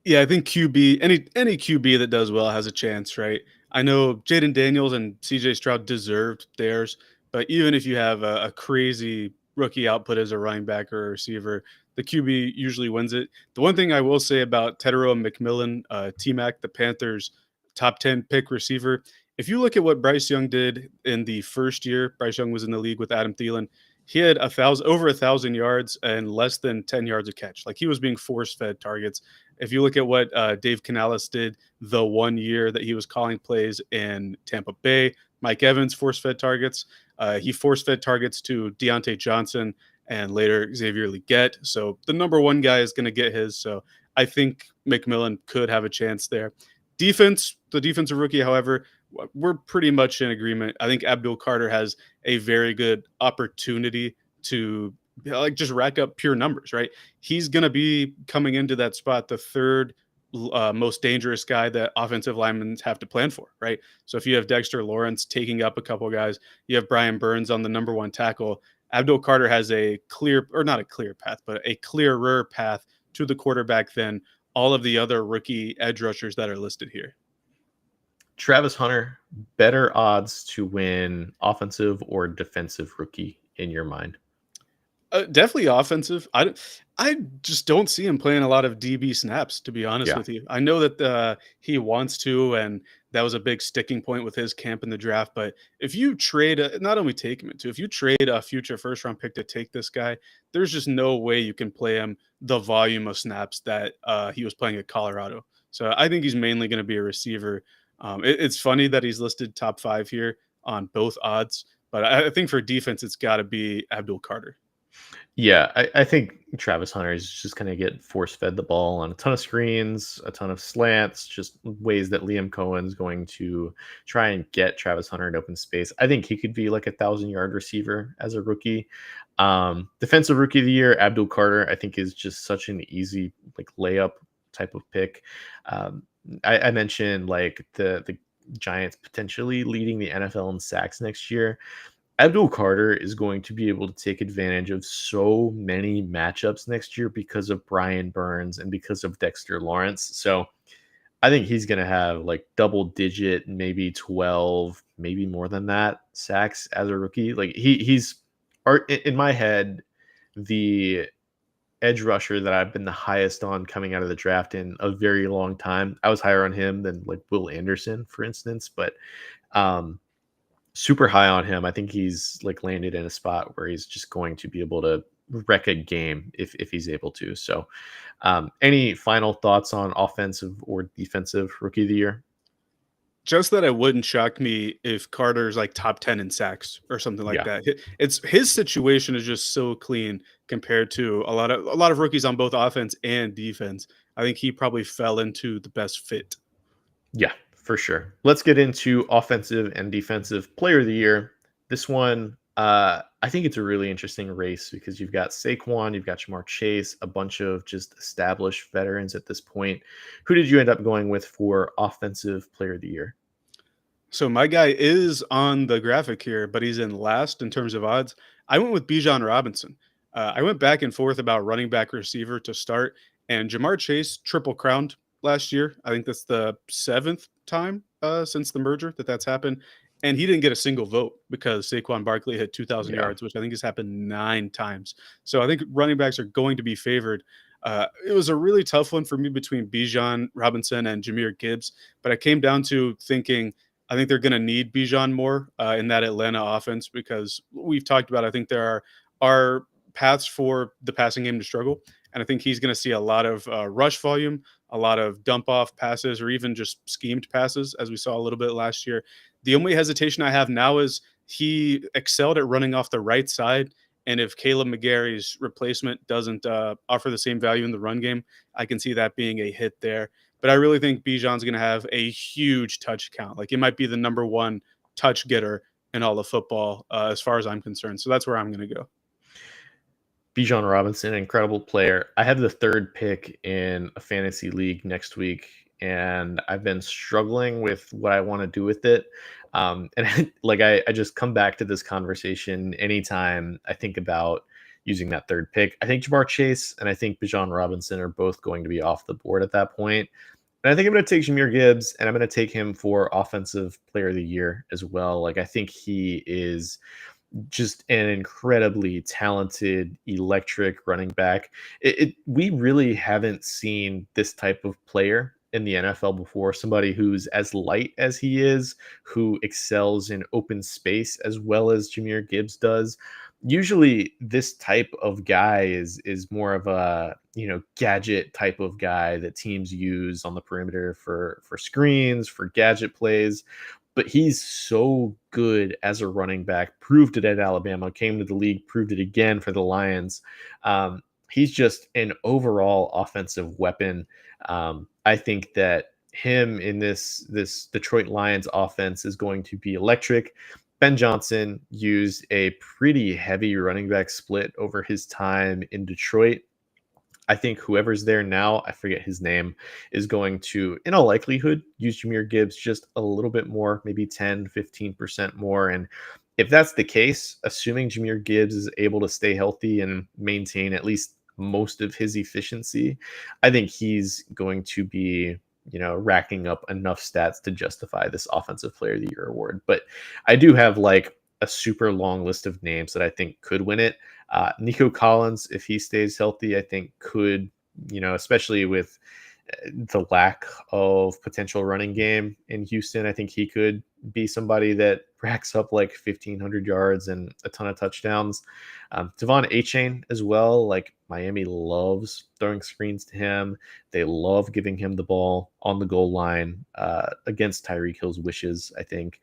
Yeah, I think QB, any QB that does well has a chance, right? I know Jaden Daniels and CJ Stroud deserved theirs, but even if you have a crazy rookie output as a running back or a receiver, the QB usually wins it. The one thing I will say about Tedero McMillan, T Mac, the Panthers' top 10 pick receiver, if you look at what Bryce Young did in the first year, Bryce Young was in the league with Adam Thielen. He had over 1,000 yards and less than 10 yards a catch. Like he was being force fed targets. If you look at what Dave Canales did the one year that he was calling plays in Tampa Bay, Mike Evans force fed targets. He force fed targets to Deontay Johnson and later Xavier Legette. So the number one guy is going to get his. So I think McMillan could have a chance there. Defense, the defensive rookie, however, we're pretty much in agreement. I think Abdul Carter has a very good opportunity to like just rack up pure numbers, right? He's going to be coming into that spot the third most dangerous guy that offensive linemen have to plan for, right? So if you have Dexter Lawrence taking up a couple guys, you have Brian Burns on the number one tackle. Abdul Carter has a clear, or not a clear path, but a clearer path to the quarterback than all of the other rookie edge rushers that are listed here. Travis Hunter, better odds to win offensive or defensive rookie in your mind? Definitely offensive. I just don't see him playing a lot of DB snaps, to be honest Yeah. with you. I know that he wants to, and that was a big sticking point with his camp in the draft. But if you trade, not only take him into, if you trade a future first round pick to take this guy, there's just no way you can play him the volume of snaps that he was playing at Colorado. So I think he's mainly going to be a receiver. It's funny that he's listed top 5 here on both odds, but I think for defense, it's got to be Abdul Carter. Yeah, I think Travis Hunter is just going to get force fed the ball on a ton of screens, a ton of slants, just ways that Liam Cohen's going to try and get Travis Hunter in open space. I think he could be like 1,000 yard receiver as a rookie. Defensive rookie of the year, Abdul Carter, I think is just such an easy like layup type of pick. Um, I mentioned like the Giants potentially leading the NFL in sacks next year. Abdul Carter is going to be able to take advantage of so many matchups next year because of Brian Burns and because of Dexter Lawrence. So I think he's going to have like double digit, maybe 12, maybe more than that sacks as a rookie. Like he's in my head, the edge rusher that I've been the highest on coming out of the draft in a very long time. I was higher on him than like Will Anderson, for instance, but um super high on him. I think he's like landed in a spot where he's just going to be able to wreck a game if he's able to. So, any final thoughts on offensive or defensive rookie of the year? Just that it wouldn't shock me if Carter's like top 10 in sacks or something like Yeah, that. It's his situation is just so clean compared to a lot of rookies on both offense and defense. I think he probably fell into the best fit. yeah, for sure. Let's get into offensive and defensive player of the year. This one, I think it's a really interesting race because you've got Saquon, you've got Jamar Chase, a bunch of just established veterans at this point. Who did you end up going with for offensive player of the year? So my guy is on the graphic here, but he's in last in terms of odds. I went with Bijan Robinson. I went back and forth about running back receiver to start, and Jamar Chase triple crowned last year. I think that's the seventh time since the merger that's happened, and he didn't get a single vote because Saquon Barkley hit 2,000 Yeah. yards, which I think has happened 9 times. So I think running backs are going to be favored. It was a really tough one for me between Bijan Robinson and Jameer Gibbs, but I came down to thinking I think they're going to need Bijan more in that Atlanta offense because we've talked about. I think there are paths for the passing game to struggle, and I think he's going to see a lot of rush volume, a lot of dump off passes, or even just schemed passes, as we saw a little bit last year. The only hesitation I have now is he excelled at running off the right side. And if Caleb McGarry's replacement doesn't offer the same value in the run game, I can see that being a hit there. But I really think Bijan's going to have a huge touch count. Like it might be the number one touch getter in all of football, as far as I'm concerned. So that's where I'm going to go. Bijan Robinson, incredible player. I have the third pick in a fantasy league next week, and I've been struggling with what I want to do with it. And like I just come back to this conversation anytime I think about using that third pick. I think Jamar Chase and I think Bijan Robinson are both going to be off the board at that point. And I think I'm going to take Jameer Gibbs, and I'm going to take him for offensive player of the year as well. Like I think he is just an incredibly talented, electric running back. We really haven't seen this type of player in the NFL before. Somebody who's as light as he is, who excels in open space as well as Jameer Gibbs does. Usually, this type of guy is more of a gadget type of guy that teams use on the perimeter for screens, for gadget plays, but he's so good as a running back. Proved it at Alabama, came to the league, proved it again for the Lions. He's just an overall offensive weapon. I think that him in this Detroit Lions offense is going to be electric. Ben Johnson used a pretty heavy running back split over his time in Detroit. I think whoever's there now, I forget his name, is going to, in all likelihood, use Jameer Gibbs just a little bit more, maybe 10, 15% more. And if that's the case, assuming Jameer Gibbs is able to stay healthy and maintain at least most of his efficiency, I think he's going to be, racking up enough stats to justify this Offensive Player of the Year award. But I do have like a super long list of names that I think could win it. Nico Collins, if he stays healthy, I think could, especially with the lack of potential running game in Houston, I think he could be somebody that racks up like 1,500 yards and a ton of touchdowns. Devon Achane as well. Like Miami loves throwing screens to him. They love giving him the ball on the goal line against Tyreek Hill's wishes, I think.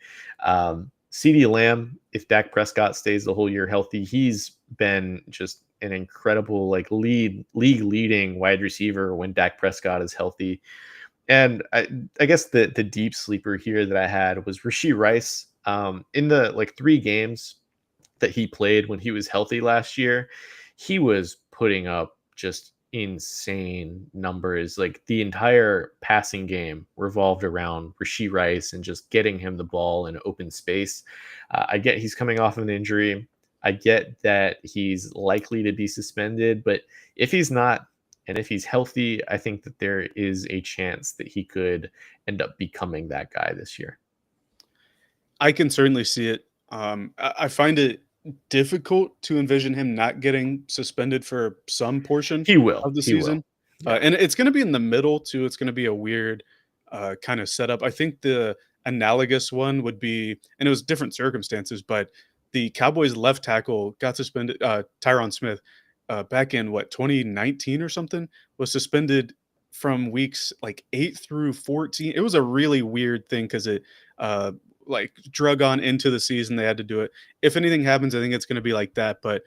CeeDee Lamb, if Dak Prescott stays the whole year healthy, he's been just an incredible like league leading wide receiver when Dak Prescott is healthy. And I guess the deep sleeper here that I had was Rashee Rice. In the like 3 games that he played when he was healthy last year, he was putting up just insane numbers. Like the entire passing game revolved around Rashee Rice and just getting him the ball in open space. I get he's coming off of an injury. I get that he's likely to be suspended, but if he's not, and if he's healthy, I think that there is a chance that he could end up becoming that guy this year. I can certainly see it. I find it difficult to envision him not getting suspended for some portion He will. of the He will. season, Yeah. and it's going to be in the middle too. It's going to be a weird kind of setup. I think the analogous one would be, and it was different circumstances, but the Cowboys left tackle got suspended. Tyron Smith, back in what 2019 or something, was suspended from weeks like 8 through 14. It was a really weird thing because it uh, like drug on into the season. They had to do it. If anything happens, I think it's going to be like that. But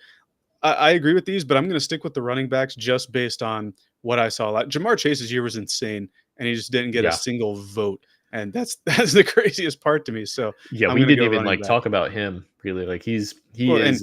I agree with these, but I'm going to stick with the running backs just based on what I saw. Like Jamar Chase's year was insane, and he just didn't get a Yeah. single vote, and that's the craziest part to me. So Yeah, I'm we going to didn't go even running like back. talk about him really. Like he Well, and is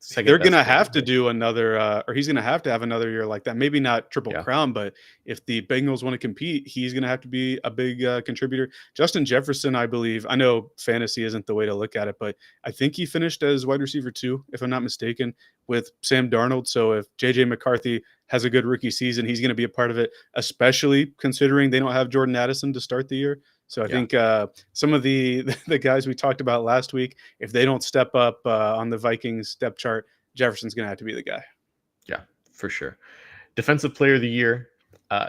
second they're best gonna player, have to right? do another, or he's gonna have to have another year like that. Maybe not triple Yeah. crown, but if the Bengals want to compete, he's gonna have to be a big contributor. Justin Jefferson, I believe. I know fantasy isn't the way to look at it, but I think he finished as wide receiver 2, if I'm not mistaken, with Sam Darnold. So if JJ McCarthy has a good rookie season, he's gonna be a part of it, especially considering they don't have Jordan Addison to start the year. So I Yeah. think some of the the guys we talked about last week, if they don't step up on the Vikings depth chart, Jefferson's going to have to be the guy. Yeah, for sure. Defensive player of the year.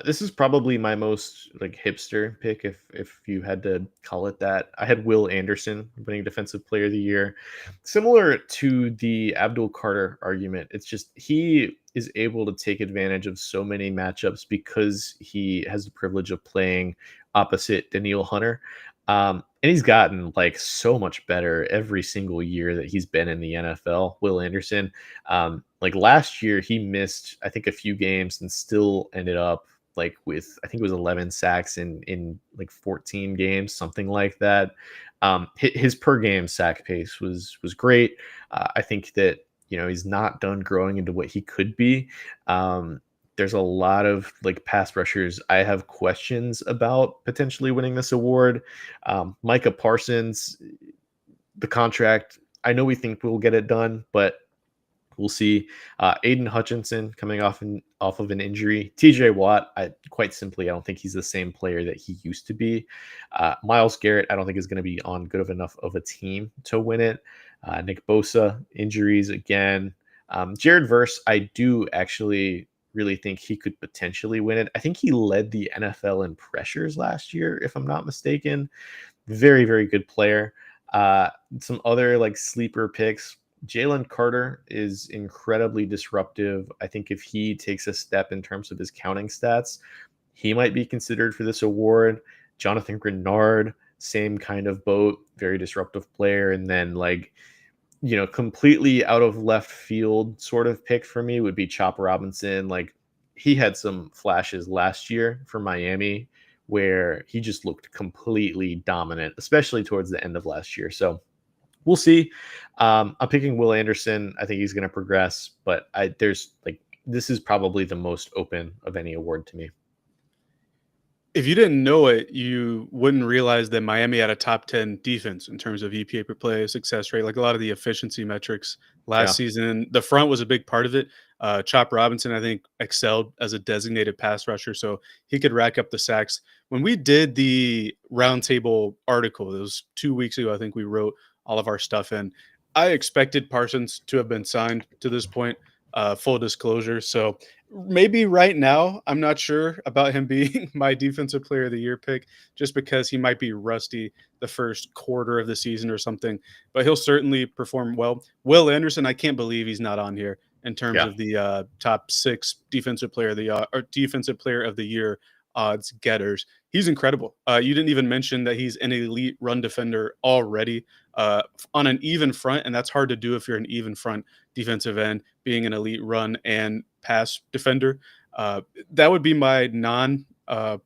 This is probably my most like hipster pick, if you had to call it that. I had Will Anderson winning defensive player of the year. Similar to the Abdul Carter argument, it's just he is able to take advantage of so many matchups because he has the privilege of playing opposite Daniil Hunter. And he's gotten like so much better every single year that he's been in the NFL. Will Anderson, like last year, he missed I think a few games and still ended up like with I think it was 11 sacks in like 14 games, something like that. His per game sack pace was great. I think that he's not done growing into what he could be. There's a lot of like pass rushers I have questions about potentially winning this award. Micah Parsons, the contract, I know we think we'll get it done, but we'll see. Aiden Hutchinson coming off of an injury. TJ Watt, quite simply, I don't think he's the same player that he used to be. Miles Garrett, I don't think is going to be on good of enough of a team to win it. Nick Bosa, injuries again. Jared Verse, I do actually really think he could potentially win it. I think he led the NFL in pressures last year, if I'm not mistaken. Very, very good player. Some other like sleeper picks. Jalen Carter is incredibly disruptive. I think if he takes a step in terms of his counting stats, he might be considered for this award. Jonathan Grenard, same kind of boat, very disruptive player. And then like, completely out of left field sort of pick for me would be Chop Robinson. Like he had some flashes last year for Miami where he just looked completely dominant, especially towards the end of last year. So we'll see. I'm picking Will Anderson. I think he's going to progress, but there's like this is probably the most open of any award to me. If you didn't know it, you wouldn't realize that Miami had a top 10 defense in terms of EPA per play, success rate, like a lot of the efficiency metrics last Yeah, season. The front was a big part of it. Chop Robinson, I think, excelled as a designated pass rusher, so he could rack up the sacks. When we did the roundtable article, it was 2 weeks ago, I think we wrote all of our stuff in. I expected Parsons to have been signed to this point, full disclosure. So maybe right now, I'm not sure about him being my defensive player of the year pick, just because he might be rusty the first quarter of the season or something, but he'll certainly perform well. Will Anderson, I can't believe he's not on here in terms yeah, of the top 6 defensive player of the or defensive player of the year odds getters. He's incredible. You didn't even mention that he's an elite run defender already on an even front, and that's hard to do if you're an even front defensive end, being an elite run and pass defender. Uh, that would be my non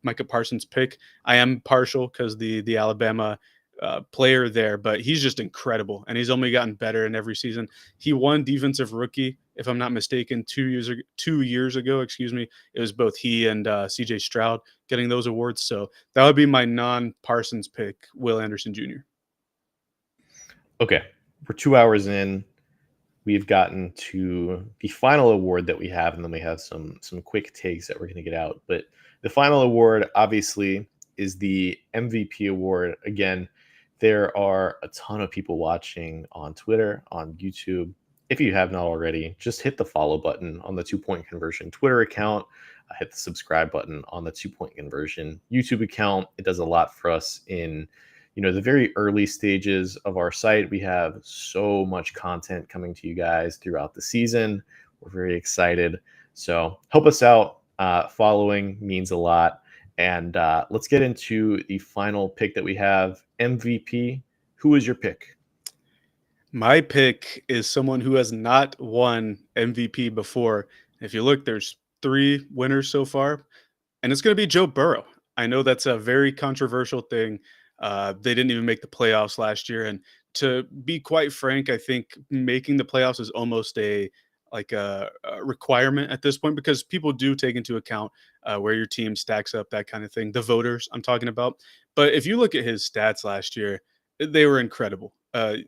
Micah Parsons pick. I am partial because the Alabama player there, but he's just incredible, and he's only gotten better in every season. He won Defensive Rookie, if I'm not mistaken, 2 years ago. Excuse me. It was both he and C.J. Stroud getting those awards. So that would be my non-Parsons pick, Will Anderson Jr. Okay, we're 2 hours in. We've gotten to the final award that we have, and then we have some quick takes that we're going to get out. But the final award, obviously, is the MVP award. Again, there are a ton of people watching on Twitter, on YouTube. If you have not already, just hit the follow button on the 2 Point Conversion Twitter account. Hit the subscribe button on the 2 Point Conversion YouTube account. It does a lot for us in the very early stages of our site. We have so much content coming to you guys throughout the season. We're very excited. So help us out. Following means a lot. And let's get into the final pick that we have, MVP. Who is your pick? My pick is someone who has not won MVP before. If you look, there's 3 winners so far, and it's going to be Joe Burrow. I know that's a very controversial thing. They didn't even make the playoffs last year, and to be quite frank, I think making the playoffs is almost a requirement at this point because people do take into account where your team stacks up, that kind of thing. The voters I'm talking about, but if you look at his stats last year, they were incredible.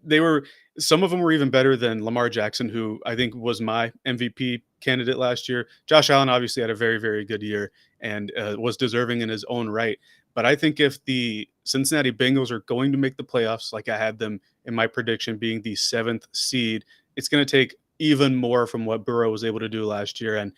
They were Some of them were even better than Lamar Jackson, who I think was my MVP candidate last year. Josh Allen obviously had a very, very good year and was deserving in his own right. But I think if the Cincinnati Bengals are going to make the playoffs, like I had them in my prediction being the 7th seed, it's going to take even more from what Burrow was able to do last year. And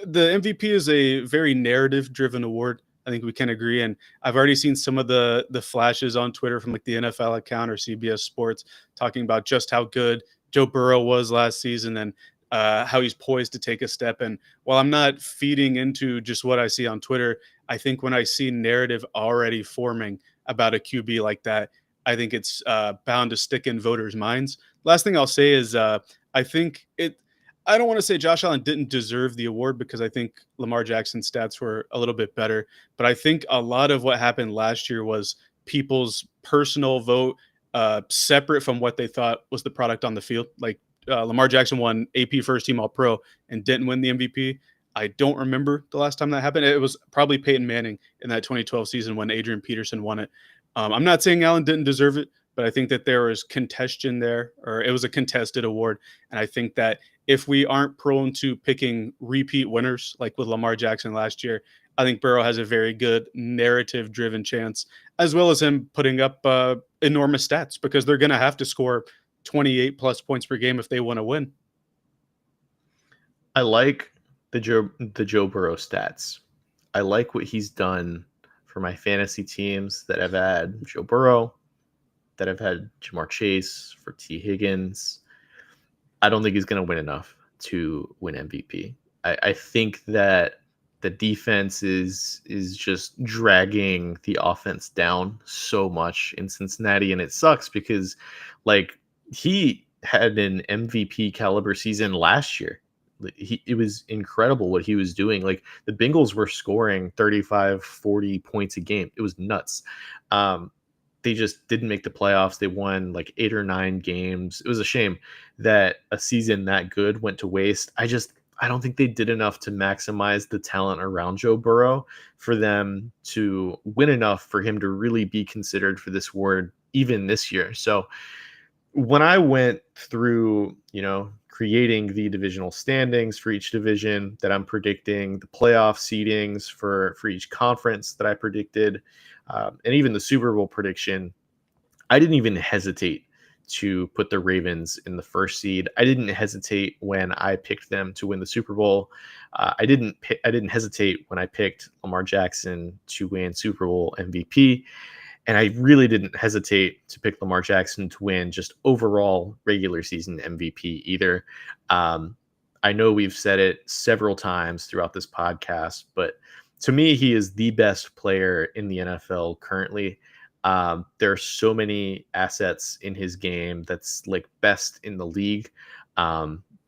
the MVP is a very narrative driven award. I think we can agree. And I've already seen some of the flashes on Twitter from like the NFL account or CBS Sports talking about just how good Joe Burrow was last season and how he's poised to take a step. And while I'm not feeding into just what I see on Twitter, I think when I see narrative already forming about a QB like that, I think it's bound to stick in voters' minds. Last thing I'll say is I think it. I don't want to say Josh Allen didn't deserve the award because I think Lamar Jackson's stats were a little bit better, but I think a lot of what happened last year was people's personal vote, separate from what they thought was the product on the field. Like Lamar Jackson won AP First Team All Pro and didn't win the MVP. I don't remember the last time that happened. It was probably Peyton Manning in that 2012 season when Adrian Peterson won it. I'm not saying Allen didn't deserve it, but I think that there was contention there, or it was a contested award. And I think that if we aren't prone to picking repeat winners like with Lamar Jackson last year, I think Burrow has a very good narrative driven chance, as well as him putting up enormous stats because they're going to have to score 28 plus points per game if they want to win. I like the Joe Burrow stats. I like what he's done for my fantasy teams that have had Joe Burrow, that have had Jamar Chase, for T. Higgins. I don't think he's going to win enough to win MVP. I think that the defense is just dragging the offense down so much in Cincinnati, and it sucks because like he had an MVP caliber season last year. It was incredible what he was doing. Like the Bengals were scoring 35, 40 points a game. It was nuts. They just didn't make the playoffs. They won like 8 or 9 games. It was a shame that a season that good went to waste. I don't think they did enough to maximize the talent around Joe Burrow for them to win enough for him to really be considered for this award even this year. So when I went through, creating the divisional standings for each division that I'm predicting, the playoff seedings for each conference that I predicted, and even the Super Bowl prediction, I didn't even hesitate to put the Ravens in the first seed. I didn't hesitate when I picked them to win the Super Bowl. I didn't hesitate when I picked Lamar Jackson to win Super Bowl MVP. And I really didn't hesitate to pick Lamar Jackson to win just overall regular season MVP either. I know we've said it several times throughout this podcast, but to me, he is the best player in the NFL currently. There are so many assets in his game that's like best in the league.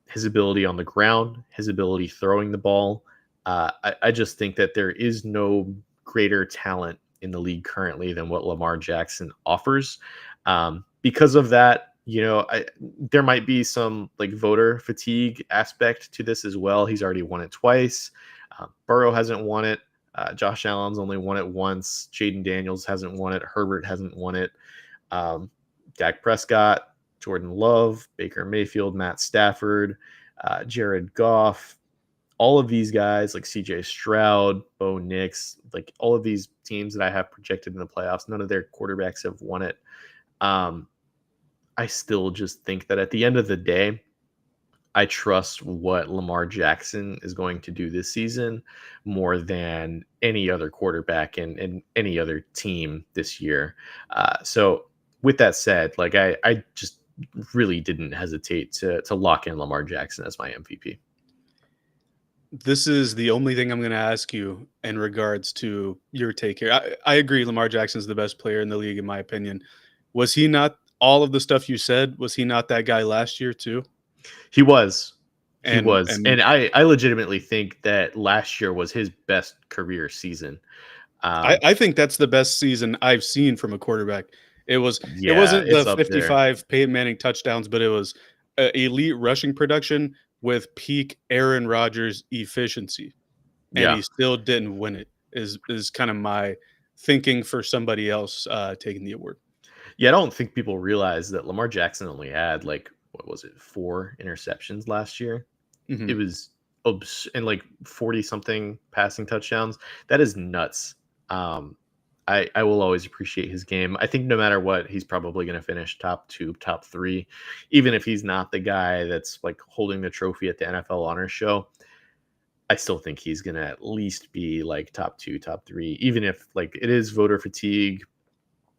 His ability on the ground, his ability throwing the ball. I just think that there is no greater talent in the league currently than what Lamar Jackson offers. Because of that, there might be some like voter fatigue aspect to this as well. He's already won it twice. Burrow hasn't won it. Josh Allen's only won it once. Jaden Daniels hasn't won it. Herbert hasn't won it. Dak Prescott, Jordan Love, Baker Mayfield, Matt Stafford, Jared Goff, all of these guys like CJ Stroud, Bo Nix, like all of these teams that I have projected in the playoffs, none of their quarterbacks have won it. I still just think that at the end of the day, I trust what Lamar Jackson is going to do this season more than any other quarterback in any other team this year. So with that said, like I just really didn't hesitate to lock in Lamar Jackson as my MVP. This is the only thing I'm going to ask you in regards to your take here. I agree. Lamar Jackson's the best player in the league, in my opinion. Was he not all of the stuff you said? Was he not that guy last year too? He was. He And was. and And I legitimately think that last year was his best career season. Um, I think that's the best season I've seen from a quarterback. It yeah, wasn't it's the up there. 55 Peyton Manning touchdowns, but it was elite rushing production with peak Aaron Rodgers efficiency, and Yeah. he still didn't win it. Is kind of my thinking for somebody else taking the award. Yeah, I don't think people realize that Lamar Jackson only had like what was it, 4 interceptions last year. It Mhm. was and like 40 something passing touchdowns. That is nuts. Um, I will always appreciate his game. I think no matter what, he's probably going to finish top 2, top 3, even if he's not the guy that's like holding the trophy at the NFL Honors Show. I still think he's going to at least be like top 2, top 3, even if like it is voter fatigue.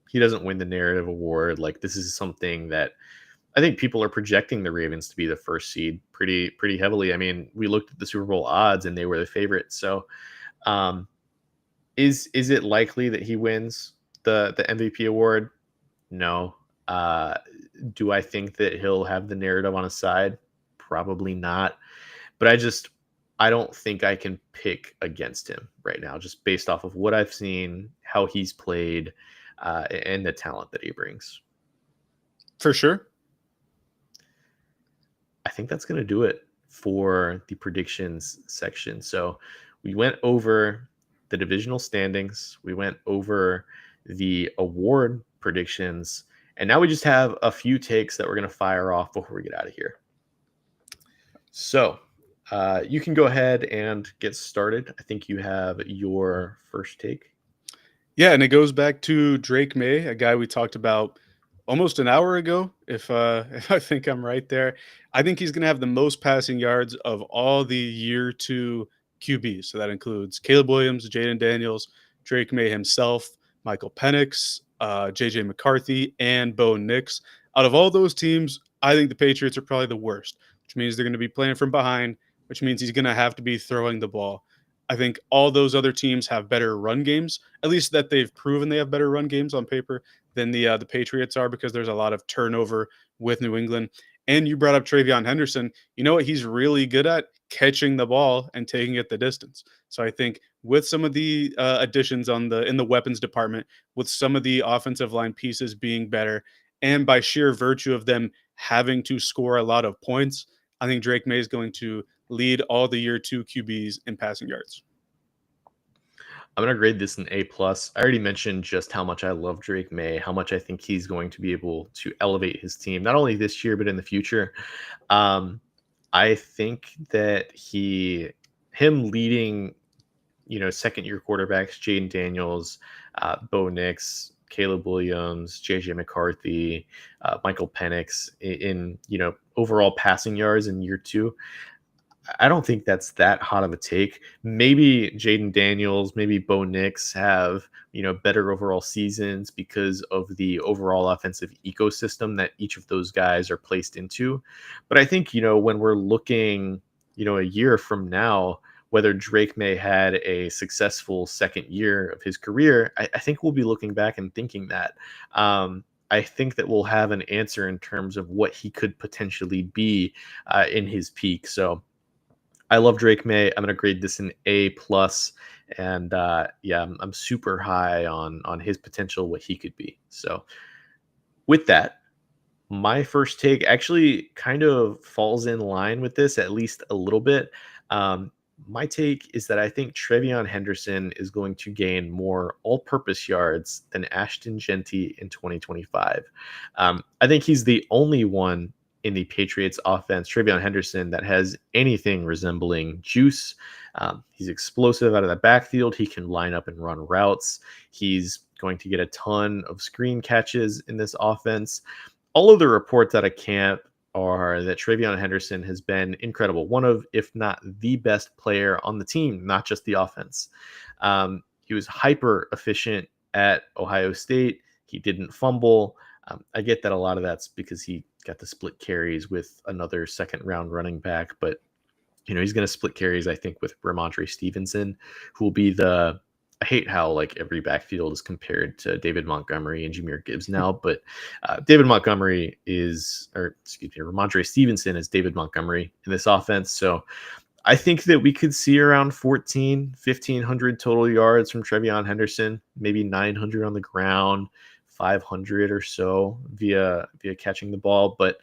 He doesn't win the narrative award. Like this is something that I think people are projecting the Ravens to be the first seed pretty heavily. I mean, we looked at the Super Bowl odds and they were the favorites. So, um, is it likely that he wins the MVP award? No. Uh, do I think that he'll have the narrative on his side? Probably not. But I don't think I can pick against him right now, just based off of what I've seen, how he's played, and the talent that he brings. For sure. I think that's going to do it for the predictions section. So we went over the divisional standings, we went over the award predictions, and now we just have a few takes that we're going to fire off before we get out of here. So you can go ahead and get started. I think you have your first take. Yeah, and it goes back to Drake May, a guy we talked about almost an hour ago, if if I think I'm right there. I think he's going to have the most passing yards of all the year 2 QBs. So that includes Caleb Williams, Jaden Daniels, Drake May himself, Michael Penix, JJ McCarthy, and Bo Nix. Out of all those teams, I think the Patriots are probably the worst, which means they're going to be playing from behind, which means he's going to have to be throwing the ball. I think all those other teams have better run games, at least that they've proven they have better run games on paper than the Patriots are, because there's a lot of turnover with New England. And you brought up Travion Henderson. You know what he's really good at? Catching the ball and taking it the distance. So I think with some of the additions in the weapons department, with some of the offensive line pieces being better, and by sheer virtue of them having to score a lot of points, I think Drake May is going to lead all the year 2 QBs in passing yards. I'm gonna grade this an A plus. I already mentioned just how much I love Drake May, how much I think he's going to be able to elevate his team, not only this year but in the future. Um, I think that him leading, second year quarterbacks, Jaden Daniels, Bo Nix, Caleb Williams, JJ McCarthy, Michael Penix in overall passing yards in year 2. I don't think that's that hot of a take. Maybe Jaden Daniels, maybe Bo Nix have, better overall seasons because of the overall offensive ecosystem that each of those guys are placed into. But I think, when we're looking, a year from now, whether Drake May had a successful second year of his career, I think we'll be looking back and thinking that. I think that we'll have an answer in terms of what he could potentially be in his peak. So I love Drake May. I'm gonna grade this an A plus, and yeah, I'm super high on his potential, what he could be. So with that, my first take actually kind of falls in line with this at least a little bit. Um, my take is that I think Trevion Henderson is going to gain more all purpose yards than Ashton Genty in 2025. I think he's the only one in the Patriots offense, Trevion Henderson, that has anything resembling juice. He's explosive out of the backfield. He can line up and run routes. He's going to get a ton of screen catches in this offense. All of the reports out of camp are that Trevion Henderson has been incredible. One of, if not the best player on the team, not just the offense. He was hyper efficient at Ohio State. He didn't fumble. I get that a lot of that's because he got the split carries with another second round running back, but he's going to split carries, I think, with Ramondre Stevenson, who will be I hate how like every backfield is compared to David Montgomery and Jameer Gibbs now, but David Montgomery Ramondre Stevenson is David Montgomery in this offense. So I think that we could see around 1,500 total yards from Trevion Henderson, maybe 900 on the ground, 500 or so via catching the ball. But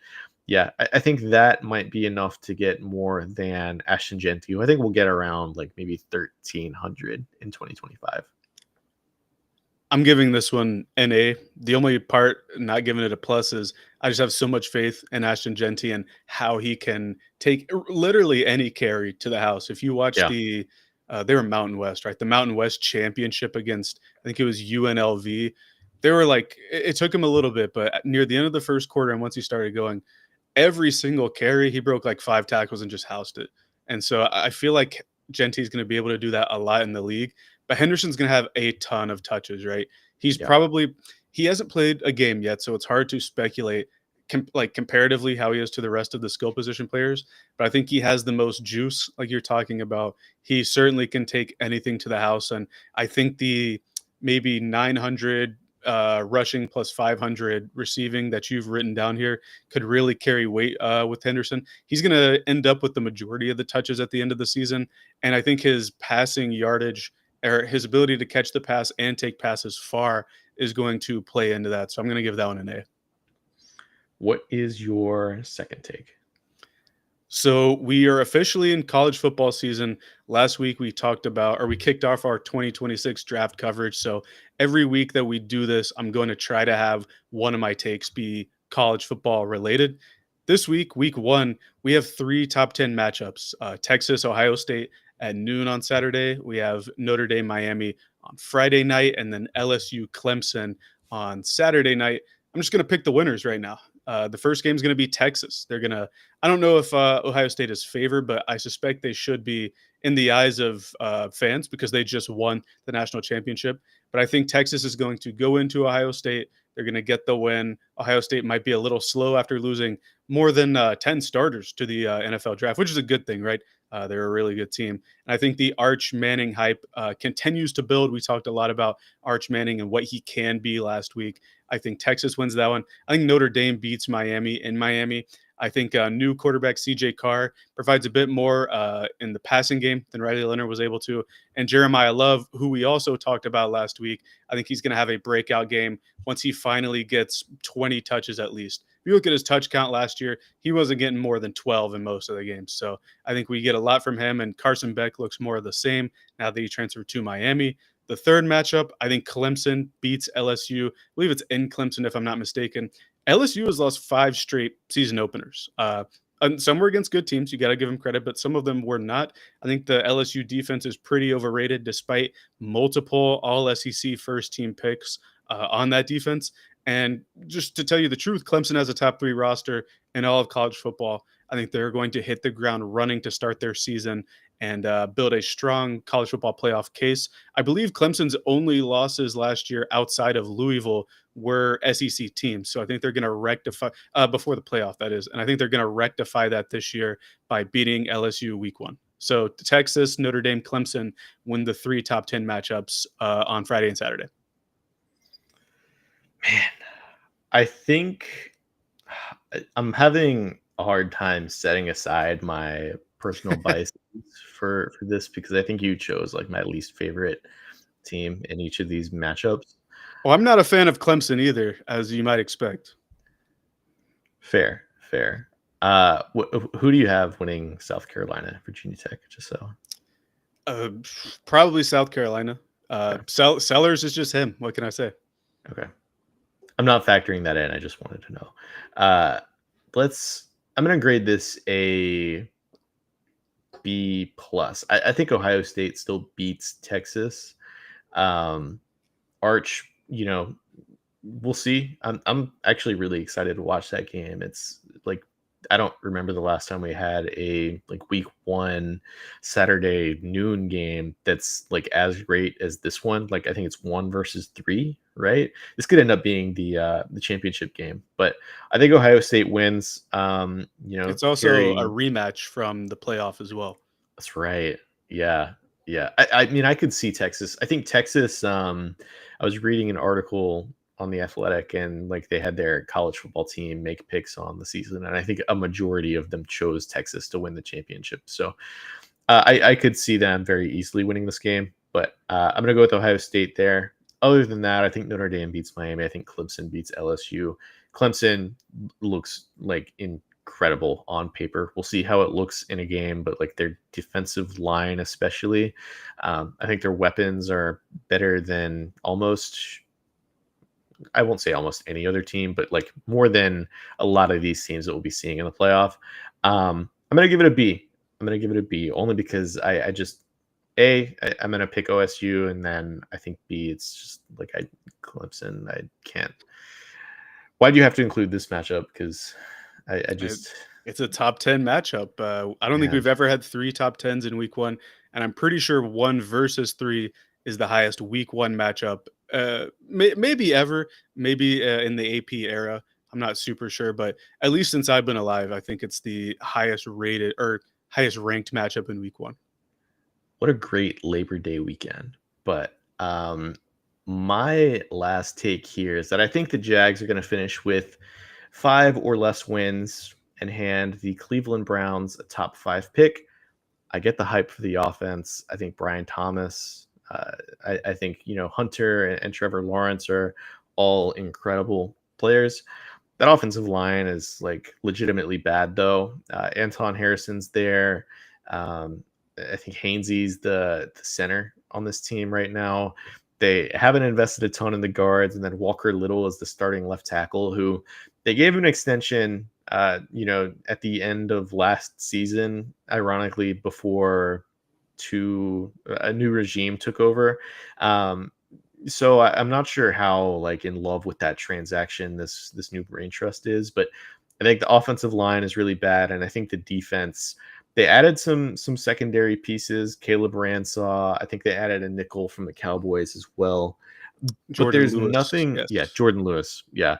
yeah, I think that might be enough to get more than Ashton Genty, who I think we'll get around like maybe 1,300 in 2025. I'm giving this one an A. The only part not giving it a plus is I just have so much faith in Ashton Genty and how he can take literally any carry to the house. If you watch Yeah. they were Mountain West, right? The Mountain West championship against, I think it was UNLV. They were like, it took him a little bit, but near the end of the first quarter, and once he started going, every single carry, he broke like 5 tackles and just housed it. And so I feel like Genty's going to be able to do that a lot in the league, but Henderson's going to have a ton of touches, right? Yeah. He hasn't played a game yet, so it's hard to speculate like comparatively how he is to the rest of the skill position players, but I think he has the most juice like you're talking about. He certainly can take anything to the house, and I think the maybe 900 rushing plus 500 receiving that you've written down here could really carry weight with Henderson. He's going to end up with the majority of the touches at the end of the season. And I think his passing yardage or his ability to catch the pass and take passes far is going to play into that. So I'm going to give that one an A. What is your second take? So we are officially in college football season. Last week we kicked off our 2026 draft coverage. So every week that we do this, I'm going to try to have one of my takes be college football related. This week, week 1, we have 3 top 10 matchups. Texas, Ohio State at noon on Saturday. We have Notre Dame, Miami on Friday night, and then LSU, Clemson on Saturday night. I'm just going to pick the winners right now. The first game is going to be Texas. I don't know if Ohio State is favored, but I suspect they should be in the eyes of fans because they just won the national championship. But I think Texas is going to go into Ohio State. They're going to get the win. Ohio State might be a little slow after losing more than 10 starters to the NFL draft, which is a good thing, right? They're a really good team. And I think the Arch Manning hype continues to build. We talked a lot about Arch Manning and what he can be last week. I think Texas wins that one. I think Notre Dame beats Miami in Miami. I think new quarterback CJ Carr provides a bit more in the passing game than Riley Leonard was able to. And Jeremiah Love, who we also talked about last week, I think he's going to have a breakout game once he finally gets 20 touches at least. If you look at his touch count last year, he wasn't getting more than 12 in most of the games. So I think we get a lot from him, and Carson Beck looks more of the same now that he transferred to Miami. The third matchup, I think Clemson beats LSU. I believe it's in Clemson, if I'm not mistaken. LSU has lost 5 straight season openers. And some were against good teams. You got to give them credit, but some of them were not. I think the LSU defense is pretty overrated despite multiple all SEC first team picks on that defense. And just to tell you the truth, Clemson has a top 3 roster in all of college football. I think they're going to hit the ground running to start their season and build a strong college football playoff case. I believe Clemson's only losses last year outside of Louisville were SEC teams. So I think they're going to rectify before the playoff, that is. And I think they're going to rectify that this year by beating LSU week 1. So Texas, Notre Dame, Clemson win the 3 top 10 matchups on Friday and Saturday. Man, I think I'm having a hard time setting aside my personal biases for this because I think you chose like my least favorite team in each of these matchups. Well, I'm not a fan of Clemson either, as you might expect. Fair, fair. Who do you have winning South Carolina, Virginia Tech? Just so. Uh, Probably South Carolina. Okay. Sellers is just him. What can I say? Okay. I'm not factoring that in. I just wanted to know. Uh, let's. I'm gonna grade this a B plus. I think Ohio State still beats Texas. Um, Arch, we'll see. I'm actually really excited to watch that game. It's like I don't remember the last time we had a like week 1 Saturday noon game that's like as great as this one. Like I think it's 1 versus 3, right? This could end up being the championship game, but I think Ohio State wins. It's also a Carry. rematch from the playoff as well. That's right. Yeah. Yeah. I mean, I could see Texas. I think Texas, I was reading an article on the Athletic and like they had their college football team make picks on the season. And I think a majority of them chose Texas to win the championship. So I could see them very easily winning this game, but I'm going to go with Ohio State there. Other than that, I think Notre Dame beats Miami. I think Clemson beats LSU. Clemson looks like incredible on paper. We'll see how it looks in a game, but like their defensive line, especially, I think their weapons are better than I won't say almost any other team, but like more than a lot of these teams that we'll be seeing in the playoff. I'm going to give it a B. I'm going to give it a B only because I just, I'm going to pick OSU, and then I think B, it's just like Clemson. I can't. Why do you have to include this matchup? Because I just. It's a top 10 matchup. I don't think Man. we've ever had 3 top 10s in week 1, and I'm pretty sure 1 versus 3 is the highest week 1 matchup, maybe ever, maybe in the AP era. I'm not super sure, but at least since I've been alive, I think it's the highest rated or highest ranked matchup in week 1. What a great Labor Day weekend. But my last take here is that I think the Jags are going to finish with 5 or less wins and hand the Cleveland Browns a top 5 pick. I get the hype for the offense. I think Brian Thomas, I think, Hunter and Trevor Lawrence are all incredible players. That offensive line is like legitimately bad though. Anton Harrison's there. I think Hainsey's the center on this team right now. They haven't invested a ton in the guards, and then Walker Little is the starting left tackle, who they gave him an extension. At the end of last season, ironically, before a new regime took over. So I'm not sure how like in love with that transaction this new brain trust is, but I think the offensive line is really bad, and I think the defense. They added some secondary pieces. Caleb Ransaw. I think they added a nickel from the Cowboys as well. But Jordan there's Lewis, nothing. yes. Yeah, Jordan Lewis. Yeah,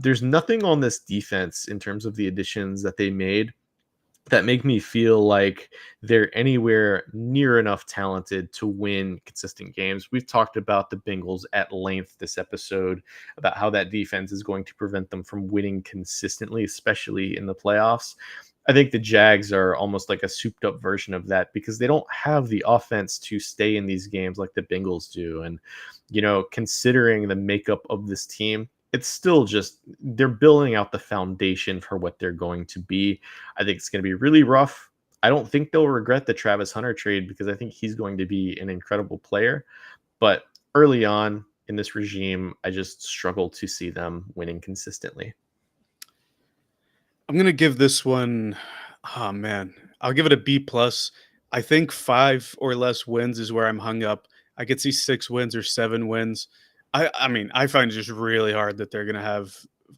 there's nothing on this defense in terms of the additions that they made that make me feel like they're anywhere near enough talented to win consistent games. We've talked about the Bengals at length this episode about how that defense is going to prevent them from winning consistently, especially in the playoffs. I think the Jags are almost like a souped up version of that because they don't have the offense to stay in these games like the Bengals do. And, considering the makeup of this team, it's still just they're building out the foundation for what they're going to be. I think it's going to be really rough. I don't think they'll regret the Travis Hunter trade because I think he's going to be an incredible player. But early on in this regime, I just struggle to see them winning consistently. I'm gonna give this one. Oh man, I'll give it a B plus. I think 5 or less wins is where I'm hung up. I could see 6 wins or 7 wins. I mean, I find it just really hard that they're gonna have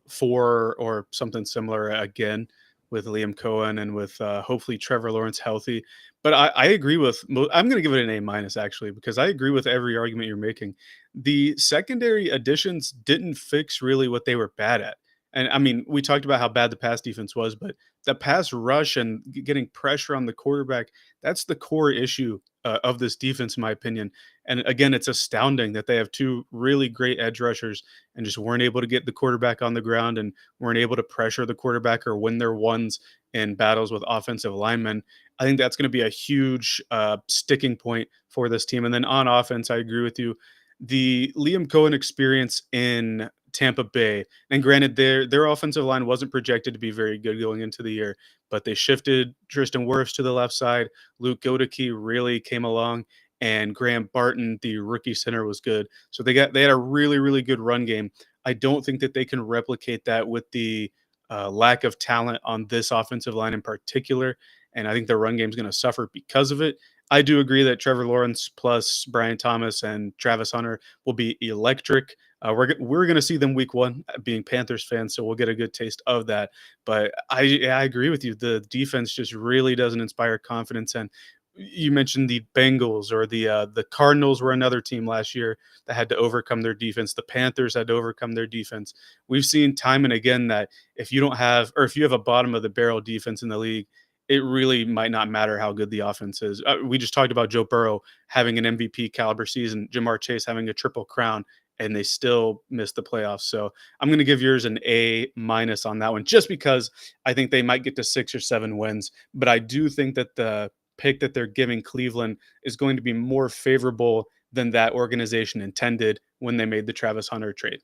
4 or something similar again with Liam Cohen and with hopefully Trevor Lawrence healthy. But I agree with. I'm gonna give it an A minus actually because I agree with every argument you're making. The secondary additions didn't fix really what they were bad at. And I mean, we talked about how bad the pass defense was, but the pass rush and getting pressure on the quarterback, that's the core issue of this defense, in my opinion. And again, it's astounding that they have two really great edge rushers and just weren't able to get the quarterback on the ground and weren't able to pressure the quarterback or win their ones in battles with offensive linemen. I think that's going to be a huge sticking point for this team. And then on offense, I agree with you. The Liam Cohen experience in Tampa Bay, and granted, their offensive line wasn't projected to be very good going into the year, but they shifted Tristan Wirfs to the left side. Luke Godeke really came along, and Graham Barton, the rookie center, was good. So they had a really good run game. I don't think that they can replicate that with the lack of talent on this offensive line in particular, and I think the run game is going to suffer because of it. I do agree that Trevor Lawrence plus Brian Thomas and Travis Hunter will be electric. We're going to see them week one, being Panthers fans, so we'll get a good taste of that. But I agree with you. The defense just really doesn't inspire confidence. And you mentioned the Bengals or the Cardinals were another team last year that had to overcome their defense. The Panthers had to overcome their defense. We've seen time and again that if you don't have, or if you have a bottom of the barrel defense in the league, it really might not matter how good the offense is. We just talked about Joe Burrow having an MVP caliber season, Jamar Chase having a triple crown, and they still missed the playoffs. So I'm going to give yours an A minus on that one, just because I think they might get to 6 or 7 wins. But I do think that the pick that they're giving Cleveland is going to be more favorable than that organization intended when they made the Travis Hunter trade.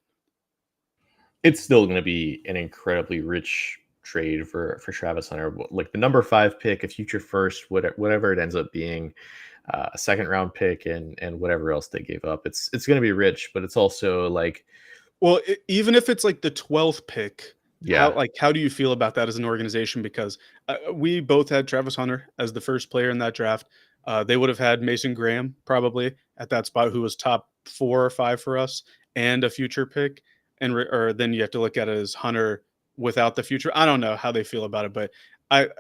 It's still going to be an incredibly rich trade for Travis Hunter. Like the number 5 pick, a future first, whatever it ends up being, a second round pick, and whatever else they gave up. It's going to be rich, but it's also like, Well, even if it's like the 12th pick, yeah, how do you feel about that as an organization? Because we both had Travis Hunter as the first player in that draft. They would have had Mason Graham probably at that spot, who was top 4 or 5 for us, and a future pick. Or then you have to look at it as Hunter without the future. I don't know how they feel about it, but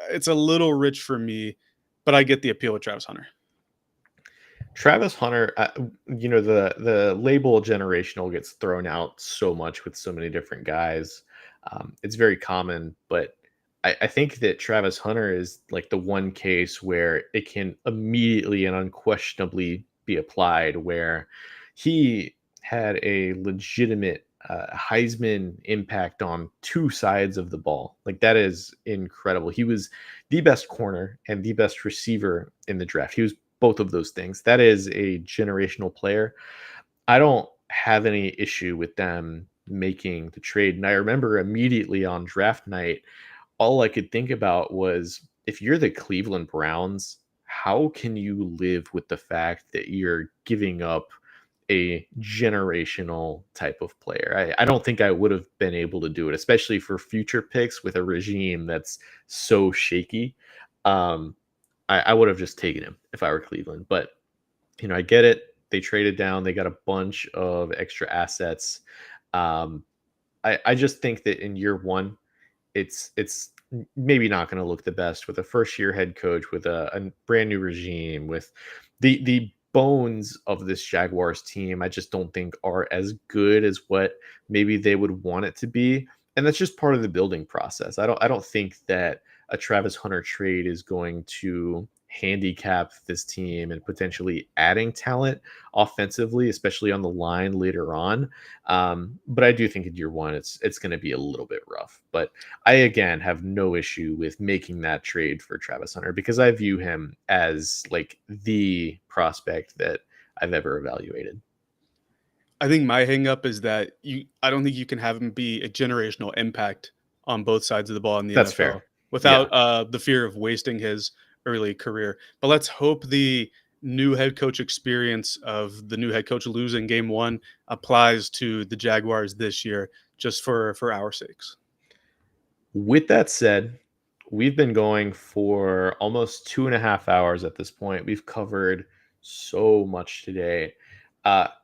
it's a little rich for me. But I get the appeal with Travis Hunter. Travis Hunter, the label generational gets thrown out so much with so many different guys. It's very common, but I think that Travis Hunter is like the one case where it can immediately and unquestionably be applied, where he had a legitimate Heisman impact on 2 sides of the ball. Like that is incredible. He was the best corner and the best receiver in the draft. He was both of those things. That is a generational player. I don't have any issue with them making the trade. And I remember immediately on draft night, all I could think about was, if you're the Cleveland Browns, how can you live with the fact that you're giving up a generational type of player? I don't think I would have been able to do it, especially for future picks with a regime that's so shaky. Um, I would have just taken him if I were Cleveland. But I get it. They traded down. They got a bunch of extra assets. Um, I just think that in year one, it's maybe not going to look the best with a first year head coach, with a brand new regime, with the bones of this Jaguars team. I just don't think are as good as what maybe they would want it to be, and that's just part of the building process. I don't think that a Travis Hunter trade is going to handicap this team and potentially adding talent offensively, especially on the line later on. But I do think in year one, it's going to be a little bit rough. But I again have no issue with making that trade for Travis Hunter, because I view him as like the prospect that I've ever evaluated. I think my hang up is that I don't think you can have him be a generational impact on both sides of the ball in the That's NFL fair. Yeah. without the fear of wasting his early career. But let's hope the new head coach experience of the new head coach losing game one applies to the Jaguars this year, just for our sakes. With that said, we've been going for almost 2.5 hours at this point. We've covered so much today.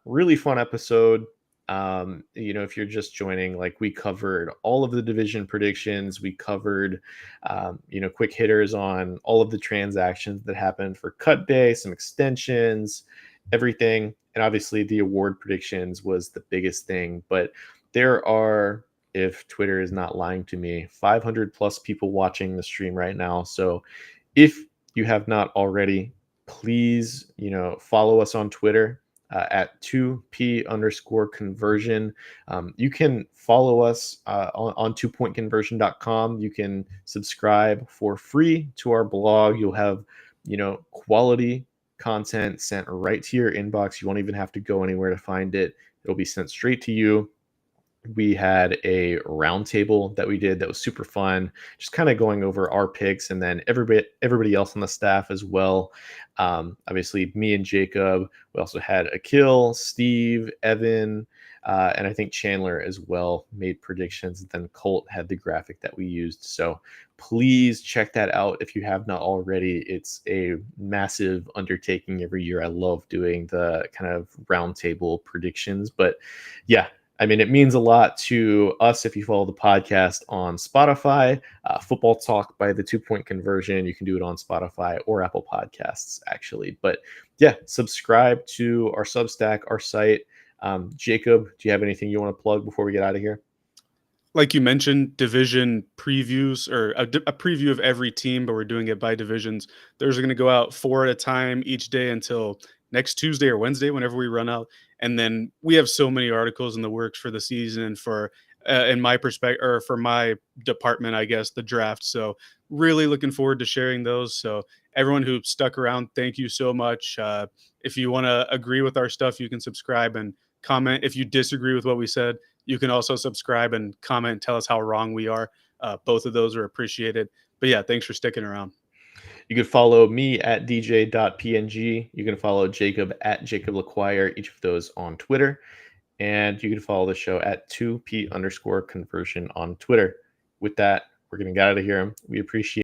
Really fun episode. If you're just joining, like, we covered all of the division predictions. We covered, quick hitters on all of the transactions that happened for cut day, some extensions, everything. And obviously the award predictions was the biggest thing, but there are if Twitter is not lying to me. 500 plus people watching the stream right now. So if you have not already, please, follow us on Twitter at 2p underscore conversion. You can follow us on 2pointconversion.com. You can subscribe for free to our blog. You'll have, quality content sent right to your inbox. You won't even have to go anywhere to find it. It'll be sent straight to you. We had a roundtable that we did that was super fun, just kind of going over our picks, and then everybody else on the staff as well. Obviously, me and Jacob. We also had Akil, Steve, Evan, and I think Chandler as well made predictions. And then Colt had the graphic that we used. So please check that out if you have not already. It's a massive undertaking every year. I love doing the kind of roundtable predictions, but yeah. I mean, it means a lot to us if you follow the podcast on Spotify. Football Talk by the 2 Point Conversion. You can do it on Spotify or Apple Podcasts, actually. But yeah, subscribe to our Substack, our site. Jacob, do you have anything you want to plug before we get out of here? Like you mentioned, division previews, or a preview of every team, but we're doing it by divisions. Those are going to go out 4 at a time each day until next Tuesday or Wednesday, whenever we run out. And then we have so many articles in the works for the season and for, in my perspective, or for my department, I guess, the draft. So really looking forward to sharing those. So everyone who stuck around, thank you so much. If you want to agree with our stuff, you can subscribe and comment. If you disagree with what we said, you can also subscribe and comment and tell us how wrong we are. Both of those are appreciated. But yeah, thanks for sticking around. You can follow me at dj.png. You can follow Jacob at Jacob LaQuire, each of those on Twitter. And you can follow the show at 2p underscore conversion on Twitter. With that, we're going to get out of here. We appreciate